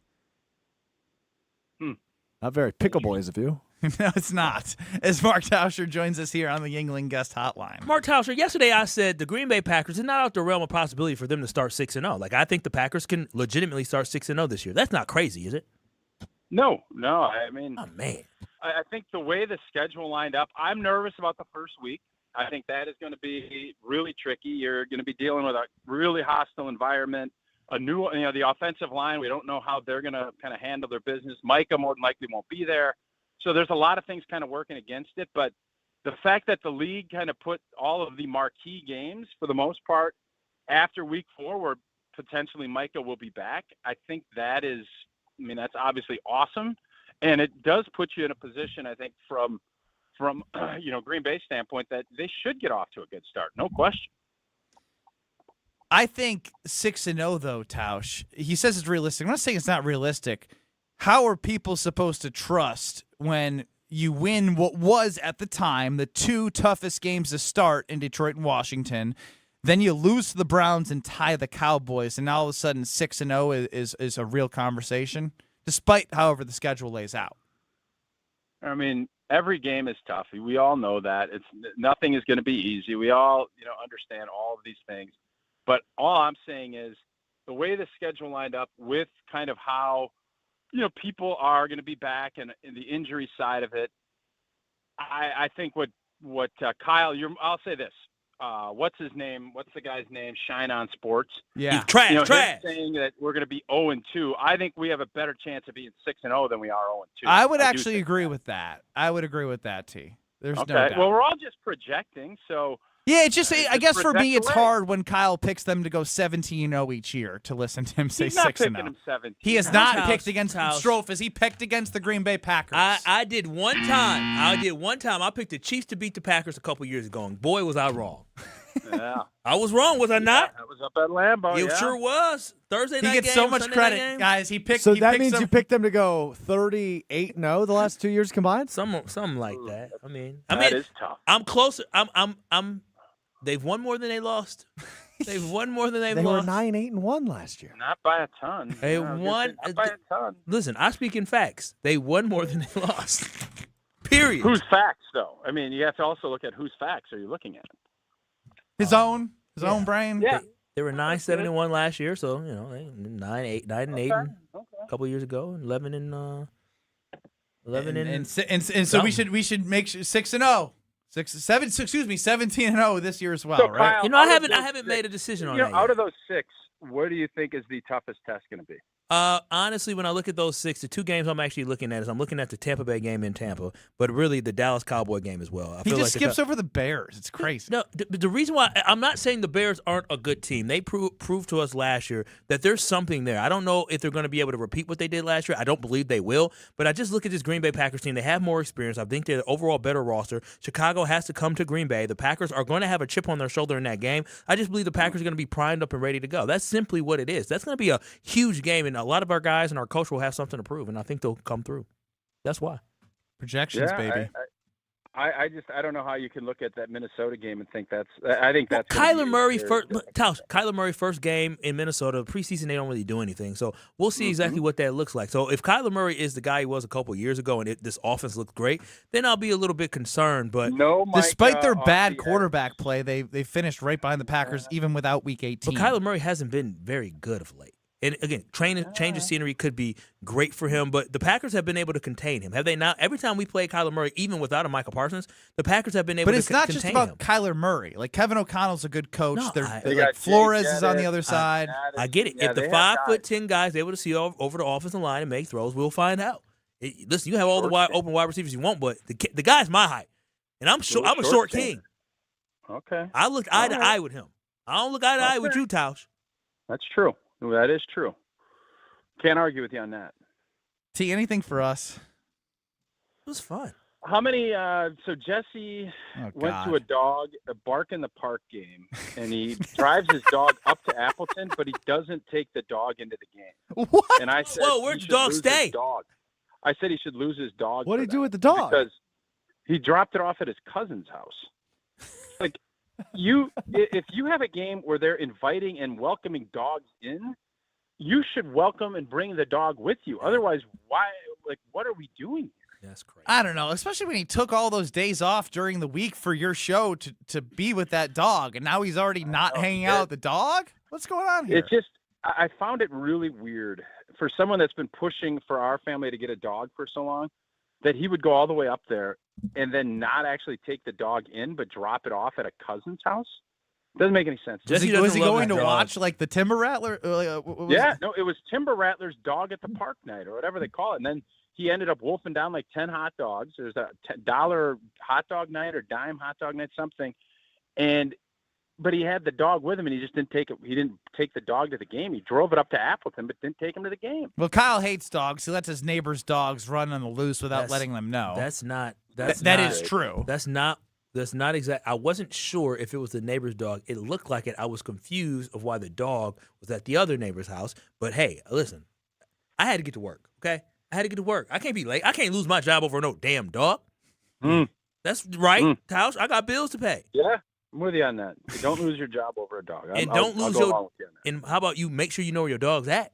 Not very pickle boys of you. No, it's not. As Mark Tauscher joins us here on the Yingling Guest Hotline. Mark Tauscher, yesterday I said the Green Bay Packers, it's not out the realm of possibility for them to start 6-0. Like, I think the Packers can legitimately start 6-0 this year. That's not crazy, is it? No. I mean, oh man, I think the way the schedule lined up, I'm nervous about the first week. I think that is going to be really tricky. You're going to be dealing with a really hostile environment, a new, the offensive line. We don't know how they're going to kind of handle their business. Micah more than likely won't be there. So there's a lot of things kind of working against it. But the fact that the league kind of put all of the marquee games, for the most part, after week 4, where potentially Micah will be back, I think that is, that's obviously awesome. And it does put you in a position, I think, from Green Bay standpoint, that they should get off to a good start. No question. I think 6-0 though, Tausch. He says it's realistic. I'm not saying it's not realistic. How are people supposed to trust when you win what was at the time the 2 toughest games to start in Detroit and Washington? Then you lose to the Browns and tie the Cowboys, and now all of a sudden 6-0 is a real conversation, despite however the schedule lays out. I mean, every game is tough. We all know that. Nothing is going to be easy. We all, understand all of these things. But all I'm saying is the way the schedule lined up with kind of how, people are going to be back and the injury side of it. I think what Kyle, I'll say this. What's his name? What's the guy's name? Shine on Sports. Yeah. Trash. Saying that we're going to be 0-2. I think we have a better chance of being 6-0 than we are 0-2. I would actually agree with that. I would agree with that, T. There's no doubt. Well, we're all just projecting, so. Yeah, it's just, I guess for me, it's hard when Kyle picks them to go 17-0 each year to listen to him say 6-0. He's not picking him 17. He has not picked against Strofe. Has he picked against the Green Bay Packers? I did one time. I picked the Chiefs to beat the Packers a couple years ago, and boy, was I wrong. Yeah. I was wrong, was I not? That was up at Lambeau. It sure was. Thursday night He gets game, so much Sunday credit, night game. guys. He picked. So he that picked means some- you picked them to go 38-0 the last 2 years combined? Something like that. That is tough. I'm closer. I'm. They've won more than they lost. They've won more than they've They were lost. 9-8-1 last year. Not by a ton. They won. Not by a ton. Listen, I speak in facts. They won more than they lost. Period. Whose facts, though? I mean, you have to also look at whose facts are you looking at. His own brain. Yeah. They were 9-7-1 last year, so 9-8 a couple years ago, 11 and 11 and so we should make sure 6-0. 17-0 this year as well, So, right? Kyle, I haven't made a decision on that out yet. of those 6, what do you think is the toughest test going to be? Honestly, when I look at those 6, the 2 games I'm actually looking at is I'm looking at the Tampa Bay game in Tampa, but really the Dallas Cowboy game as well. He just skips over the Bears. It's crazy. No, the reason why I'm not saying the Bears aren't a good team. They proved to us last year that there's something there. I don't know if they're going to be able to repeat what they did last year. I don't believe they will, but I just look at this Green Bay Packers team. They have more experience. I think they're an overall better roster. Chicago has to come to Green Bay. The Packers are going to have a chip on their shoulder in that game. I just believe the Packers are going to be primed up and ready to go. That's simply what it is. That's going to be a huge game, and a lot of our guys and our coach will have something to prove, and I think they'll come through. That's why. Projections, baby. I don't know how you can look at that Minnesota game and think that's. I think that's. Kyler Murray first. Kyler Murray first game in Minnesota. Preseason, they don't really do anything, so we'll see exactly what that looks like. So if Kyler Murray is the guy he was a couple years ago, and this offense looks great, then I'll be a little bit concerned. But despite their bad quarterback play, they finished right behind the Packers even without Week 18. But Kyler Murray hasn't been very good of late. And again, change of scenery could be great for him, but the Packers have been able to contain him. Have they not? Every time we play Kyler Murray, even without a Michael Parsons, the Packers have been able to contain him. But it's not just about Kyler Murray. Like, Kevin O'Connell's a good coach. No, Flores is on the other side. I get it. Yeah, if the 5'10" guys are able to see over the offensive line and make throws, we'll find out. Listen, you have all the open wide receivers you want, but the guy's my height, and I'm a short king. Okay. I look eye to eye with him. I don't look eye to eye with you, Tausch. That's true. That is true. Can't argue with you on that. T, anything for us? It was fun. How many? So Jesse went to a bark in the park game, and he drives his dog up to Appleton, but he doesn't take the dog into the game. What? And I said, whoa, where'd the dog stay? I said he should lose his dog. What did he do with the dog? Because he dropped it off at his cousin's house. Like, if you have a game where they're inviting and welcoming dogs in, you should welcome and bring the dog with you. Otherwise, why? Like, what are we doing here? That's crazy. I don't know, especially when he took all those days off during the week for your show to be with that dog, and now he's already not hanging out with the dog? What's going on here? It's just, I found it really weird for someone that's been pushing for our family to get a dog for so long, that he would go all the way up there and then not actually take the dog in, but drop it off at a cousin's house. Doesn't make any sense. Was he going to watch like the Timber Rattler? No, it was Timber Rattler's dog at the park night or whatever they call it. And then he ended up wolfing down like 10 hot dogs. There's a $1 hot dog night or dime hot dog night, something. But he had the dog with him, and he just didn't take it. He didn't take the dog to the game. He drove it up to Appleton, but didn't take him to the game. Well, Kyle hates dogs. He lets his neighbors' dogs run on the loose without letting them know. That is true. That's not exact. I wasn't sure if it was the neighbor's dog. It looked like it. I was confused of why the dog was at the other neighbor's house. But hey, listen, I had to get to work. Okay, I had to get to work. I can't be late. I can't lose my job over no damn dog. That's right, Tausch. I got bills to pay. Yeah. I'm with you on that. Don't lose your job over a dog. And don't lose your. And how about you make sure you know where your dog's at?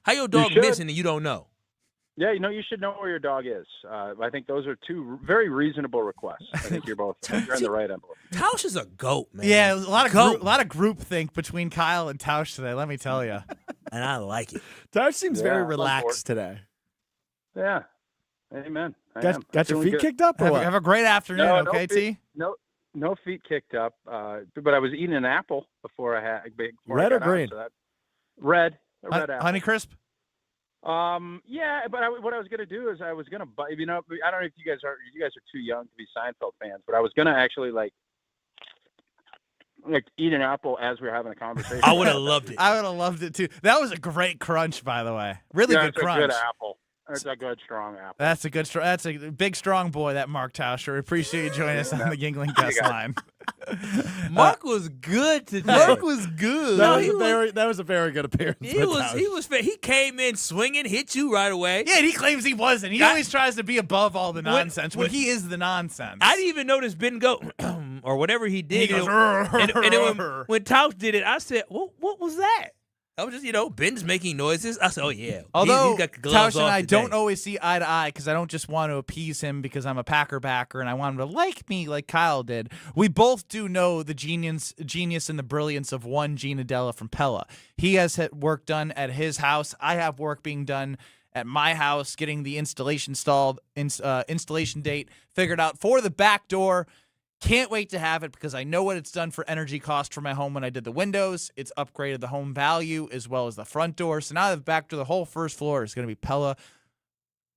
How your dog missing and you don't know? Yeah, you should know where your dog is. I think those are two very reasonable requests. I think you're both you're in the right envelope. Tausch is a goat, man. Yeah, a lot of group think between Kyle and Tausch today. Let me tell you, and I like it. Tausch seems very relaxed today. Yeah, amen. Got your feet kicked up, or what? Have a great afternoon, okay, T? No feet kicked up, but I was eating an apple before I had red or green. Red apple. Honeycrisp. Yeah, but what I was gonna do is I was gonna buy. I don't know if you guys are too young to be Seinfeld fans, but I was gonna actually like eat an apple as we were having a conversation. I would have loved it. I would have loved it too. That was a great crunch, by the way. Really good crunch. It's a good apple. It's a good strong apple. That's a big strong boy, that Mark Tauscher. Appreciate you joining us on the Yingling guest line. Mark was good today. Mark was good. That was a very good appearance. He came in swinging, hit you right away. Yeah, and he claims he wasn't. He always tries to be above all the nonsense when he is the nonsense. I didn't even notice Ben go or whatever he did. He goes, when Tausch did it, I said, what was that? I was just, Ben's making noises. I said, oh, yeah. Although he's got the gloves Tausch and I today. don't always see eye to eye because I don't just want to appease him because I'm a Packer backer and I want him to like me like Kyle did. We both do know the genius and the brilliance of one Gene Adela from Pella. He has had work done at his house. I have work being done at my house, getting the installation date figured out for the back door. Can't wait to have it because I know what it's done for energy cost for my home when I did the windows. It's upgraded the home value as well as the front door. So now the back door, the whole first floor is going to be Pella.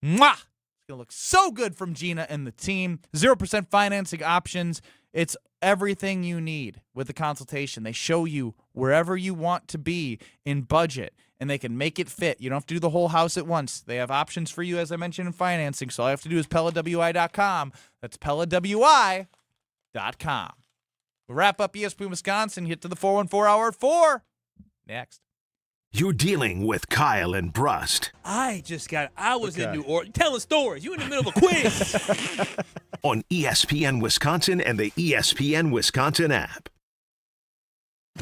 Mwah! It's going to look so good from Gina and the team. 0% financing options. It's everything you need with the consultation. They show you wherever you want to be in budget, and they can make it fit. You don't have to do the whole house at once. They have options for you, as I mentioned, in financing. So all you have to do is PellaWI.com. That's PellaWI.com. We'll wrap up ESPN Wisconsin, hit to the 414 hour at 4. Next. You're dealing with Kyle and Brust. I was in New Orleans telling stories. You in the middle of a quiz. On ESPN Wisconsin and the ESPN Wisconsin app.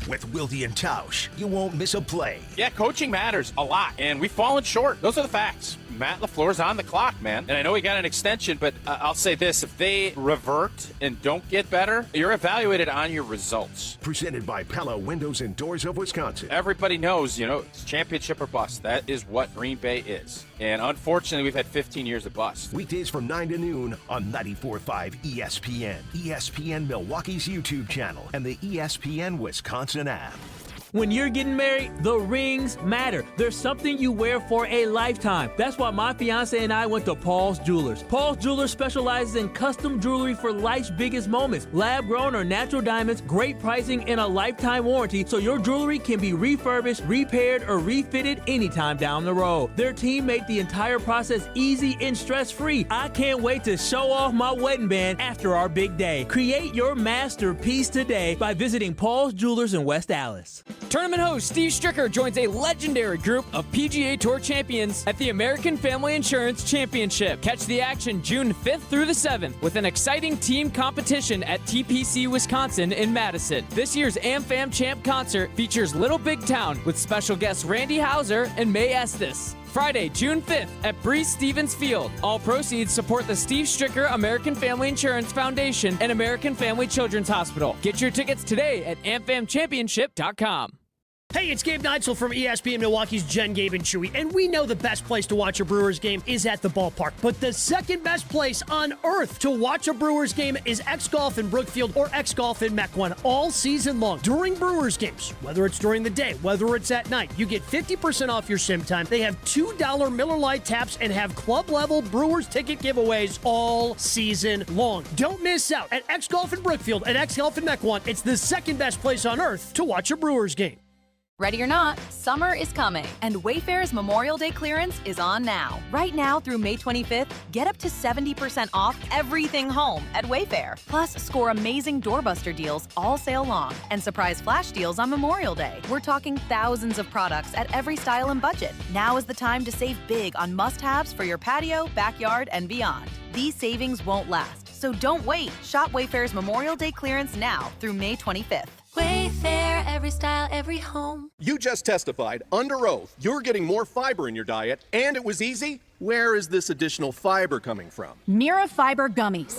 With Wilde and Tausch, you won't miss a play. Yeah, coaching matters a lot, and we've fallen short. Those are the facts. Matt LaFleur's on the clock, man. And I know he got an extension, but I'll say this. If they revert and don't get better, you're evaluated on your results. Presented by Pella Windows and Doors of Wisconsin. Everybody knows, it's championship or bust. That is what Green Bay is. And unfortunately, we've had 15 years of bust. Weekdays from 9 to noon on 94.5 ESPN, ESPN Milwaukee's YouTube channel, and the ESPN Wisconsin app. When you're getting married, the rings matter. There's something you wear for a lifetime. That's why my fiance and I went to Paul's Jewelers. Paul's Jewelers specializes in custom jewelry for life's biggest moments. Lab-grown or natural diamonds, great pricing, and a lifetime warranty, so your jewelry can be refurbished, repaired, or refitted anytime down the road. Their team made the entire process easy and stress-free. I can't wait to show off my wedding band after our big day. Create your masterpiece today by visiting Paul's Jewelers in West Allis. Tournament host Steve Stricker joins a legendary group of PGA Tour champions at the American Family Insurance Championship. Catch the action June 5th through the 7th with an exciting team competition at TPC Wisconsin in Madison. This year's AmFam Champ concert features Little Big Town with special guests Randy Houser and May Estes. Friday, June 5th at Breeze Stevens Field. All proceeds support the Steve Stricker American Family Insurance Foundation and American Family Children's Hospital. Get your tickets today at amfamchampionship.com. Hey, it's Gabe Neitzel from ESPN Milwaukee's Jen, Gabe, and Chewy, and we know the best place to watch a Brewers game is at the ballpark, but the second best place on earth to watch a Brewers game is X-Golf in Brookfield or X-Golf in Mequon all season long. During Brewers games, whether it's during the day, whether it's at night, you get 50% off your sim time. They have $2 Miller Lite taps and have club-level Brewers ticket giveaways all season long. Don't miss out at X-Golf in Brookfield and X-Golf in Mequon. It's the second best place on earth to watch a Brewers game. Ready or not, summer is coming, and Wayfair's Memorial Day clearance is on now. Right now through May 25th, get up to 70% off everything home at Wayfair. Plus, score amazing doorbuster deals all sale long and surprise flash deals on Memorial Day. We're talking thousands of products at every style and budget. Now is the time to save big on must-haves for your patio, backyard, and beyond. These savings won't last, so don't wait. Shop Wayfair's Memorial Day clearance now through May 25th. Wayfair, every style, every home. You just testified under oath you're getting more fiber in your diet, and it was easy. Where is this additional fiber coming from? Mira Fiber Gummies.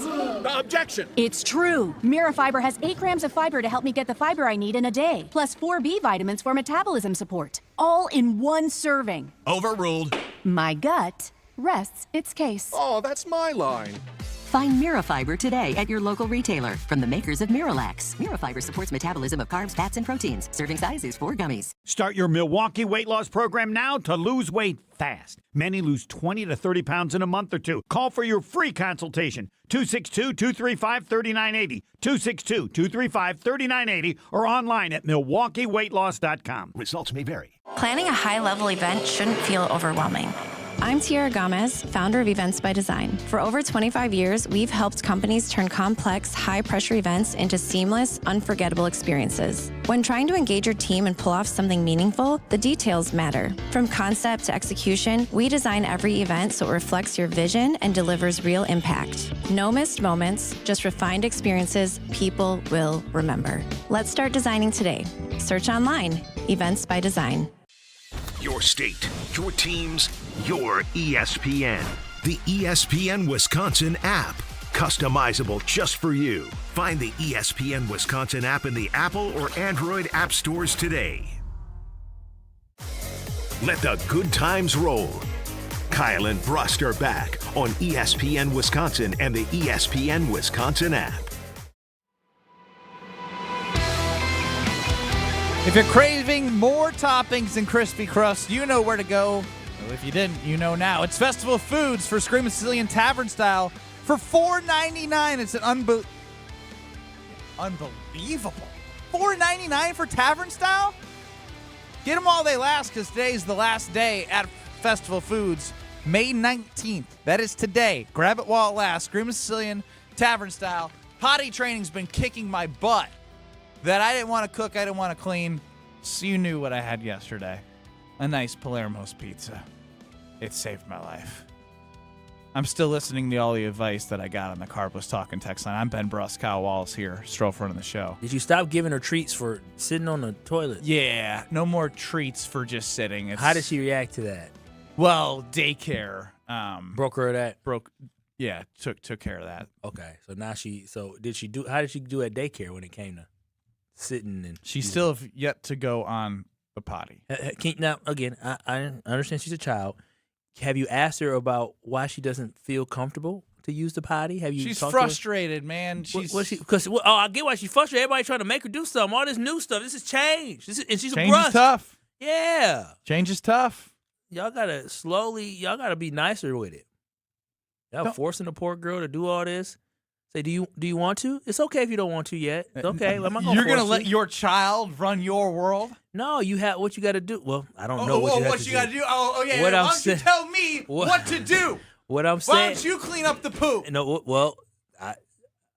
Objection! It's true. Mira Fiber has 8 grams of fiber to help me get the fiber I need in a day, plus 4 B vitamins for metabolism support. All in one serving. Overruled. My gut rests its case. Oh, that's my line. Find Mirafiber today at your local retailer from the makers of Miralax. Mirafiber supports metabolism of carbs, fats, and proteins. Serving size is 4 gummies. Start your Milwaukee weight loss program now to lose weight fast. Many lose 20 to 30 pounds in a month or two. Call for your free consultation. 262-235-3980. 262-235-3980 or online at MilwaukeeWeightLoss.com. Results may vary. Planning a high-level event shouldn't feel overwhelming. I'm Tiara Gomez, founder of Events by Design. For over 25 years, we've helped companies turn complex, high-pressure events into seamless, unforgettable experiences. When trying to engage your team and pull off something meaningful, the details matter. From concept to execution, we design every event so it reflects your vision and delivers real impact. No missed moments, just refined experiences people will remember. Let's start designing today. Search online, Events by Design. Your state, your teams, your ESPN. The ESPN Wisconsin app. Customizable just for you. Find the ESPN Wisconsin app in the Apple or Android app stores today. Let the good times roll. Kyle and Brust are back on ESPN Wisconsin and the ESPN Wisconsin app. If you're craving more toppings and crispy crust, you know where to go. Well, if you didn't, you know now. It's Festival Foods for Screamin' Sicilian Tavern Style for $4.99. It's an unbelievable. $4.99 for Tavern Style? Get them while they last, because today's the last day at Festival Foods, May 19th. That is today. Grab it while it lasts. Screamin' Sicilian Tavern Style. Potty training's been kicking my butt. That I didn't want to cook, I didn't want to clean. So you knew what I had yesterday. A nice Palermo's pizza. It saved my life. I'm still listening to all the advice that I got on the Carbless Talking text line. I'm Ben Brust, Kyle Wallace here, Strofe running the show. Did you stop giving her treats for sitting on the toilet? Yeah, no more treats for just sitting. How did she react to that? Well, daycare. Broke her of that? Yeah, took care of that. Okay, so now how did she do at daycare when it came to sitting and she still have yet to go on the potty. Now again, I understand she's a child. Have you asked her about why she doesn't feel comfortable to use the potty? Have you? She's frustrated, man. I get why she's frustrated. Everybody trying to make her do something. All this new stuff. This is change. And she's change a brust. Is tough. Yeah, change is tough. Y'all gotta be nicer with it. Y'all forcing the poor girl to do all this. Say, do you want to? It's okay if you don't want to yet. It's okay. I'm not You're gonna let your child run your world? No, you have what you got to do. Well, I don't know what you got to do. Oh, yeah. Why don't you tell me what to do? What I'm saying. Why don't you clean up the poop? No, well,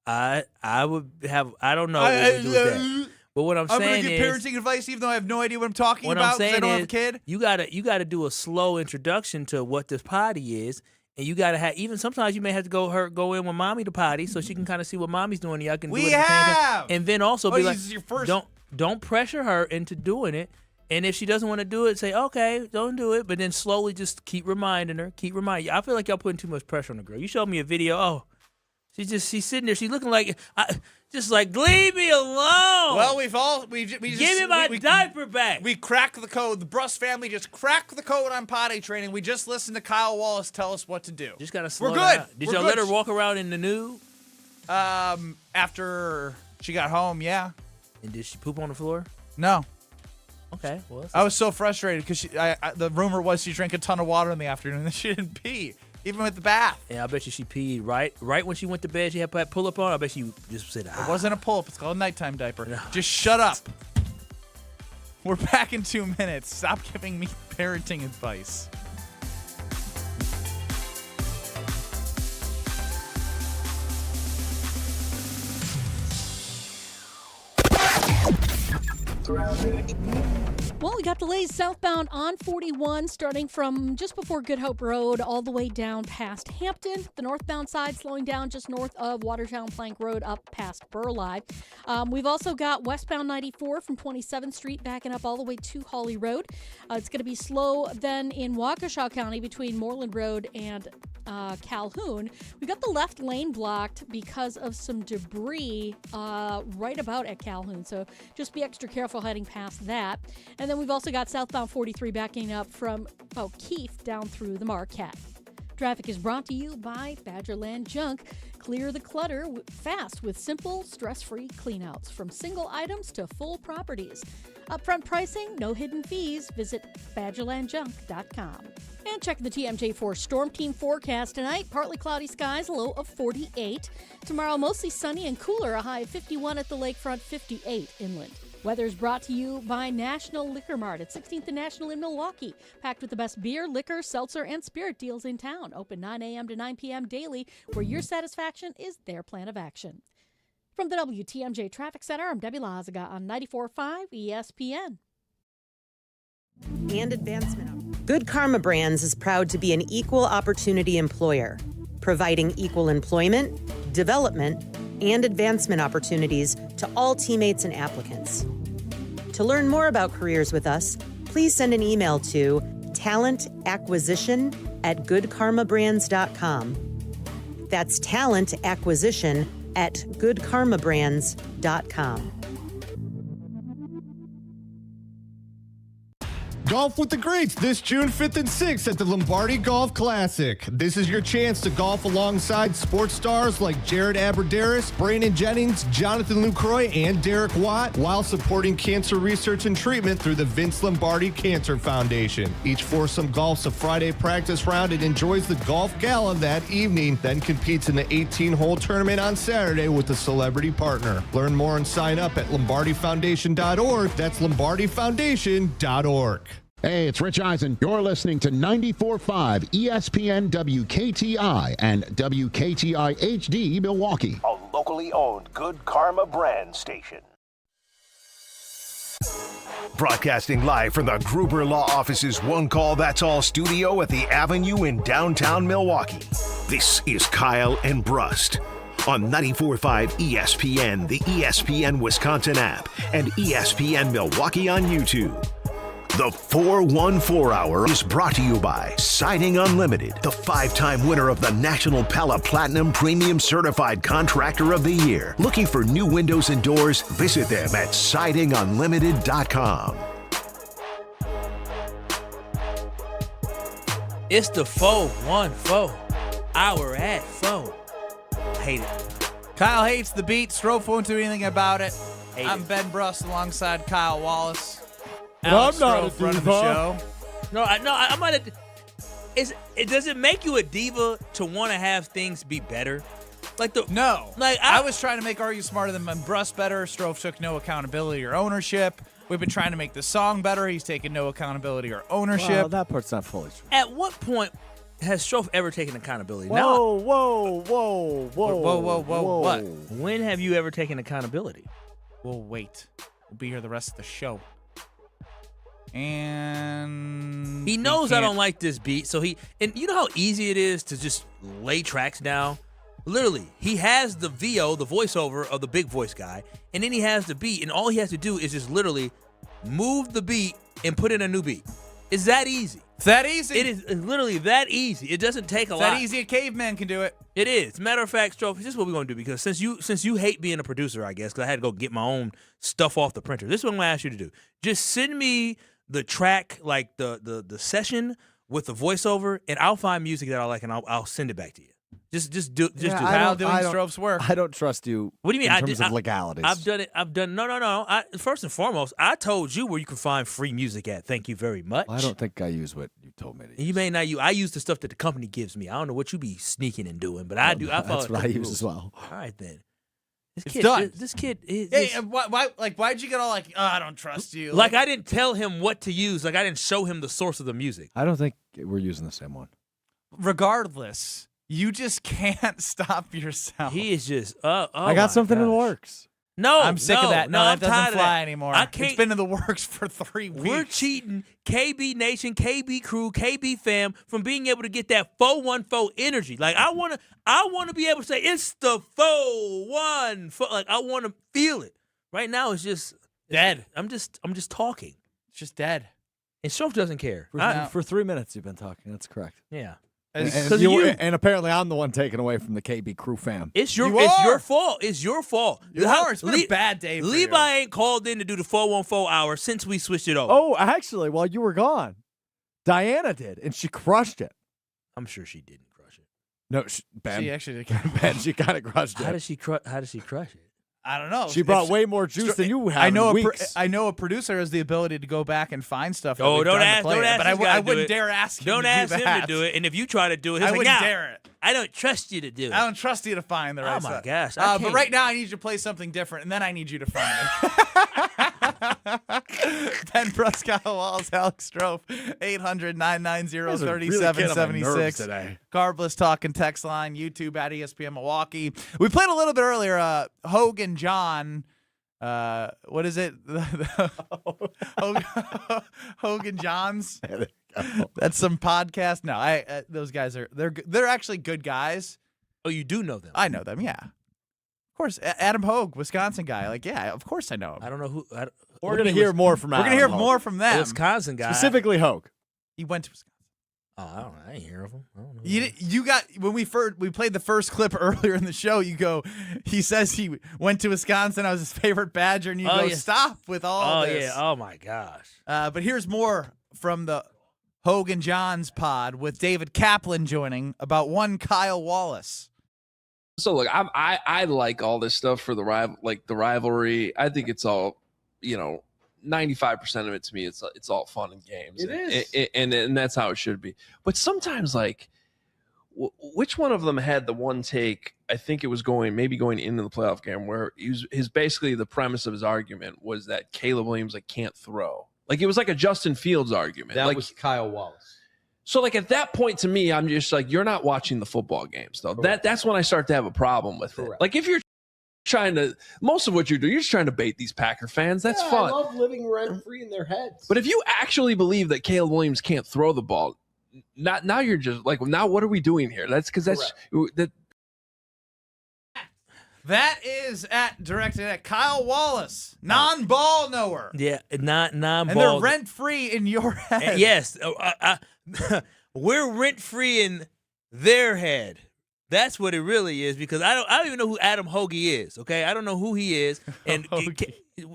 I would have. I don't know what we do with that. But what I'm saying gonna give parenting advice, even though I have no idea what I'm talking about because I don't have a kid. You gotta do a slow introduction to what this potty is. And you gotta have sometimes you may have to go in with mommy to potty so she can kind of see what mommy's doing. Y'all can do it at the same time. And then also be like, don't pressure her into doing it. And if she doesn't want to do it, say okay, don't do it. But then slowly just keep reminding her. I feel like y'all putting too much pressure on the girl. You showed me a video. Oh, She's sitting there. She's looking like, just like, leave me alone. Well, we just give me my diaper back. We cracked the code. The Brust family just cracked the code on potty training. We just listened to Kyle Wallace tell us what to do. Just gotta slow We're good. down. Did We're y'all good. let her walk around in the nude? After she got home, yeah. And did she poop on the floor? No. Okay. Well, I was so frustrated because the rumor was she drank a ton of water in the afternoon and she didn't pee, even with the bath. Yeah, I bet you she peed right when she went to bed. She had that pull up on. I bet you just said, It wasn't a pull-up. It's called a nighttime diaper. No. Just shut up. We're back in 2 minutes. Stop giving me parenting advice. Well, we got delays southbound on 41 starting from just before Good Hope Road all the way down past Hampton. The northbound side slowing down just north of Watertown Plank Road up past Burleigh. We've also got westbound 94 from 27th Street backing up all the way to Hawley Road. It's going to be slow then in Waukesha County between Moreland Road and Calhoun. We got the left lane blocked because of some debris right about at Calhoun, so just be extra careful heading past that. And then we've also got southbound 43 backing up from Keefe down through the Marquette. Traffic is brought to you by Badgerland Junk. Clear the clutter fast with simple, stress-free cleanouts from single items to full properties. Upfront pricing, no hidden fees. Visit BadgerlandJunk.com. And check the TMJ4 Storm Team forecast tonight. Partly cloudy skies, a low of 48. Tomorrow, mostly sunny and cooler, a high of 51 at the lakefront, 58 inland. Weather is brought to you by National Liquor Mart at 16th and National in Milwaukee. Packed with the best beer, liquor, seltzer, and spirit deals in town. Open 9 a.m. to 9 p.m. daily, where your satisfaction is their plan of action. From the WTMJ Traffic Center, I'm Debbie Lazaga on 94.5 ESPN. And advancement. Good Karma Brands is proud to be an equal opportunity employer, providing equal employment, development, and advancement opportunities to all teammates and applicants. To learn more about careers with us, please send an email to talentacquisition@goodkarmabrands.com. That's talentacquisition@goodkarmabrands.com. Golf with the greats this June 5th and 6th at the Lombardi Golf Classic. This is your chance to golf alongside sports stars like Jared Aberderis, Brandon Jennings, Jonathan Lucroy, and Derek Watt, while supporting cancer research and treatment through the Vince Lombardi Cancer Foundation. Each foursome golfs a Friday practice round and enjoys the golf gala that evening, then competes in the 18-hole tournament on Saturday with a celebrity partner. Learn more and sign up at lombardifoundation.org. That's lombardifoundation.org. Hey, it's Rich Eisen. You're listening to 94.5 ESPN WKTI and WKTI HD Milwaukee. A locally owned Good Karma brand station. Broadcasting live from the Gruber Law Office's One Call That's All studio at the Avenue in downtown Milwaukee. This is Kyle and Brust on 94.5 ESPN, the ESPN Wisconsin app, and ESPN Milwaukee on YouTube. The 414 Hour is brought to you by Siding Unlimited, the 5-time winner of the National Pella Platinum Premium Certified Contractor of the Year. Looking for new windows and doors? Visit them at sidingunlimited.com. It's the 414 Hour at 4. Hate it. Kyle hates the beat. Strofe won't do anything about it. I'm it. Ben Brust alongside Kyle Wallace. But Alex I'm not Strofe a running the diva. show. I'm not a. Does it make you a diva to want to have things be better? No. Like I was trying to make Are You Smarter Than Ben Brust better. Strofe took no accountability or ownership. We've been trying to make the song better. He's taken no accountability or ownership. Well, that part's not fully true. At what point has Strofe ever taken accountability? Whoa. What? When have you ever taken accountability? We'll wait. We'll be here the rest of the show. And he knows I don't like this beat, so and you know how easy it is to just lay tracks down? Literally, he has the VO, the voiceover of the big voice guy, and then he has the beat, and all he has to do is just literally move the beat and put in a new beat. It's that easy. It's that easy. It is literally that easy. It doesn't take a lot. That easy a caveman can do it. It is. Matter of fact, Strofe, this is what we're going to do, because since you hate being a producer, I guess, because I had to go get my own stuff off the printer. This is what I'm going to ask you to do. Just send me the track, like the session with the voiceover, and I'll find music that I like, and I'll send it back to you. Just do Kyle doing Strove's work. I don't trust you. What do you mean? In terms of legalities? I've done it. No. First and foremost, I told you where you can find free music at. Thank you very much. I don't think I use what you told me to use. You may not use. I use the stuff that the company gives me. I don't know what you be sneaking and doing, but I do. I follow That's what I use rules. as well. All right then. It's done. This kid. Hey, why'd you get all like, oh, I don't trust you? Like I didn't tell him what to use. Like I didn't show him the source of the music. I don't think we're using the same one. Regardless, you just can't stop yourself. He is just. I got something in the works. No, I'm sick of that. No, that doesn't fly anymore. I can't. It's been in the works for 3 weeks. We're cheating KB Nation, KB Crew, KB Fam from being able to get that 414 energy. Like I wanna be able to say it's the 414. Like I want to feel it. Right now it's just dead. I'm just talking. It's just dead. And Strofe doesn't care. For 3 minutes you've been talking. That's correct. Yeah. And apparently I'm the one taken away from the KB Crew fam. It's your fault. It's your fault. It's been a bad day for Levi you. ain't called in to do the 414 hour since we switched it over. Oh, actually, while you were gone, Diana did, and she crushed it. I'm sure she didn't crush it. No, Ben. She actually did. Ben, she kind of crushed it. How does she crush it? I don't know. She brought way more juice than you have. I know a producer has the ability to go back and find stuff. That Oh, we've don't done to ask. play Don't it, ask. But I wouldn't dare ask him. Don't to ask do him that. to do it. And if you try to do it, he's I like, wouldn't "Nah, dare it. I don't trust you to do it. I don't trust you to find the right Oh my stuff. gosh! But right now, I need you to play something different, and then I need you to find it. Ben Brust, Kyle Wallace, Alex Strofe, 800-990-3776 today. Carbless talking text line, YouTube at ESPN Milwaukee. We played a little bit earlier. Hogan John. What is it? Hogan Johns. That's some podcast. No, those guys they're actually good guys. Oh, you do know them? I know them. Yeah, of course. Adam Hogue, Wisconsin guy. Like, yeah, of course I know him. I don't know who. We're gonna hear more from. We're gonna hear more from them. Wisconsin guy, specifically Hogue. He went to Wisconsin. Oh, I don't know. I ain't hear of him. I don't know. You got when we played the first clip earlier in the show. You go, he says he went to Wisconsin. I was his favorite Badger, and you go, stop with all this. Oh yeah. Oh my gosh. But here's more from the Hogan Johns pod with David Kaplan joining about one Kyle Wallace. So look, I like all this stuff for the rivalry. I think it's all, 95% of it to me, it's all fun and games. It is, and that's how it should be. But sometimes, like, which one of them had the one take? I think it was going into the playoff game where his basically the premise of his argument was that Caleb Williams can't throw. Like it was like a Justin Fields argument. That was Kyle Wallace. So at that point to me, I'm just like, you're not watching the football games though. That's when I start to have a problem with it. Like if you're trying to, most of what you're doing, you're just trying to bait these Packer fans. That's fun. I love living rent free in their heads. But if you actually believe that Caleb Williams can't throw the ball, now you're just like, now what are we doing here? That's because that is directed at Kyle Wallace, non-ball knower. Yeah, non-ball. And they're rent-free in your head. Yes. We're rent-free in their head. That's what it really is, because I don't even know who Adam Hogue is, okay? I don't know who he is. And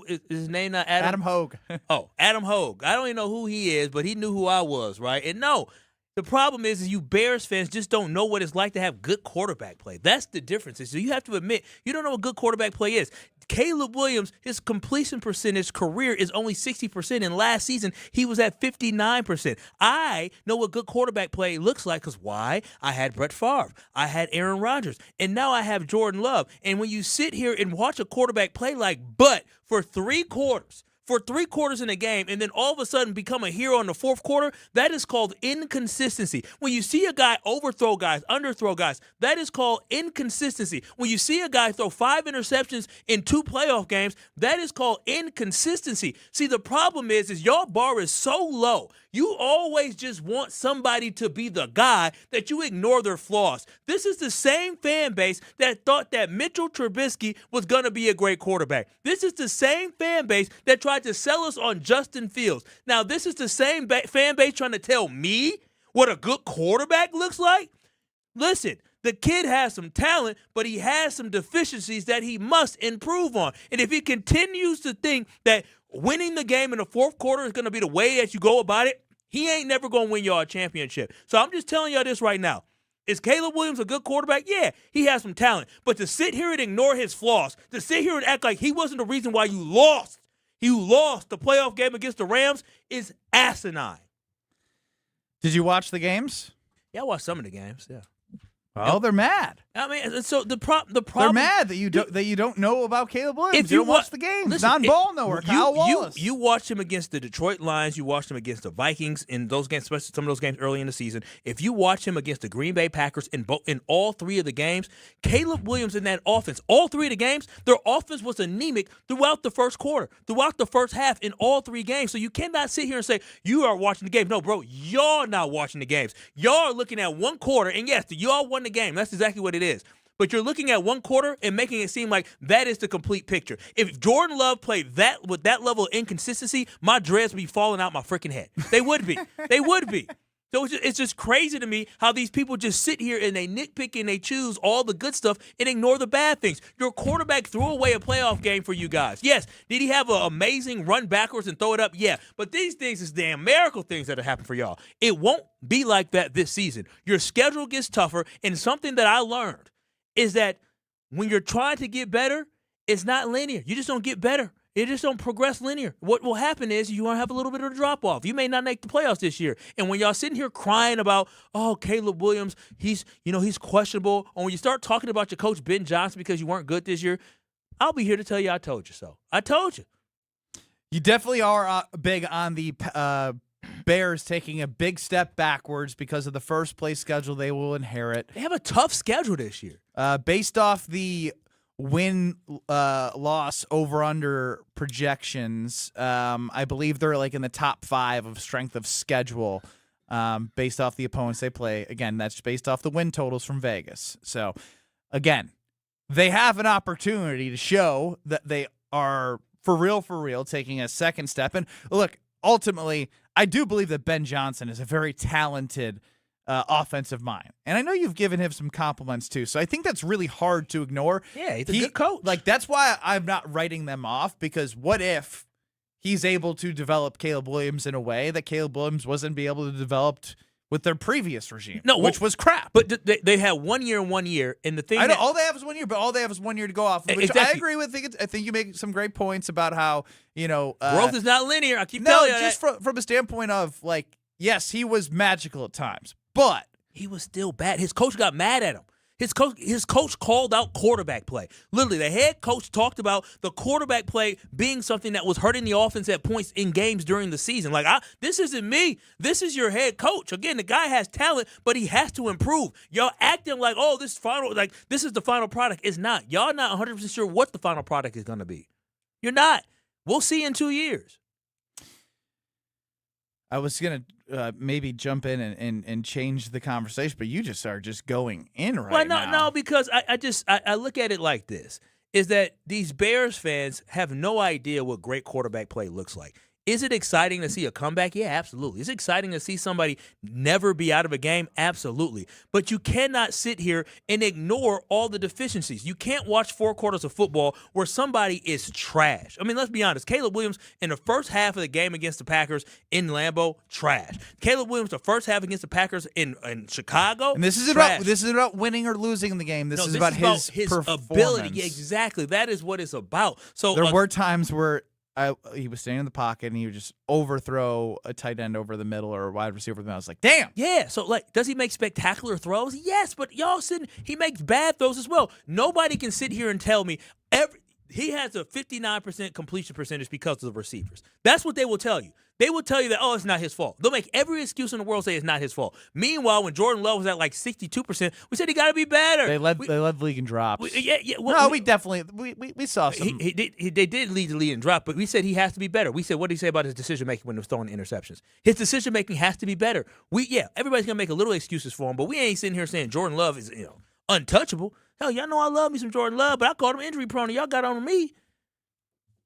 is his name not Adam? Adam Hogue. Oh, Adam Hogue. I don't even know who he is, but he knew who I was, right? And no, the problem is you Bears fans just don't know what it's like to have good quarterback play. That's the difference. So you have to admit, you don't know what good quarterback play is. Caleb Williams, his completion percentage career is only 60%, and last season he was at 59%. I know what good quarterback play looks like because why? I had Brett Favre, I had Aaron Rodgers, and now I have Jordan Love. And when you sit here and watch a quarterback play but for 3 quarters, in a game, and then all of a sudden become a hero in the fourth quarter, that is called inconsistency. When you see a guy overthrow guys, underthrow guys, that is called inconsistency. When you see a guy throw 5 interceptions in 2 playoff games, that is called inconsistency. See, the problem is y'all bar is so low. You always just want somebody to be the guy that you ignore their flaws. This is the same fan base that thought that Mitchell Trubisky was going to be a great quarterback. This is the same fan base that tried to sell us on Justin Fields. Now, this is the same fan base trying to tell me what a good quarterback looks like. Listen, the kid has some talent, but he has some deficiencies that he must improve on. And if he continues to think that winning the game in the fourth quarter is going to be the way that you go about it, he ain't never going to win y'all a championship. So I'm just telling y'all this right now. Is Caleb Williams a good quarterback? Yeah, he has some talent. But to sit here and ignore his flaws, to sit here and act like he wasn't the reason why you lost the playoff game against the Rams is asinine. Did you watch the games? Yeah, I watched some of the games, yeah. Well, they're mad. I mean, so the problem. They're mad that you don't know about Caleb Williams. If you don't watch the games, listen, non-ball nowhere. Kyle Wallace. You watched him against the Detroit Lions. You watched him against the Vikings in those games, especially some of those games early in the season. If you watch him against the Green Bay Packers in all three of the games, Caleb Williams in that offense, all three of the games, their offense was anemic throughout the first quarter, throughout the first half in all three games. So you cannot sit here and say you are watching the game. No, bro, y'all not watching the games. Y'all are looking at one quarter, and yes, y'all won the game. That's exactly what it is. But you're looking at one quarter and making it seem like that is the complete picture. If Jordan Love played that with that level of inconsistency, my dreads would be falling out my freaking head. They would be. They would be. So it's just crazy to me how these people just sit here and they nitpick and they choose all the good stuff and ignore the bad things. Your quarterback threw away a playoff game for you guys. Yes, did he have an amazing run backwards and throw it up? Yeah, but these things is damn miracle things that have happened for y'all. It won't be like that this season. Your schedule gets tougher, and something that I learned is that when you're trying to get better, it's not linear. You just don't get better. You just don't progress linear. What will happen is you're going to have a little bit of a drop-off. You may not make the playoffs this year. And when y'all sitting here crying about, oh, Caleb Williams, he's questionable, or when you start talking about your coach Ben Johnson because you weren't good this year, I'll be here to tell you I told you so. I told you. You definitely are big on the Bears taking a big step backwards because of the first-place schedule they will inherit. They have a tough schedule this year. Based off the win-loss over-under projections, I believe they're like in the top 5 of strength of schedule based off the opponents they play. Again, that's based off the win totals from Vegas. So, again, they have an opportunity to show that they are for real, taking a second step. And look, ultimately, I do believe that Ben Johnson is a very talented offensive mind. And I know you've given him some compliments too, so I think that's really hard to ignore. Yeah, he's a good coach. Like, that's why I'm not writing them off, because what if he's able to develop Caleb Williams in a way that Caleb Williams wasn't be able to develop with their previous regime, which was crap. But they had 1 year and 1 year, and the thing I know all they have is 1 year, but all they have is 1 year to go off of, which exactly. I agree with. I think you make some great points about how, growth is not linear. I keep telling you just that. from a standpoint of, like, yes, he was magical at times, but he was still bad. His coach got mad at him. His coach called out quarterback play. Literally, the head coach talked about the quarterback play being something that was hurting the offense at points in games during the season. Like, this isn't me. This is your head coach. Again, the guy has talent, but he has to improve. Y'all acting like, oh, this is the final product. It's not. Y'all not 100% sure what the final product is going to be. You're not. We'll see in 2 years. I was going to maybe jump in and change the conversation, but you just are just going in now. No, because I look at it like this, is that these Bears fans have no idea what great quarterback play looks like. Is it exciting to see a comeback? Yeah, absolutely. Is it exciting to see somebody never be out of a game? Absolutely. But you cannot sit here and ignore all the deficiencies. You can't watch 4 quarters of football where somebody is trash. I mean, let's be honest. Caleb Williams in the first half of the game against the Packers in Lambeau, trash. Caleb Williams the first half against the Packers in Chicago, and this is about winning or losing in the game. This is about his ability. Yeah, exactly. That is what it's about. So there were times where he was standing in the pocket and he would just overthrow a tight end over the middle or a wide receiver over the middle. I was like, damn. Yeah, so, like, does he make spectacular throws? Yes, but y'all he makes bad throws as well. Nobody can sit here and tell me he has a 59% completion percentage because of the receivers. That's what they will tell you. They will tell you that, it's not his fault. They'll make every excuse in the world say it's not his fault. Meanwhile, when Jordan Love was at like 62%, we said he got to be better. They led the league in drops. We definitely saw some. They did lead the league in drop, but we said he has to be better. We said, what did he say about his decision making when he was throwing the interceptions? His decision making has to be better. Everybody's gonna make a little excuses for him, but we ain't sitting here saying Jordan Love is untouchable. Hell, y'all know I love me some Jordan Love, but I called him injury prone, and y'all got on me.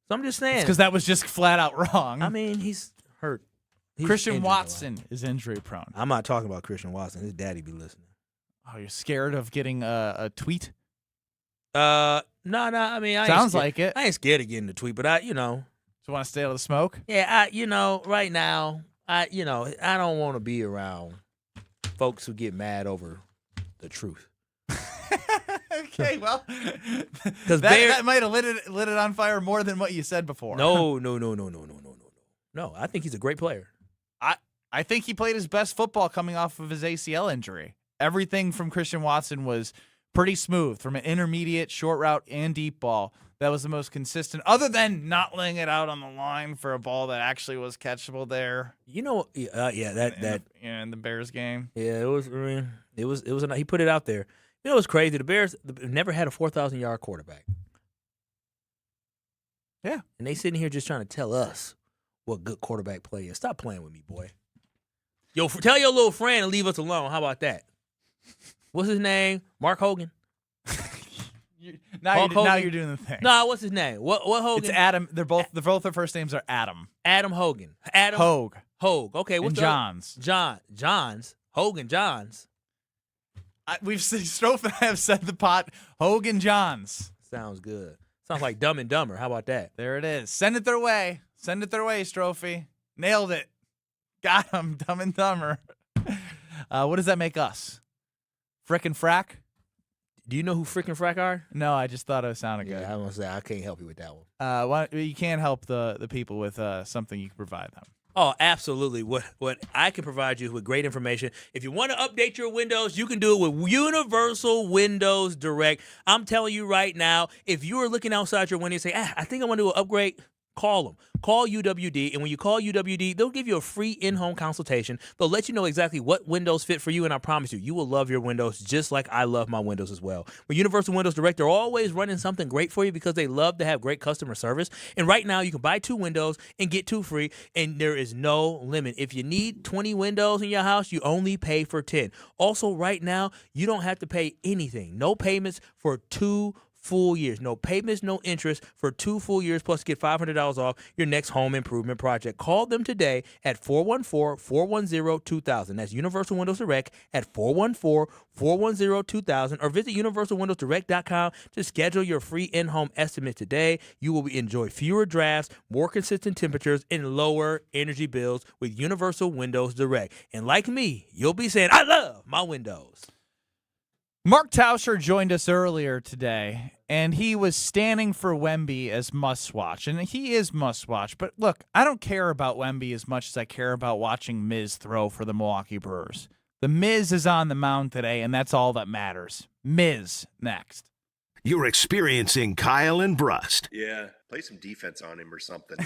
So I'm just saying. Because that was just flat out wrong. I mean, he's hurt. Christian Watson is injury prone. I'm not talking about Christian Watson. His daddy be listening. Oh, you're scared of getting a tweet? No. I mean, Sounds like it. I ain't scared of getting the tweet, but So you want to stay out of the smoke? Yeah, right now, I don't want to be around folks who get mad over the truth. Okay, well, that might have lit it on fire more than what you said before. No. I think he's a great player. I think he played his best football coming off of his ACL injury. Everything from Christian Watson was pretty smooth, from an intermediate, short route, and deep ball. That was the most consistent, other than not laying it out on the line for a ball that actually was catchable there. In the Bears game. Yeah, it was. I mean, it was. He put it out there. It was crazy. The Bears never had a 4,000-yard quarterback. Yeah, and they sitting here just trying to tell us what good quarterback play is. Stop playing with me, boy. Yo, tell your little friend and leave us alone. How about that? What's his name? Mark Hogan. Now you're doing the thing. No, what's his name? What Hogan? It's Adam. They're both their first names are Adam. Adam Hogan. Adam Hogue. Okay, what's and Johns? Johns. Hogan Johns. We've seen Strofe and I have said the pot. Hogan Johns. Sounds good. Sounds like Dumb and Dumber. How about that? There it is. Send it their way. Strofe. Nailed it. Got him. Dumb and Dumber. What does that make us? Frickin' Frack? Do you know who Frickin' Frack are? No, I just thought it sounded good. I was gonna say I can't help you with that one. You can help the people with something you can provide them. Oh, absolutely. What I can provide you with great information. If you want to update your windows, you can do it with Universal Windows Direct. I'm telling you right now, if you are looking outside your window and say, I think I want to do an upgrade, call them. Call UWD, and when you call UWD, they'll give you a free in-home consultation. They'll let you know exactly what windows fit for you, and I promise you will love your windows just like I love my windows as well. With Universal Windows Direct, they're always running something great for you because they love to have great customer service. And right now, you can buy 2 windows and get 2 free, and there is no limit. If you need 20 windows in your house, you only pay for 10. Also, right now, you don't have to pay anything. No payments for 2 full years. No payments, no interest for 2 full years, plus get $500 off your next home improvement project. Call them today at 414-410-2000. That's Universal Windows Direct at 414-410-2000, or visit universalwindowsdirect.com to schedule your free in-home estimate today. You will enjoy fewer drafts, more consistent temperatures, and lower energy bills with Universal Windows Direct. And like me, you'll be saying, I love my windows. Mark Tauscher joined us earlier today, and he was standing for Wemby as must-watch, and he is must-watch. But look, I don't care about Wemby as much as I care about watching Miz throw for the Milwaukee Brewers. The Miz is on the mound today, and that's all that matters. Miz next. You're experiencing Kyle and Brust. Yeah, play some defense on him or something.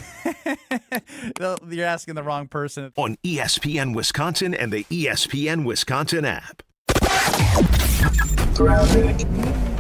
You're asking the wrong person. On ESPN Wisconsin and the ESPN Wisconsin app.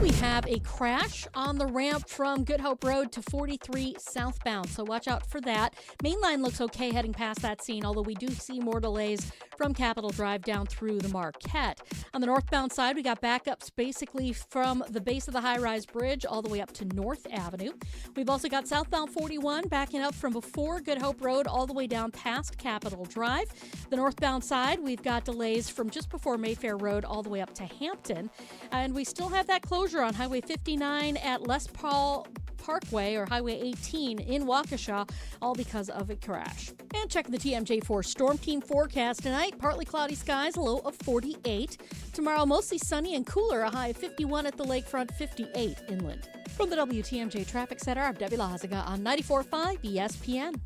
We have a crash on the ramp from Good Hope Road to 43 southbound, so watch out for that. Main line looks okay heading past that scene, although we do see more delays from Capitol Drive down through the Marquette. On the northbound side, we got backups basically from the base of the high-rise bridge all the way up to North Avenue. We've also got southbound 41 backing up from before Good Hope Road all the way down past Capitol Drive. The northbound side, we've got delays from just before Mayfair Road all the way up to Hampton. And we still have that closure on Highway 59 at Les Paul Parkway, or Highway 18 in Waukesha, all because of a crash. And checking the TMJ4 Storm Team forecast tonight, partly cloudy skies, a low of 48. Tomorrow, mostly sunny and cooler, a high of 51 at the lakefront, 58 inland. From the WTMJ Traffic Center, I'm Debbie Lazaga on 94.5 ESPN.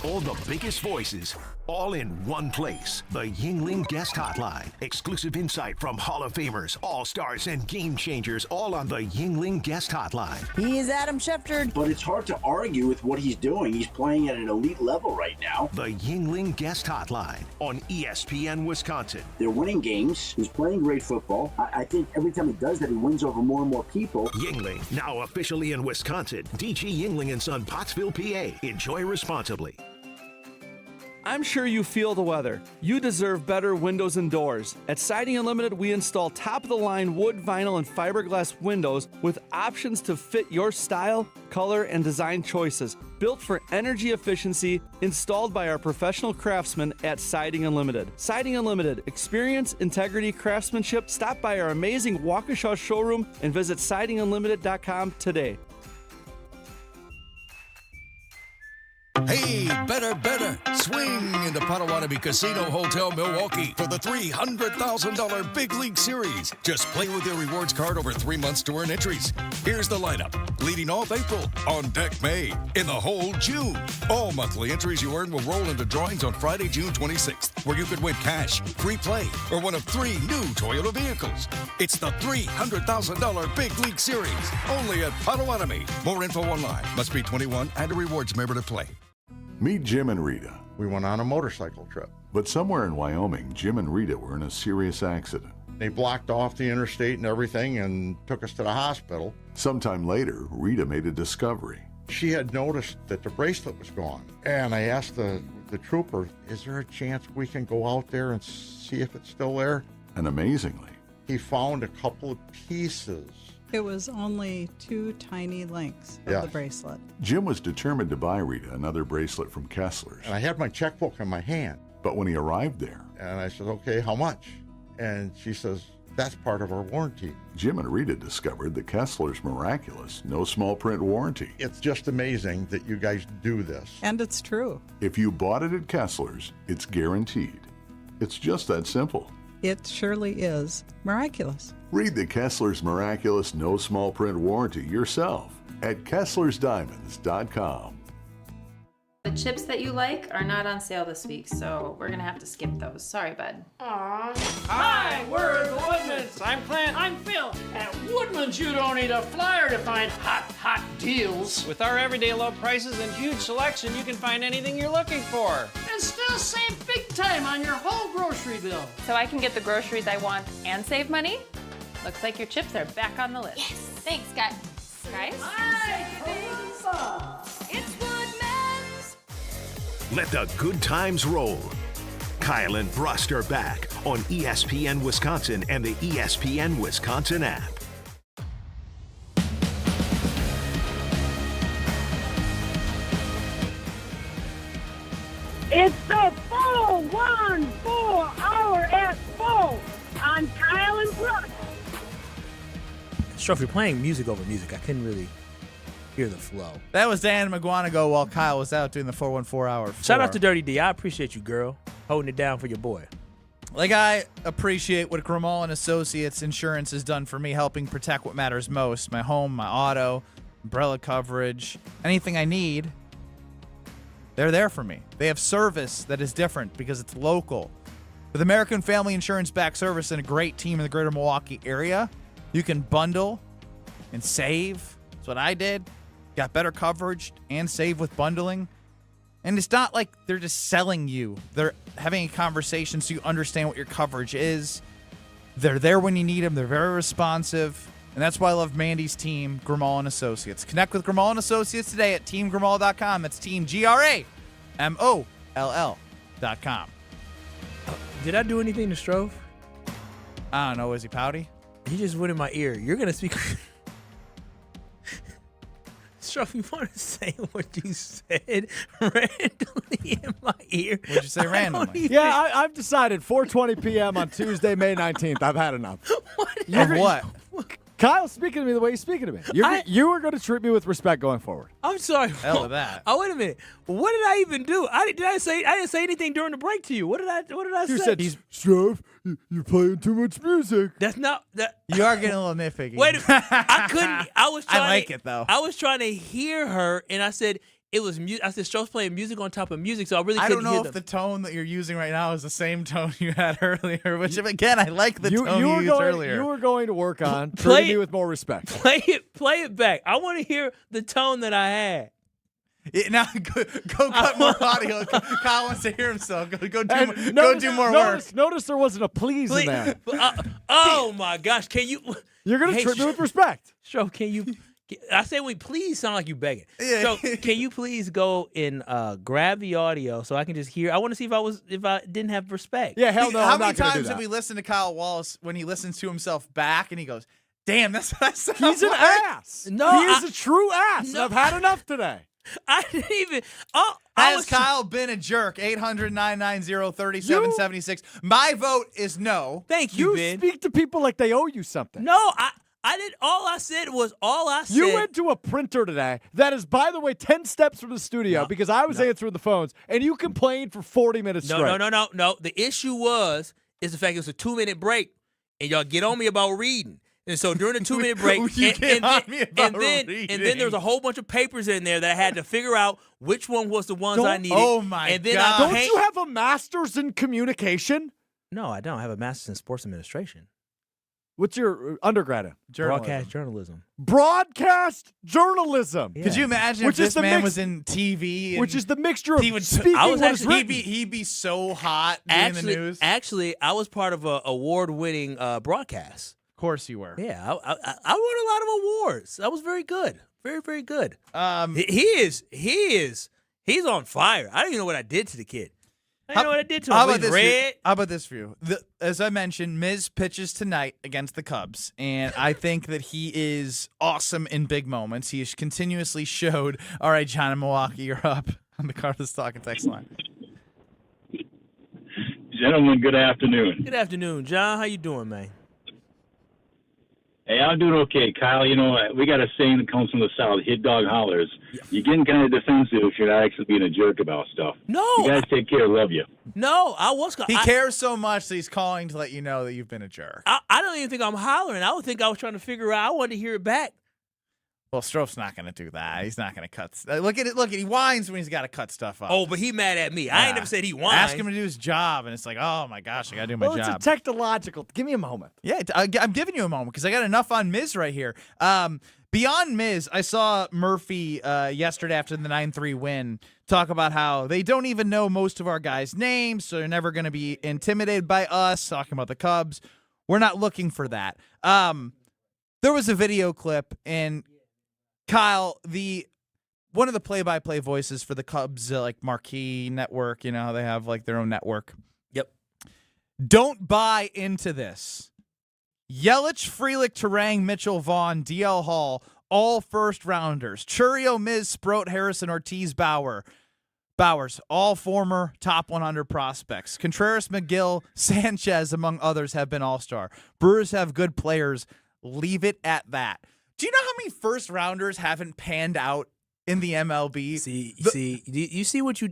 All the biggest voices, all in one place. The Yingling Guest Hotline. Exclusive insight from Hall of Famers, All-Stars, and Game Changers, all on the Yingling Guest Hotline. He is Adam Schefter. But it's hard to argue with what he's doing. He's playing at an elite level right now. The Yingling Guest Hotline on ESPN Wisconsin. They're winning games. He's playing great football. I think every time he does that, he wins over more and more people. Yingling, now officially in Wisconsin. DG Yingling & Son, Pottsville, PA. Enjoy responsibly. I'm sure you feel the weather. You deserve better windows and doors. At Siding Unlimited, we install top-of-the-line wood, vinyl, and fiberglass windows with options to fit your style, color, and design choices. Built for energy efficiency, installed by our professional craftsmen at Siding Unlimited. Siding Unlimited, experience, integrity, craftsmanship. Stop by our amazing Waukesha showroom and visit sidingunlimited.com today. Hey, better. Swing into Potawatomi Casino Hotel Milwaukee for the $300,000 Big League Series. Just play with your rewards card over 3 months to earn entries. Here's the lineup. Leading off April, on deck May, in the hole June. All monthly entries you earn will roll into drawings on Friday, June 26th, where you could win cash, free play, or one of 3 new Toyota vehicles. It's the $300,000 Big League Series, only at Potawatomi. More info online. Must be 21 and a rewards member to play. Meet Jim and Rita. We went on a motorcycle trip. But somewhere in Wyoming, Jim and Rita were in a serious accident. They blocked off the interstate and everything and took us to the hospital. Sometime later, Rita made a discovery. She had noticed that the bracelet was gone. And I asked the trooper, is there a chance we can go out there and see if it's still there? And amazingly, he found a couple of pieces. It was only 2 tiny links of the bracelet. Jim was determined to buy Rita another bracelet from Kessler's. And I had my checkbook in my hand. But when he arrived there, and I said, okay, how much? And she says, that's part of our warranty. Jim and Rita discovered the Kessler's miraculous, no small print warranty. It's just amazing that you guys do this. And it's true. If you bought it at Kessler's, it's guaranteed. It's just that simple. It surely is miraculous. Read the Kessler's miraculous no small print warranty yourself at KesslersDiamonds.com. The chips that you like are not on sale this week, so we're gonna have to skip those. Sorry, bud. Aww. Hi, we're the Woodmans. I'm Clint. I'm Phil. At Woodmans, you don't need a flyer to find hot deals. With our everyday low prices and huge selection, you can find anything you're looking for. And still save big time on your whole grocery bill. So I can get the groceries I want and save money? Looks like your chips are back on the list. Yes. Thanks, guys. Hi, It's Woodman's. Let the good times roll. Kyle and Brust are back on ESPN Wisconsin and the ESPN Wisconsin app. It's the 414 hour at 4 on Kyle and Brust. Sure, if you're playing music over music, I couldn't really hear the flow. That was Dan McGuanago while Kyle was out doing the 414 hour. Shout out to Dirty D. I appreciate you, girl, holding it down for your boy. Like, I appreciate what Grimal and Associates Insurance has done for me, helping protect what matters most: my home, my auto, umbrella coverage, anything I need. They're there for me. They have service that is different because it's local. With American Family Insurance back service and a great team in the greater Milwaukee area, you can bundle and save. That's what I did. Got better coverage and save with bundling. And it's not like they're just selling you. They're having a conversation so you understand what your coverage is. They're there when you need them. They're very responsive. And that's why I love Mandy's team, Grimal and Associates. Connect with Grimal and Associates today at teamgrimal.com. That's team GRAMOLL.com. Did I do anything to Strove? I don't know. Was he pouty? He just went in my ear. You're going to speak. Strove, you want to say what you said randomly in my ear? What'd you say randomly? Yeah, I've decided 4:20 p.m. on Tuesday, May 19th. I've had enough. What? Kyle's speaking to me the way he's speaking to me. You are going to treat me with respect going forward. I'm sorry. Hell with that. Oh, wait a minute. What did I even do? I didn't say anything during the break to you. What did I say? You said, Strove, you're playing too much music. That's not that. You are getting a little nitpicky. Wait a minute. I couldn't. I was trying. I like it though. I was trying to hear her, and I said, it was I said Stroh's playing music on top of music, so I really I couldn't don't know hear if the tone that you're using right now is the same tone you had earlier, which, again, I like the tone you used earlier. You were going to work on treating me with more respect. Play it back. I want to hear the tone that I had. Now go cut more audio. Kyle wants to hear himself. Go do more work. Notice there wasn't a please in there. Oh my gosh! Can you? You're gonna treat me with respect. Stroh, can you? I say we please sound like you begging. So can you please go and grab the audio so I can just hear? I want to see if I didn't have respect. Yeah, hell no. How I'm many not gonna do times that. have we listened to Kyle Wallace when he listens to himself back and he goes, "Damn, that's what I sound He's an like." ass. No, he is a true ass. No. And I've had enough today. I didn't even. Has Kyle been a jerk? 800-990-3776. My vote is no. Thank you, You Ben. speak to people like they owe you something. No, I did. All I said was all I said. You went to a printer today that is, by the way, 10 steps from the studio because I was answering the phones, and you complained for 40 minutes straight. No. The issue is the fact it was a 2-minute break, and y'all get on me about reading. And so during the 2-minute break, and then there was a whole bunch of papers in there that I had to figure out which one was the ones I needed. Oh my and then God! Don't you have a master's in communication? No, I don't. I have a master's in sports administration. What's your undergrad in? Broadcast journalism. Broadcast journalism. Yeah. Could you imagine if this man was in TV? Which is the mixture of he would, speaking I was what is actually- written. he'd be so hot doing the news. Actually, I was part of a award-winning broadcast. Of course you were. Yeah, I won a lot of awards. I was very good, very, very good. He's on fire. I don't even know what I did to the kid. I don't know what I did to him. How about this for you? As I mentioned, Miz pitches tonight against the Cubs, and I think that he is awesome in big moments. He has continuously showed. All right, John in Milwaukee, you're up on the Carlos Talk and Text line. Gentlemen, good afternoon. Good afternoon, John. How you doing, man? Hey, I'm doing okay, Kyle. You know, we got a saying that comes from the South, hit dog hollers. You're getting kind of defensive if you're not actually being a jerk about stuff. No. You guys take care. Love you. No, I was. He cares so much that he's calling to let you know that you've been a jerk. I don't even think I'm hollering. I would think I was trying to figure out. I wanted to hear it back. Well, Stroh's not going to do that. He's not going to cut. Look at it. Look at he whines when he's got to cut stuff up. Oh, but he mad at me. I ain't never said he whines. Ask him to do his job, and it's like, oh my gosh, I got to do my job. It's a technological. Give me a moment. Yeah, I'm giving you a moment because I got enough on Miz right here. Beyond Miz, I saw Murphy yesterday after the 9-3 win talk about how they don't even know most of our guys' names, so they're never going to be intimidated by us, talking about the Cubs. We're not looking for that. There was a video clip, and Kyle, one of the play-by-play voices for the Cubs, like Marquee Network, you know how they have like their own network. Yep. Don't buy into this. Yelich, Frelick, Turang, Mitchell, Vaughn, DL Hall, all first-rounders. Churio, Miz, Sproat, Harrison, Ortiz, Bowers, all former top 100 prospects. Contreras, McGill, Sanchez, among others, have been all-star. Brewers have good players. Leave it at that. Do you know how many first-rounders haven't panned out in the MLB? You see what you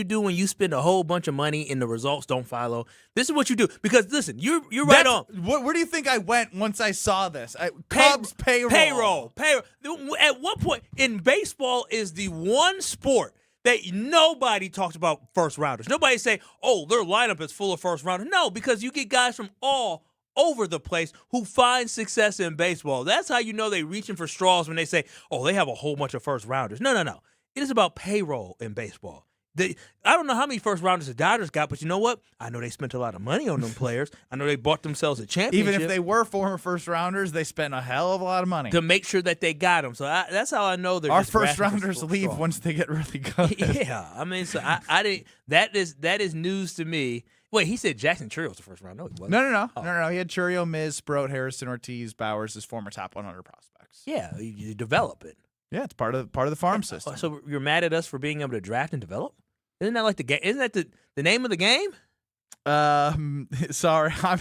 do when you spend a whole bunch of money and the results don't follow. This is what you do because listen, you're right on. Where do you think I went once I saw this? Cubs payroll. At what point in baseball is the one sport that nobody talks about first rounders? Nobody say, "Oh, their lineup is full of first rounders." No, because you get guys from all over the place who find success in baseball. That's how you know they reaching for straws when they say, "Oh, they have a whole bunch of first rounders." No. It is about payroll in baseball. I don't know how many first rounders the Dodgers got, but you know what? I know they spent a lot of money on them players. I know they bought themselves a championship. Even if they were former first rounders, they spent a hell of a lot of money to make sure that they got them. So that's how I know they're our just first rounders leave once they get really good. Yeah, I mean, so I didn't. That is news to me. Wait, he said Jackson Churio was the first round. No, he wasn't. No. He had Churio, Miz, Sproat, Harrison, Ortiz, Bowers as former top 100 prospects. Yeah, you develop it. Yeah, it's part of the farm system. So you're mad at us for being able to draft and develop? Isn't that like the game? Isn't that the name of the game? Sorry, I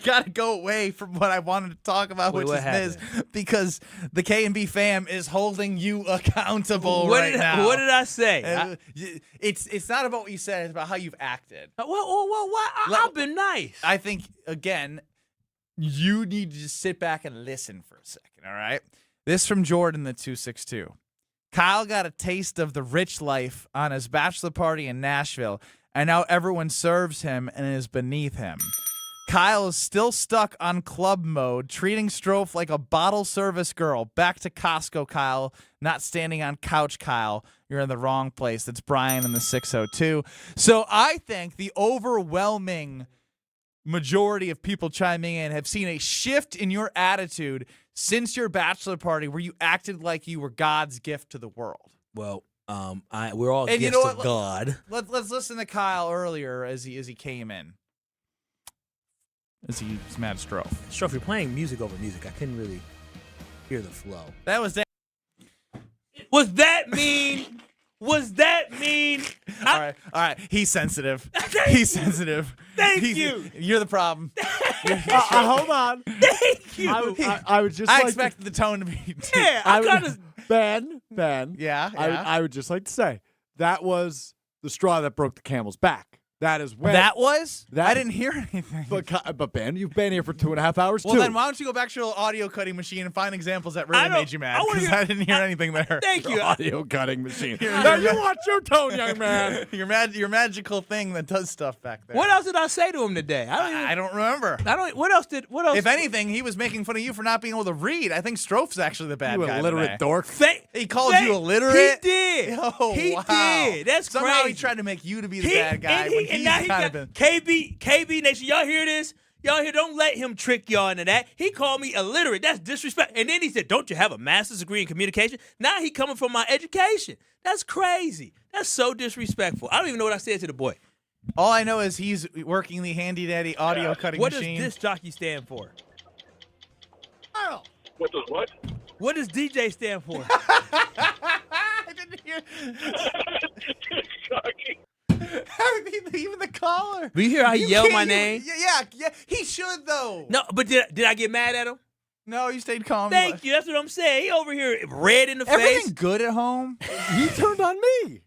gotta go away from what I wanted to talk about, which is Miz, because the K&B fam is holding you accountable now. What did I say? It's not about what you said; it's about how you've acted. Well, I've been nice. I think again, you need to just sit back and listen for a second. All right, this from Jordan, the 262. Kyle got a taste of the rich life on his bachelor party in Nashville, and now everyone serves him and is beneath him. Kyle is still stuck on club mode, treating Strofe like a bottle service girl. Back to Costco, Kyle, not standing on couch, Kyle. You're in the wrong place. That's Brian in the 602. So I think the overwhelming majority of people chiming in have seen a shift in your attitude since your bachelor party where you acted like you were God's gift to the world. Well, we're all And gifts you know of what? God. Let's listen to Kyle earlier as he came in. As he's mad Strofe. Strofe, you're playing music over music. I couldn't really hear the flow. That was that. Was that mean? Was that mean? All right. He's sensitive. He's sensitive. Thank you. You're the problem. Hold on. Thank you. I would just. I like expected the tone to be. Yeah, I kind of. Ben. Yeah. I would just like to say that was the straw that broke the camel's back. That is when. That was? I didn't hear anything. But Ben, you've been here for 2.5 hours Well, too. then why don't you go back to your audio cutting machine and find examples that really made you mad? Because I didn't hear anything there. Thank you. Audio cutting machine. Now you watch your tone, young man. your magical thing that does stuff back there. What else did I say to him today? I don't remember. What else? If anything, he was making fun of you for not being able to read. I think Strofe's actually the bad You guy. illiterate today. dork. He called you illiterate. He did. Oh, he wow. did. That's Somehow crazy. he tried to make you to be the bad guy when he's now he kind got of been. KB Nation. Y'all hear this? Y'all here? Don't let him trick y'all into that. He called me illiterate. That's disrespect. And then he said, "Don't you have a master's degree in communication?" Now he coming from my education. That's crazy. That's so disrespectful. I don't even know what I said to the boy. All I know is he's working the handy dandy audio cutting What machine. does disc jockey stand for? What does what? What does DJ stand for? I didn't hear. Even the caller. Do you hear how he yelled my can't- name? Yeah. He should though. No, but did I get mad at him? No, you stayed calm. Thank you. That's what I'm saying. He over here red in the Everything face. good at home? He turned on me.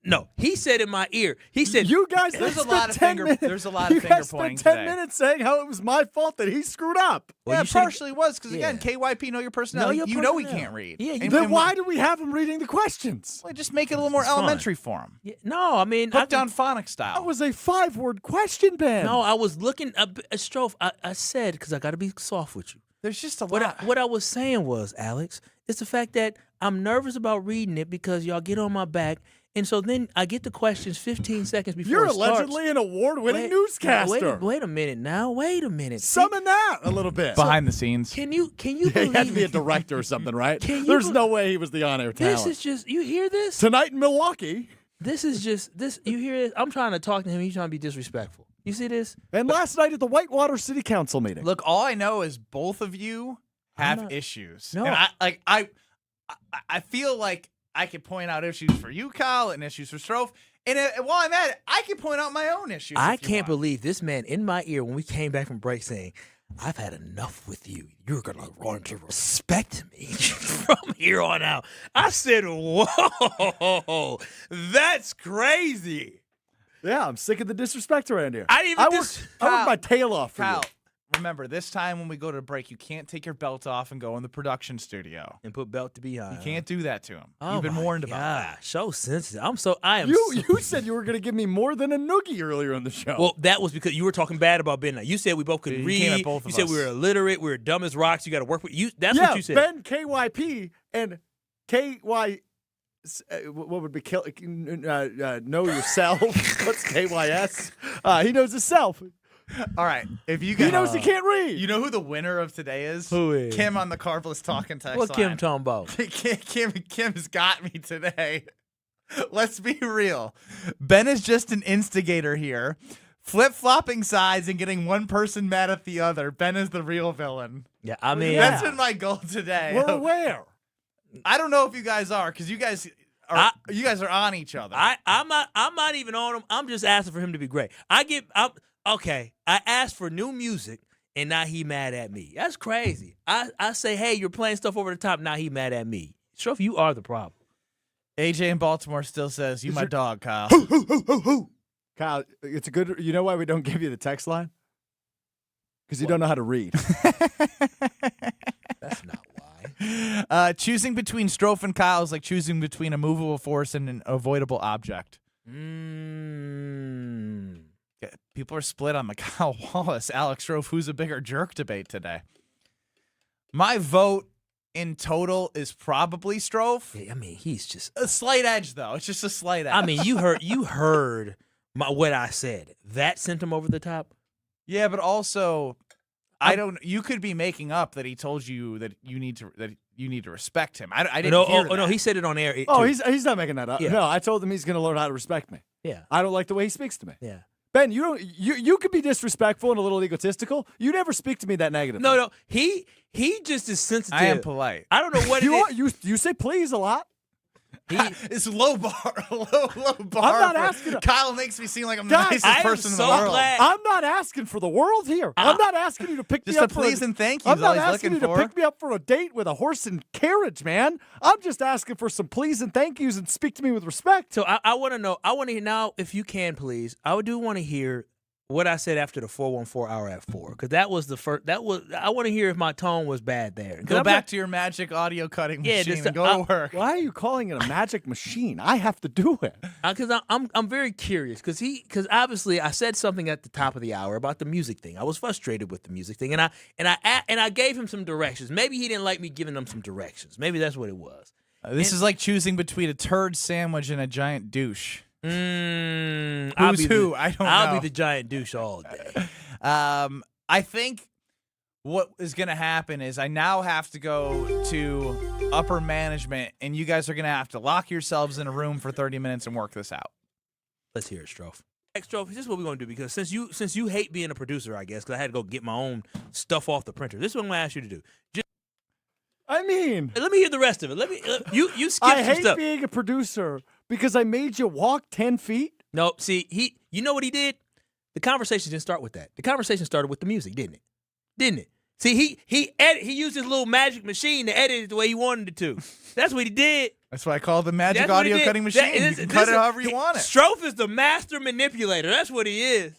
No, he said in my ear. He said, "You guys." There's a spent lot of 10 finger. minutes- There's a lot of you finger guys pointing spent 10 today. minutes saying how it was my fault that he screwed up. Well, Yeah, you should've- partially was because again, KYP know your personality. Know your you know he personality. can't read. Yeah, And- Then and why do we have him reading the questions? Well, just make it a little more It's fun. elementary for him. Yeah, no, I mean, Hooked on phonics style. That was a 5-word question, Ben. No, I was looking a Strofe. I said because I got to be soft with you. There's just a What lot. what I was saying was, Alex, it's the fact that I'm nervous about reading it because y'all get on my back, and so then I get the questions 15 seconds before You're it starts. allegedly an award-winning Wait- newscaster. Wait a minute now. Wait a minute. Summon that a little bit. Behind the scenes. Can you He believe had to be a director or something, right? Can you There's be- no way he was the on-air talent. This is just, you hear this? Tonight in Milwaukee. This is just, this, you hear this? I'm trying to talk to him. He's trying to be disrespectful. You see this? And last night at the Whitewater City Council meeting. Look, all I know is both of you have not- issues. No. And I feel like I could point out issues for you, Kyle, and issues for Strofe. And while I'm at it, I can point out my own issues. I if you can't want. believe this man in my ear when we came back from break saying, "I've had enough with you. You're going to learn to respect me from here on out." I said, "Whoa, that's crazy." Yeah, I'm sick of the disrespect around here. I didn't even I worked my tail off for Kyle, you. remember, this time when we go to break, you can't take your belt off and go in the production studio. And put belt to behind. You can't do that to him. Oh You've been my warned about that. gosh, so sensitive. I am. You said you were going to give me more than a noogie earlier in the show. Well, that was because you were talking bad about Ben. You said we both couldn't You read. came at both You of said us. we were illiterate. We were dumb as rocks. You got to work with you. That's yeah, what you said. Ben KYP and KY. What would be know yourself? What's KYS? He knows himself. All right. If you He guys, knows he can't read. you know who the winner of today is? Who is? Kim on the Carbless Talking text What Kim line. talking about? Kim's got me today. Let's be real. Ben is just an instigator here. Flip-flopping sides and getting one person mad at the other. Ben is the real villain. Yeah, I mean, That's been my goal today. We're aware. I don't know if you guys are, because you guys are on each other. I'm not even on him. I'm just asking for him to be great. I asked for new music, and now he mad at me. That's crazy. I say, hey, you're playing stuff over the top. Now he mad at me. Strofe, you are the problem. AJ in Baltimore still says, "You my dog, Kyle." Kyle, it's a good. You know why we don't give you the text line? Because you don't know how to read. That's not why. Choosing between Strofe and Kyle is like choosing between a movable force and an avoidable object. People are split on the Kyle Wallace, Alex Strofe, who's a bigger jerk debate today. My vote in total is probably Strofe. Yeah, I mean, he's just a slight edge, though. It's just a slight edge. I mean, you heard what I said. That sent him over the top. Yeah, but also, you could be making up that he told you that you need to respect him. I didn't hear that. No, he said it on air. He's not making that up. Yeah. No, I told him he's going to learn how to respect me. Yeah. I don't like the way he speaks to me. Yeah. Ben, you could be disrespectful and a little egotistical. You never speak to me that negatively. No, he just is sensitive. I am polite. I don't know what you say please a lot. It's low bar. Low bar. I'm not asking. Kyle makes me seem like I'm the nicest person in the world. I'm not asking for the world here. I'm not asking you to pick me up. Just a please and thank you. I'm not all he's asking you looking to for. pick me up for a date with a horse and carriage, man. I'm just asking for some please and thank yous and speak to me with respect. So I want to know. I want to hear now, if you can, please. I do want to hear what I said after the 414 hour at 4, because that was the first. I want to hear if my tone was bad there. Go back to your magic audio cutting machine and go to work. Why are you calling it a magic machine? I have to do it. Because I'm very curious. Because obviously I said something at the top of the hour about the music thing. I was frustrated with the music thing, and I gave him some directions. Maybe he didn't like me giving him some directions. Maybe that's what it was. This is like choosing between a turd sandwich and a giant douche. Who's who? I don't know. I'll be the giant douche all day. I think what is going to happen is I now have to go to upper management, and you guys are going to have to lock yourselves in a room for 30 minutes and work this out. Let's hear it, Strofe. Strofe, this is what we're going to do, because since you hate being a producer, I guess, because I had to go get my own stuff off the printer. This is what I'm going to ask you to do. I mean, let me hear the rest of it. Let me you skip I some hate stuff. being a producer because I made you walk 10 feet. No, see, you know what he did? The conversation didn't start with that. The conversation started with the music, didn't it? See, he used his little magic machine to edit it the way he wanted it to. That's what he did. That's what I call the magic audio cutting machine. You can cut it however you want it. Strofe is the master manipulator. That's what he is.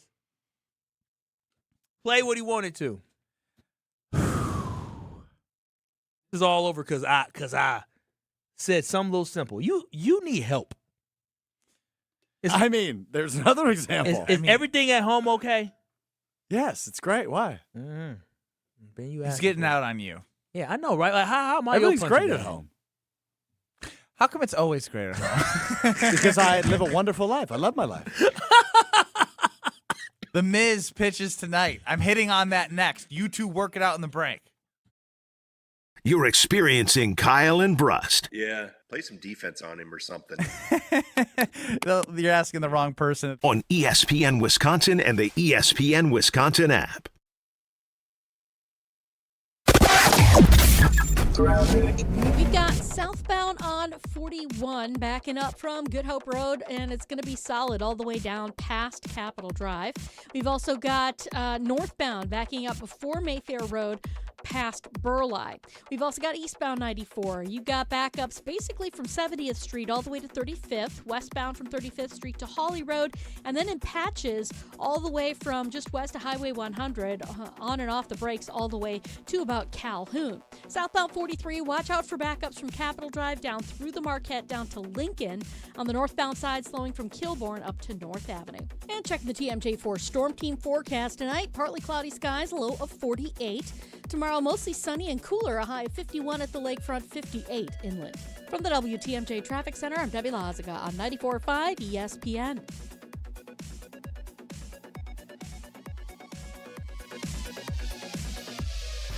Play what he wanted to. This is all over because I said something a little simple. You need help. There's another example. Is everything at home okay? Yes, it's great. Why? Ben, He's getting out on you. Yeah, I know, right? Like, how am I? Everything's great at home. How come it's always great at home? Because I live a wonderful life. I love my life. The Miz pitches tonight. I'm hitting on that next. You two work it out in the break. You're experiencing Kyle and Brust. Yeah, play some defense on him or something. You're asking the wrong person. On ESPN Wisconsin and the ESPN Wisconsin app. We've got southbound on 41 backing up from Good Hope Road, and it's going to be solid all the way down past Capitol Drive. We've also got northbound backing up before Mayfair Road past Burleigh. We've also got eastbound 94. You've got backups basically from 70th Street all the way to 35th, westbound from 35th Street to Hawley Road, and then in patches all the way from just west of Highway 100, on and off the brakes all the way to about Calhoun. Southbound 43, watch out for backups from Capitol Drive down through the Marquette down to Lincoln. On the northbound side, slowing from Kilbourne up to North Avenue. And checking the TMJ4 Storm Team forecast tonight, partly cloudy skies, a low of 48. Tomorrow, mostly sunny and cooler, a high of 51 at the lakefront, 58 inland. From the WTMJ Traffic Center, I'm Debbie Lazaga on 94.5 ESPN.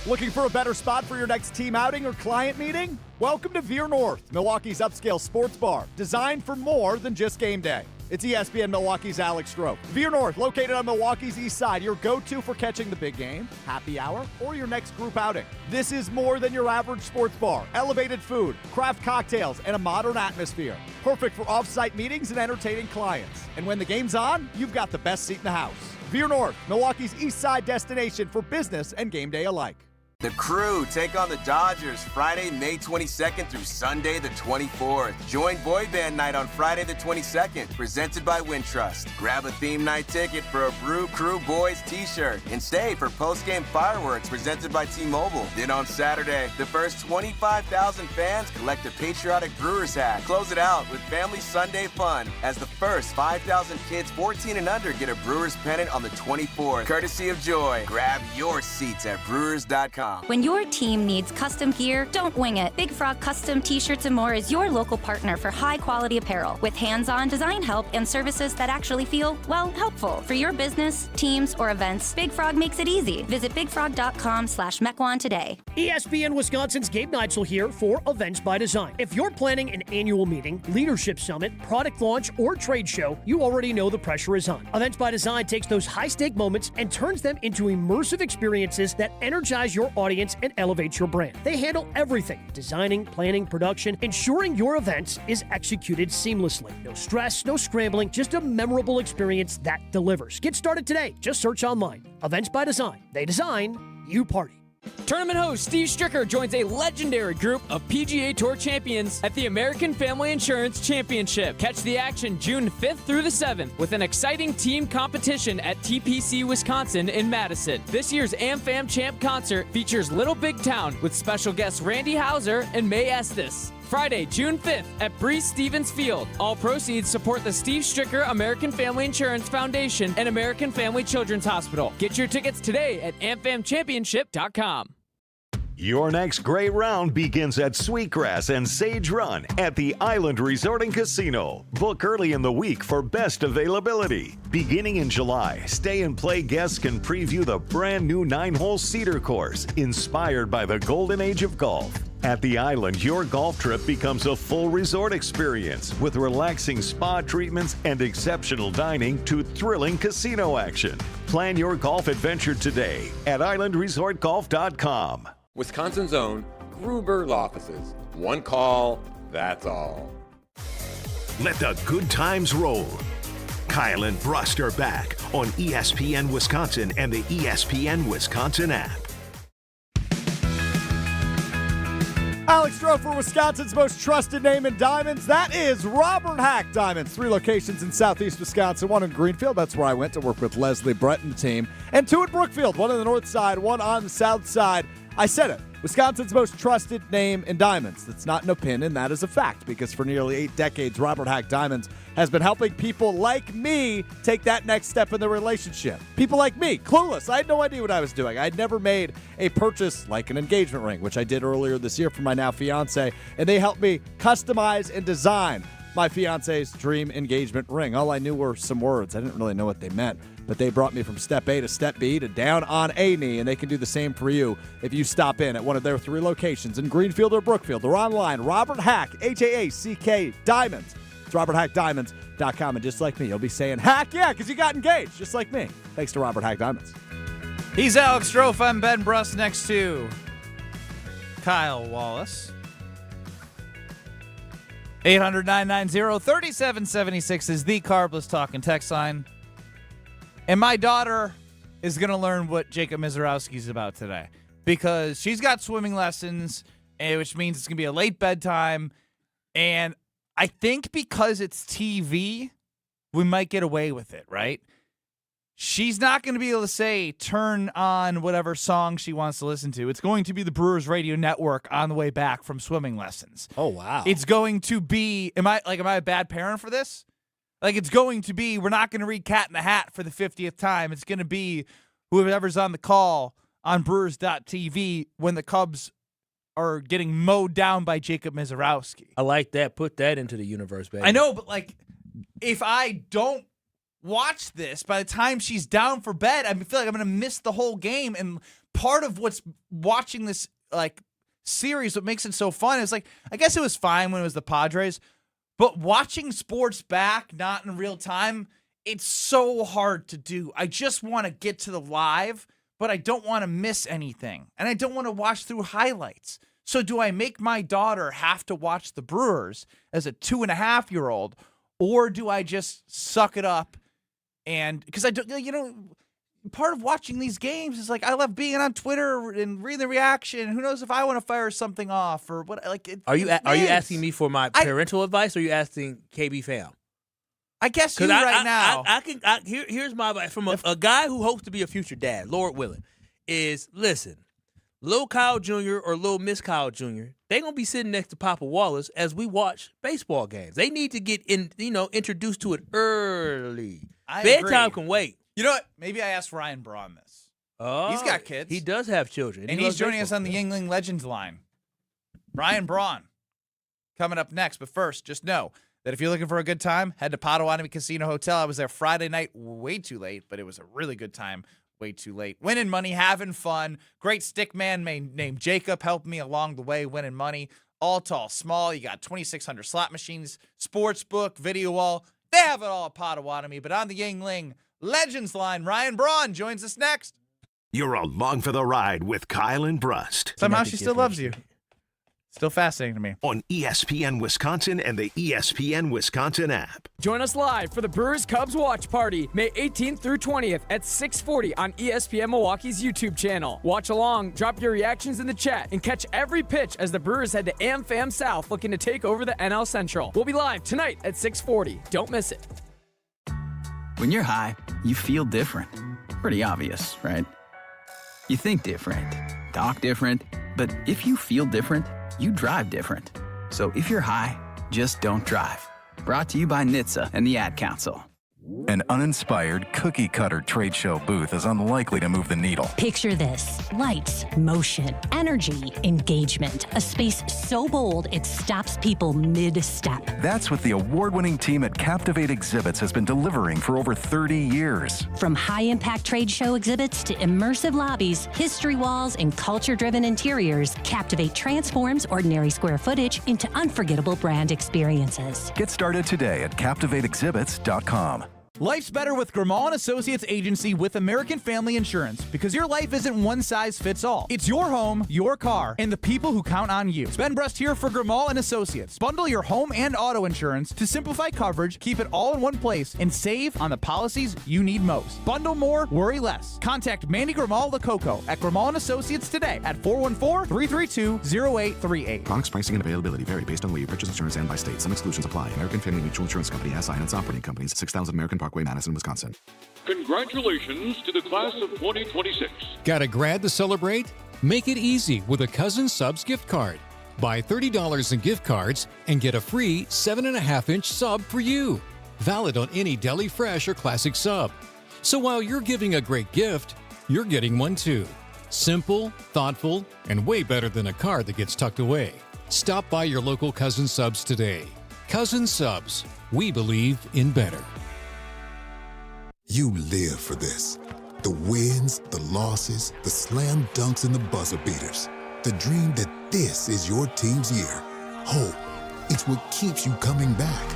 Looking for a better spot for your next team outing or client meeting? Welcome to Veer North, Milwaukee's upscale sports bar, designed for more than just game day. It's ESPN Milwaukee's Alex Strofe. Veer North, located on Milwaukee's east side, your go-to for catching the big game, happy hour, or your next group outing. This is more than your average sports bar. Elevated food, craft cocktails, and a modern atmosphere. Perfect for off-site meetings and entertaining clients. And when the game's on, you've got the best seat in the house. Veer North, Milwaukee's east side destination for business and game day alike. The Crew take on the Dodgers Friday, May 22nd through Sunday the 24th. Join Boy Band Night on Friday the 22nd, presented by Wintrust. Grab a theme night ticket for a Brew Crew Boys t-shirt and stay for post-game fireworks presented by T-Mobile. Then on Saturday, the first 25,000 fans collect a patriotic Brewers hat. Close it out with Family Sunday fun as the first 5,000 kids 14 and under get a Brewers pennant on the 24th, courtesy of Joy. Grab your seats at Brewers.com. When your team needs custom gear, don't wing it. Big Frog Custom T-Shirts and More is your local partner for high-quality apparel with hands-on design help and services that actually feel, well, helpful. For your business, teams, or events, Big Frog makes it easy. Visit bigfrog.com/Mequon today. ESPN Wisconsin's Gabe Neitzel here for Events by Design. If you're planning an annual meeting, leadership summit, product launch, or trade show, you already know the pressure is on. Events by Design takes those high-stake moments and turns them into immersive experiences that energize your audience and elevate your brand. They handle everything: designing, planning, production, ensuring your event is executed seamlessly. No stress, no scrambling, just a memorable experience that delivers. Get started today. Just search online. Events by Design. They design, you party. Tournament host Steve Stricker joins a legendary group of PGA Tour champions at the American Family Insurance Championship. Catch the action June 5th through the 7th with an exciting team competition at TPC Wisconsin in Madison. This year's AmFam Champ concert features Little Big Town with special guests Randy Hauser and May Estes. Friday, June 5th at Breeze Stevens Field. All proceeds support the Steve Stricker American Family Insurance Foundation and American Family Children's Hospital. Get your tickets today at amfamchampionship.com. Your next great round begins at Sweetgrass and Sage Run at the Island Resort and Casino. Book early in the week for best availability. Beginning in July, Stay and Play guests can preview the brand new 9-hole Cedar course, inspired by the golden age of golf. At the Island, your golf trip becomes a full resort experience with relaxing spa treatments and exceptional dining to thrilling casino action. Plan your golf adventure today at islandresortgolf.com. Wisconsin's own Gruber Law Offices. One call, that's all. Let the good times roll. Kyle and Brust are back on ESPN Wisconsin and the ESPN Wisconsin app. Alex Stroh for Wisconsin's most trusted name in diamonds. That is Robert Hack Diamonds. 3 locations in southeast Wisconsin, 1 in Greenfield. That's where I went to work with Leslie Brett and the team. And 2 in Brookfield, 1 on the north side, 1 on the south side. I said it. Wisconsin's most trusted name in diamonds. That's not an opinion, that is a fact, because for nearly 8 decades, Robert Hack Diamonds has been helping people like me take that next step in their relationship. People like me, clueless. I had no idea what I was doing. I'd never made a purchase like an engagement ring, which I did earlier this year for my now fiance, and they helped me customize and design my fiance's dream engagement ring. All I knew were some words. I didn't really know what they meant, but they brought me from step A to step B to down on a knee, and they can do the same for you if you stop in at one of their 3 locations in Greenfield or Brookfield or online. Robert Hack, H-A-A-C-K, Diamonds. It's roberthackdiamonds.com, and just like me, you'll be saying, heck yeah, because you got engaged, just like me. Thanks to Robert Hack Diamonds. He's Alex Stroh. I'm Ben Brust next to Kyle Wallace. 800-990-3776 is the Carbless Talking text line. And my daughter is going to learn what Jacob Misiorowski is about today because she's got swimming lessons, which means it's going to be a late bedtime. And I think because it's TV, we might get away with it, right? She's not going to be able to say, turn on whatever song she wants to listen to. It's going to be the Brewers radio network on the way back from swimming lessons. Oh, wow. It's going to be, am I a bad parent for this? Like, it's going to be, we're not going to read Cat in the Hat for the 50th time. It's going to be whoever's on the call on Brewers.tv when the Cubs are getting mowed down by Jacob Misiorowski. I like that. Put that into the universe, baby. I know, but, like, if I don't watch this, by the time she's down for bed, I feel like I'm going to miss the whole game. And part of what's watching this, like, series, what makes it so fun is, like, I guess it was fine when it was the Padres, but watching sports back, not in real time, it's so hard to do. I just want to get to the live, but I don't want to miss anything. And I don't want to watch through highlights. So do I make my daughter have to watch the Brewers as a 2.5-year-old, or do I just suck it up? And because I don't, part of watching these games is like I love being on Twitter and reading the reaction. Who knows if I want to fire something off or what? Like, Are you asking me for my parental advice, or are you asking KB fam? I guess you now. Here's my advice from a guy who hopes to be a future dad, Lord willing, is listen, Lil Kyle Jr. or Lil Miss Kyle Jr., they're going to be sitting next to Papa Wallace as we watch baseball games. They need to get introduced to it early. Bedtime can wait. You know what? Maybe I asked Ryan Braun this. Oh, he's got kids. He does have children. And he's joining us on the Yingling Legends line. Ryan Braun coming up next. But first, just know that if you're looking for a good time, head to Potawatomi Casino Hotel. I was there Friday night, way too late, but it was a really good time. Way too late. Winning money, having fun. Great stick man named Jacob helped me along the way winning money. All tall, small. You got 2,600 slot machines, sports book, video wall. They have it all at Potawatomi. But on the Yingling Legends line, Ryan Braun joins us next. You're along for the ride with Kyle and Brust. Somehow she still loves you. Still fascinating to me. On ESPN Wisconsin and the ESPN Wisconsin app. Join us live for the Brewers-Cubs watch party, May 18th through 20th at 6:40 on ESPN Milwaukee's YouTube channel. Watch along, drop your reactions in the chat, and catch every pitch as the Brewers head to AmFam South looking to take over the NL Central. We'll be live tonight at 6:40. Don't miss it. When you're high, you feel different. Pretty obvious, right? You think different, talk different, but if you feel different, you drive different. So if you're high, just don't drive. Brought to you by NHTSA and the Ad Council. An uninspired, cookie-cutter trade show booth is unlikely to move the needle. Picture this. Lights, motion, energy, engagement. A space so bold it stops people mid-step. That's what the award-winning team at Captivate Exhibits has been delivering for over 30 years. From high-impact trade show exhibits to immersive lobbies, history walls, and culture-driven interiors, Captivate transforms ordinary square footage into unforgettable brand experiences. Get started today at CaptivateExhibits.com. Life's better with Grimaud & Associates Agency with American Family Insurance because your life isn't one size fits all. It's your home, your car, and the people who count on you. Ben Brust here for Grimaud & Associates. Bundle your home and auto insurance to simplify coverage, keep it all in one place, and save on the policies you need most. Bundle more, worry less. Contact Mandy Grimaud Lococo at Grimaud & Associates today at 414-332-0838. Products pricing and availability vary based on where you purchase insurance and by state. Some exclusions apply. American Family Mutual Insurance Company, SI, and its operating companies, 6000 American Parkway, Madison, Wisconsin. Congratulations to the class of 2026. Got a grad to celebrate? Make it easy with a Cousin Subs gift card. Buy $30 in gift cards and get a free 7.5-inch sub for you. Valid on any Deli Fresh or Classic sub. So while you're giving a great gift, you're getting one too. Simple, thoughtful, and way better than a card that gets tucked away. Stop by your local Cousin Subs today. Cousin Subs. We believe in better. You live for this. The wins, the losses, the slam dunks, and the buzzer beaters. The dream that this is your team's year. Hope, it's what keeps you coming back.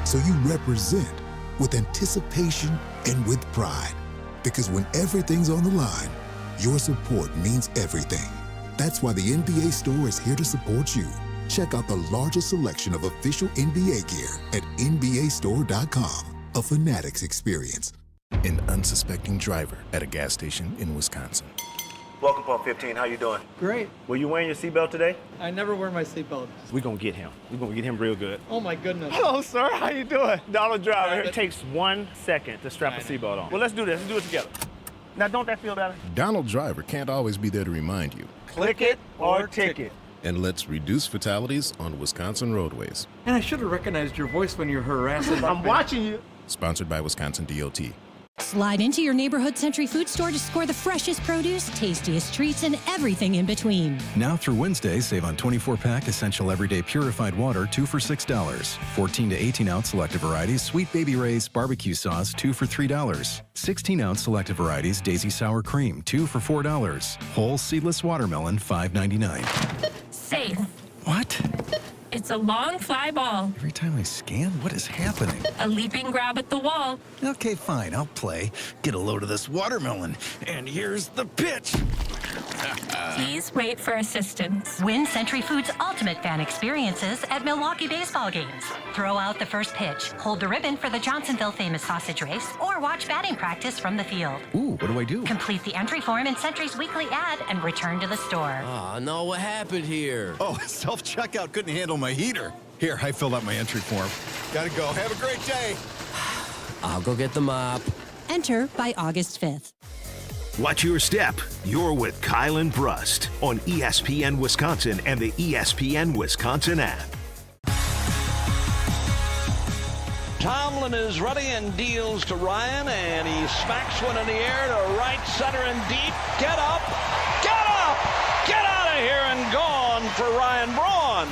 So you represent with anticipation and with pride. Because when everything's on the line, your support means everything. That's why the NBA Store is here to support you. Check out the largest selection of official NBA gear at NBAstore.com. A Fanatics experience. An unsuspecting driver at a gas station in Wisconsin. Welcome, Pump 15. How you doing? Great. Were you wearing your seatbelt today? I never wear my seatbelt. We're going to get him. We're going to get him real good. Oh, my goodness. Hello, sir. How you doing? Dollar Driver. It takes 1 second to strap a seatbelt on. Well, let's do this. Let's do it together. Now, don't that feel better? Donald Driver can't always be there to remind you. Click it or ticket. And let's reduce fatalities on Wisconsin roadways. And I should have recognized your voice when you're harassing. I'm watching you. Sponsored by Wisconsin DOT. Slide into your neighborhood Century Food Store to score the freshest produce, tastiest treats, and everything in between. Now through Wednesday, save on 24-pack Essential Everyday Purified Water, 2 for $6. 14 to 18-ounce selective varieties, Sweet Baby Ray's Barbecue Sauce, 2 for $3. 16-ounce selective varieties, Daisy Sour Cream, 2 for $4. Whole seedless watermelon, $5.99. Safe. What? It's a long fly ball. Every time I scan, what is happening? A leaping grab at the wall. Okay, fine, I'll play. Get a load of this watermelon. And here's the pitch. Please wait for assistance. Win Century Foods' ultimate fan experiences at Milwaukee baseball games. Throw out the first pitch, hold the ribbon for the Johnsonville famous sausage race, or watch batting practice from the field. Ooh, what do I do? Complete the entry form in Century's weekly ad and return to the store. Oh, no, what happened here? Oh, self-checkout couldn't handle my heater. Here, I filled out my entry form. Gotta go. Have a great day. I'll go get the mop. Enter by August 5th. Watch your step. You're with Kyle and Brust on ESPN Wisconsin and the ESPN Wisconsin app. Tomlin is ready and deals to Ryan, and he smacks one in the air to right center and deep. Get up! Get up! Get out of here and gone for Ryan Braun.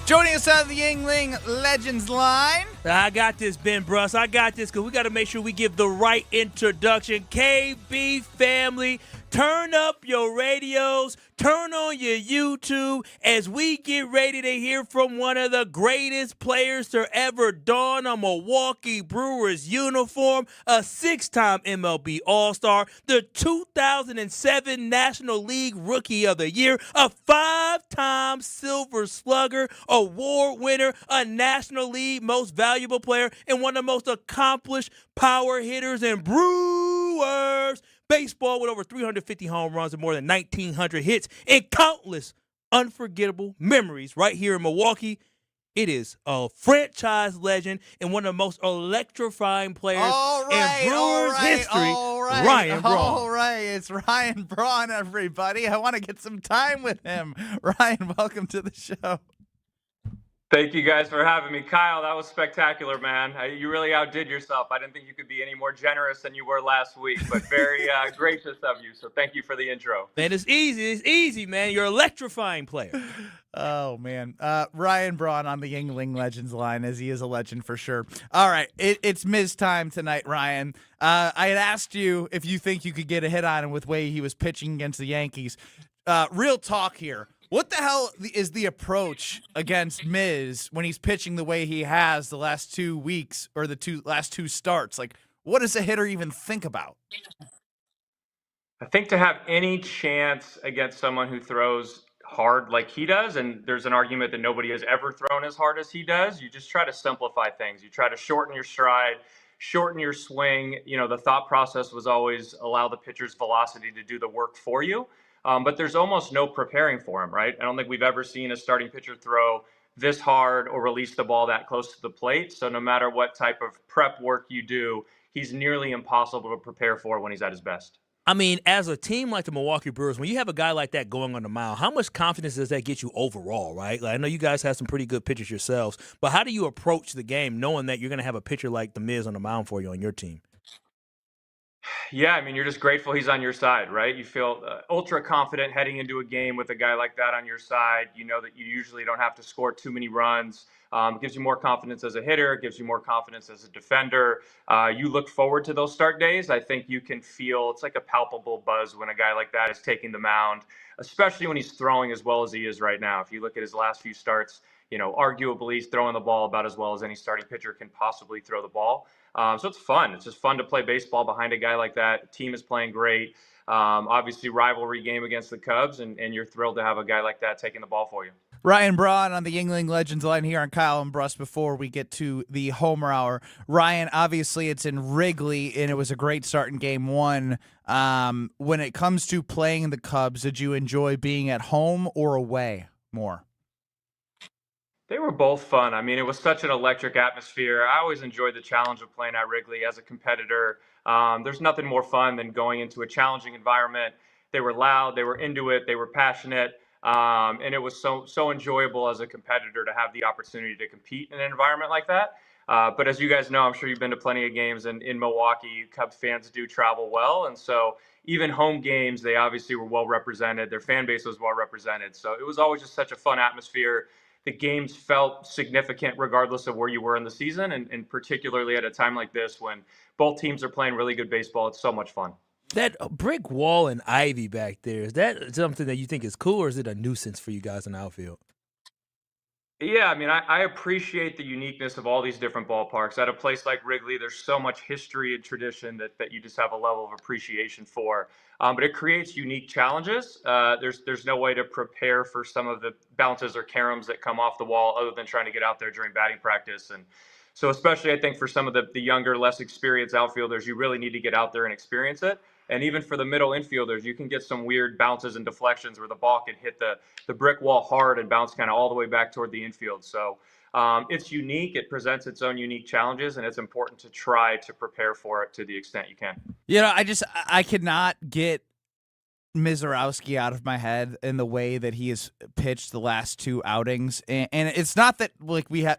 Joining us out of the Yingling Legends line. I got this, Ben Brust. I got this because we got to make sure we give the right introduction. KB family, turn up your radios, turn on your YouTube as we get ready to hear from one of the greatest players to ever don a Milwaukee Brewers uniform, a 6-time MLB All-Star, the 2007 National League Rookie of the Year, a 5-time Silver Slugger Award winner, a National League Most Valuable Player, and one of the most accomplished power hitters in Brewers baseball, with over 350 home runs and more than 1,900 hits and countless unforgettable memories right here in Milwaukee. It is a franchise legend and one of the most electrifying players in Brewers history, Ryan Braun. All right, it's Ryan Braun, everybody. I want to get some time with him. Ryan, welcome to the show. Thank you guys for having me. Kyle, that was spectacular, man. You really outdid yourself. I didn't think you could be any more generous than you were last week, but very gracious of you. So thank you for the intro. Man, it's easy. It's easy, man. You're an electrifying player. Oh, man. Ryan Braun on the Yingling Legends line, as he is a legend for sure. All right, it's Miz time tonight, Ryan. I had asked you if you think you could get a hit on him with the way he was pitching against the Yankees. Real talk here. What the hell is the approach against Miz when he's pitching the way he has the last 2 weeks or the last two starts? Like, what does a hitter even think about? I think to have any chance against someone who throws hard like he does, and there's an argument that nobody has ever thrown as hard as he does, you just try to simplify things. You try to shorten your stride, shorten your swing. You know, the thought process was always allow the pitcher's velocity to do the work for you. But there's almost no preparing for him, right? I don't think we've ever seen a starting pitcher throw this hard or release the ball that close to the plate. So no matter what type of prep work you do, he's nearly impossible to prepare for when he's at his best. I mean, as a team like the Milwaukee Brewers, when you have a guy like that going on the mound, how much confidence does that get you overall, right? Like, I know you guys have some pretty good pitchers yourselves, but how do you approach the game knowing that you're going to have a pitcher like the Miz on the mound for you on your team? Yeah, I mean, you're just grateful he's on your side, right? You feel ultra confident heading into a game with a guy like that on your side. You know that you usually don't have to score too many runs. It gives you more confidence as a hitter. It gives you more confidence as a defender. You look forward to those start days. I think you can feel it's like a palpable buzz when a guy like that is taking the mound, especially when he's throwing as well as he is right now. If you look at his last few starts, you know, arguably he's throwing the ball about as well as any starting pitcher can possibly throw the ball. So it's fun. It's just fun to play baseball behind a guy like that. The team is playing great. Obviously, rivalry game against the Cubs, and you're thrilled to have a guy like that taking the ball for you. Ryan Braun on the Yingling Legends line here on Kyle and Brust before we get to the Homer Hour. Ryan, obviously it's in Wrigley, and it was a great start in Game 1. When it comes to playing the Cubs, did you enjoy being at home or away more? They were both fun. I mean, it was such an electric atmosphere. I always enjoyed the challenge of playing at Wrigley as a competitor. There's nothing more fun than going into a challenging environment. They were loud, they were into it, they were passionate, and it was so enjoyable as a competitor to have the opportunity to compete in an environment like that. But as you guys know, I'm sure you've been to plenty of games in Milwaukee. Cubs fans do travel well, and so even home games, they obviously were well represented. Their fan base was well represented. So it was always just such a fun atmosphere. The games felt significant regardless of where you were in the season, and particularly at a time like this when both teams are playing really good baseball. It's so much fun. That brick wall and ivy back there, is that something that you think is cool, or is it a nuisance for you guys in the outfield? Yeah, I mean, I appreciate the uniqueness of all these different ballparks. At a place like Wrigley, there's so much history and tradition that you just have a level of appreciation for. But it creates unique challenges. There's no way to prepare for some of the bounces or caroms that come off the wall other than trying to get out there during batting practice. And so, especially I think for some of the younger, less experienced outfielders, you really need to get out there and experience it. And even for the middle infielders, you can get some weird bounces and deflections where the ball can hit the brick wall hard and bounce kind of all the way back toward the infield. So it's unique. It presents its own unique challenges, and it's important to try to prepare for it to the extent you can. You know, I could not get Miserowski out of my head in the way that he has pitched the last two outings. And it's not that we had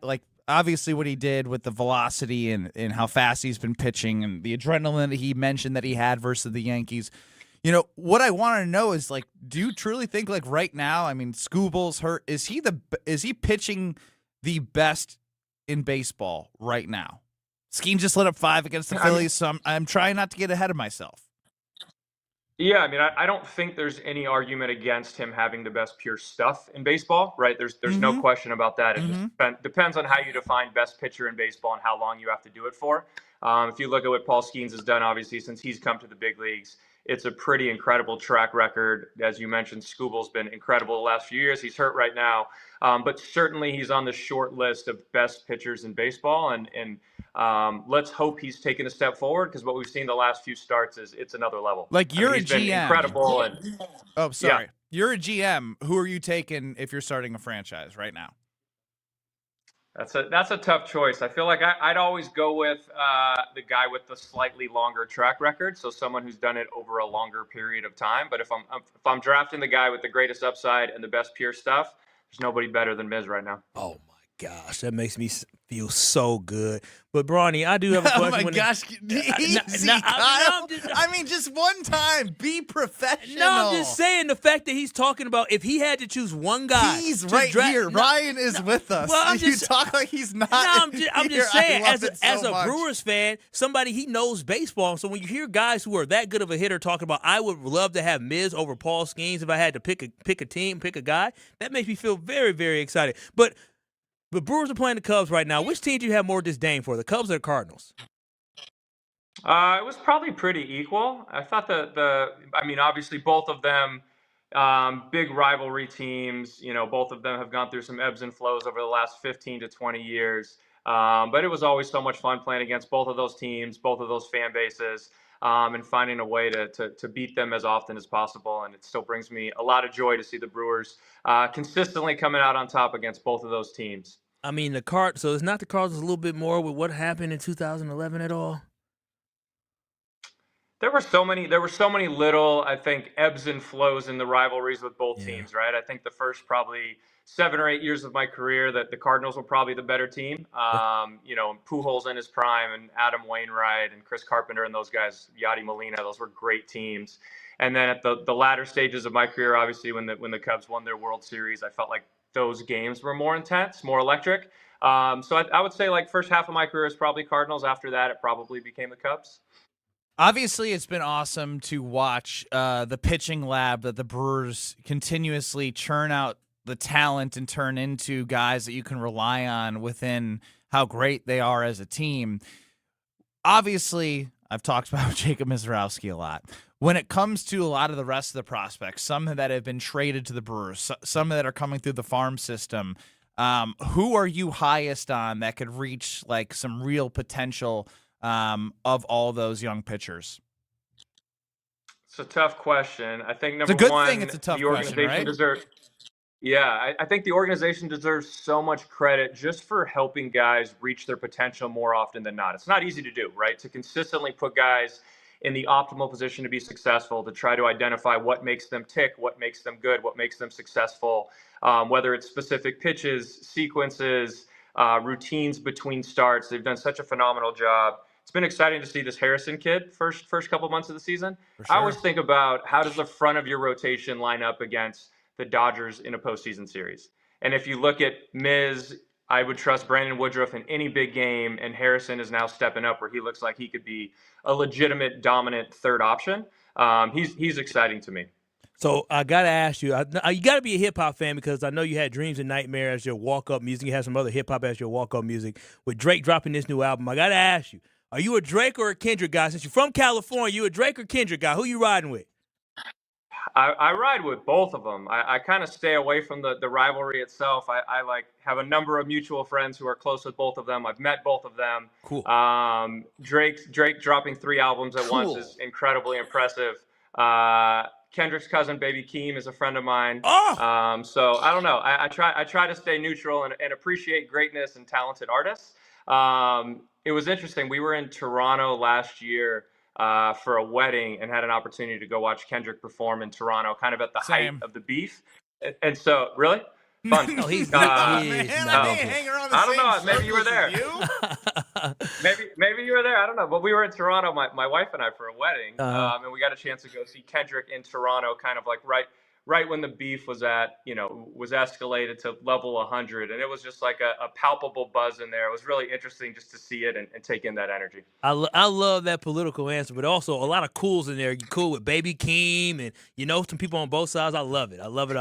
obviously what he did with the velocity and how fast he's been pitching and the adrenaline that he mentioned that he had versus the Yankees. You know, what I want to know is, do you truly think, right now, I mean, Scooble's hurt. Is he pitching the best in baseball right now? Skeen just lit up 5 against the Phillies, so I'm trying not to get ahead of myself. Yeah, I mean, I don't think there's any argument against him having the best pure stuff in baseball, right? There's no question about that. It just depends on how you define best pitcher in baseball and how long you have to do it for. If you look at what Paul Skeens has done, obviously, since he's come to the big leagues, it's a pretty incredible track record. As you mentioned, Scooble's been incredible the last few years. He's hurt right now, but certainly he's on the short list of best pitchers in baseball. And let's hope he's taken a step forward, because what we've seen the last few starts is it's another level. You're he's a been GM. Incredible. And, oh, sorry. Yeah. You're a GM. Who are you taking if you're starting a franchise right now? That's a tough choice. I feel like I'd always go with the guy with the slightly longer track record, so someone who's done it over a longer period of time. But if I'm drafting the guy with the greatest upside and the best pure stuff, there's nobody better than Miz right now. Oh my gosh, that makes me feel so good. But Brawny, I do have a question. Oh my gosh, easy, Kyle. I mean, just one time, be professional. No, I'm just saying the fact that he's talking about if he had to choose one guy. He's right here. Ryan is with us. Well, you talk like he's not. I'm just saying, as a much. Brewers fan, somebody he knows baseball. So when you hear guys who are that good of a hitter talking about, I would love to have Miz over Paul Skeens if I had to pick a team, pick a guy, that makes me feel very, very excited. But Brewers are playing the Cubs right now. Which team do you have more disdain for, the Cubs or the Cardinals? It was probably pretty equal. I thought I mean, obviously both of them, big rivalry teams. You know, both of them have gone through some ebbs and flows over the last 15 to 20 years. But it was always so much fun playing against both of those teams, both of those fan bases, and finding a way to beat them as often as possible. And it still brings me a lot of joy to see the Brewers consistently coming out on top against both of those teams. I mean, so it's not the Cardinals a little bit more with what happened in 2011 at all? There were so many little, I think, ebbs and flows in the rivalries with both teams, right? I think the first probably 7 or 8 years of my career that the Cardinals were probably the better team. You know, Pujols in his prime and Adam Wainwright and Chris Carpenter and those guys, Yadi Molina, those were great teams. And then at the latter stages of my career, obviously when the Cubs won their World Series, I felt like those games were more intense, more electric. So I would say first half of my career is probably Cardinals. After that, it probably became the Cubs. Obviously, it's been awesome to watch the pitching lab that the Brewers continuously churn out the talent and turn into guys that you can rely on within how great they are as a team. Obviously, I've talked about Jacob Misiorowski a lot. When it comes to a lot of the rest of the prospects, some that have been traded to the Brewers, some that are coming through the farm system, who are you highest on that could reach some real potential of all those young pitchers? It's a tough question. I think it's a good thing it's a tough question, right? Yeah, I think the organization deserves so much credit just for helping guys reach their potential more often than not. It's not easy to do, right? To consistently put guys in the optimal position to be successful, to try to identify what makes them tick, what makes them good, what makes them successful, whether it's specific pitches, sequences, routines between starts. They've done such a phenomenal job. It's been exciting to see this Harrison kid first couple months of the season. For sure. I always think about how does the front of your rotation line up against the Dodgers in a postseason series. And if you look at Miz, I would trust Brandon Woodruff in any big game, and Harrison is now stepping up where he looks like he could be a legitimate dominant third option. He's exciting to me. So I got to ask you, you got to be a hip-hop fan because I know you had Dreams and Nightmare as your walk-up music. You had some other hip-hop as your walk-up music. With Drake dropping this new album, I got to ask you, are you a Drake or a Kendrick guy? Since you're from California, you a Drake or Kendrick guy? Who you riding with? I ride with both of them. I kind of stay away from the rivalry itself. I like have a number of mutual friends who are close with both of them. I've met both of them. Cool. Drake dropping 3 albums at once is incredibly impressive. Kendrick's cousin, Baby Keem, is a friend of mine. Oh! So I don't know. I try to stay neutral and appreciate greatness and talented artists. It was interesting. We were in Toronto last year for a wedding and had an opportunity to go watch Kendrick perform in Toronto, kind of at the height of the beef. And so, really? Fun. No, he's I didn't hang around the I don't know. same Maybe you were there. You? Maybe you were there. I don't know. But we were in Toronto, my wife and I, for a wedding, and we got a chance to go see Kendrick in Toronto, kind of like right when the beef was was escalated to level 100, and it was just like a palpable buzz in there. It was really interesting just to see it and take in that energy. I love that political answer, but also a lot of cools in there. You cool with Baby Keem and some people on both sides. I love it. I love it.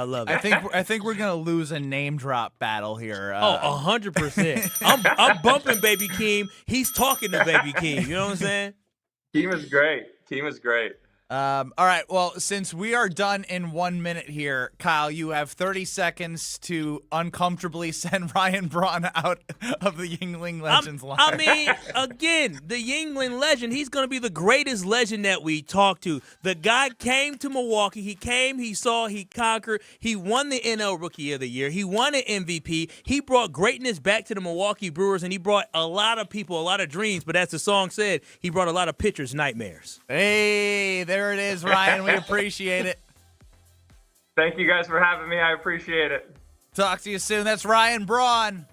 I think we're gonna lose a name drop battle here. 100%. I'm bumping Baby Keem. He's talking to Baby Keem. You know what I'm saying? Keem is great. All right. Well, since we are done in 1 minute here, Kyle, you have 30 seconds to uncomfortably send Ryan Braun out of the Yingling Legends line. I mean, again, the Yingling legend, he's going to be the greatest legend that we talked to. The guy came to Milwaukee. He came, he saw, he conquered. He won the NL Rookie of the Year. He won an MVP. He brought greatness back to the Milwaukee Brewers, and he brought a lot of people, a lot of dreams. But as the song said, he brought a lot of pitchers' nightmares. Hey, there it is, Ryan. We appreciate it. Thank you guys for having me. I appreciate it. Talk to you soon. That's Ryan Braun.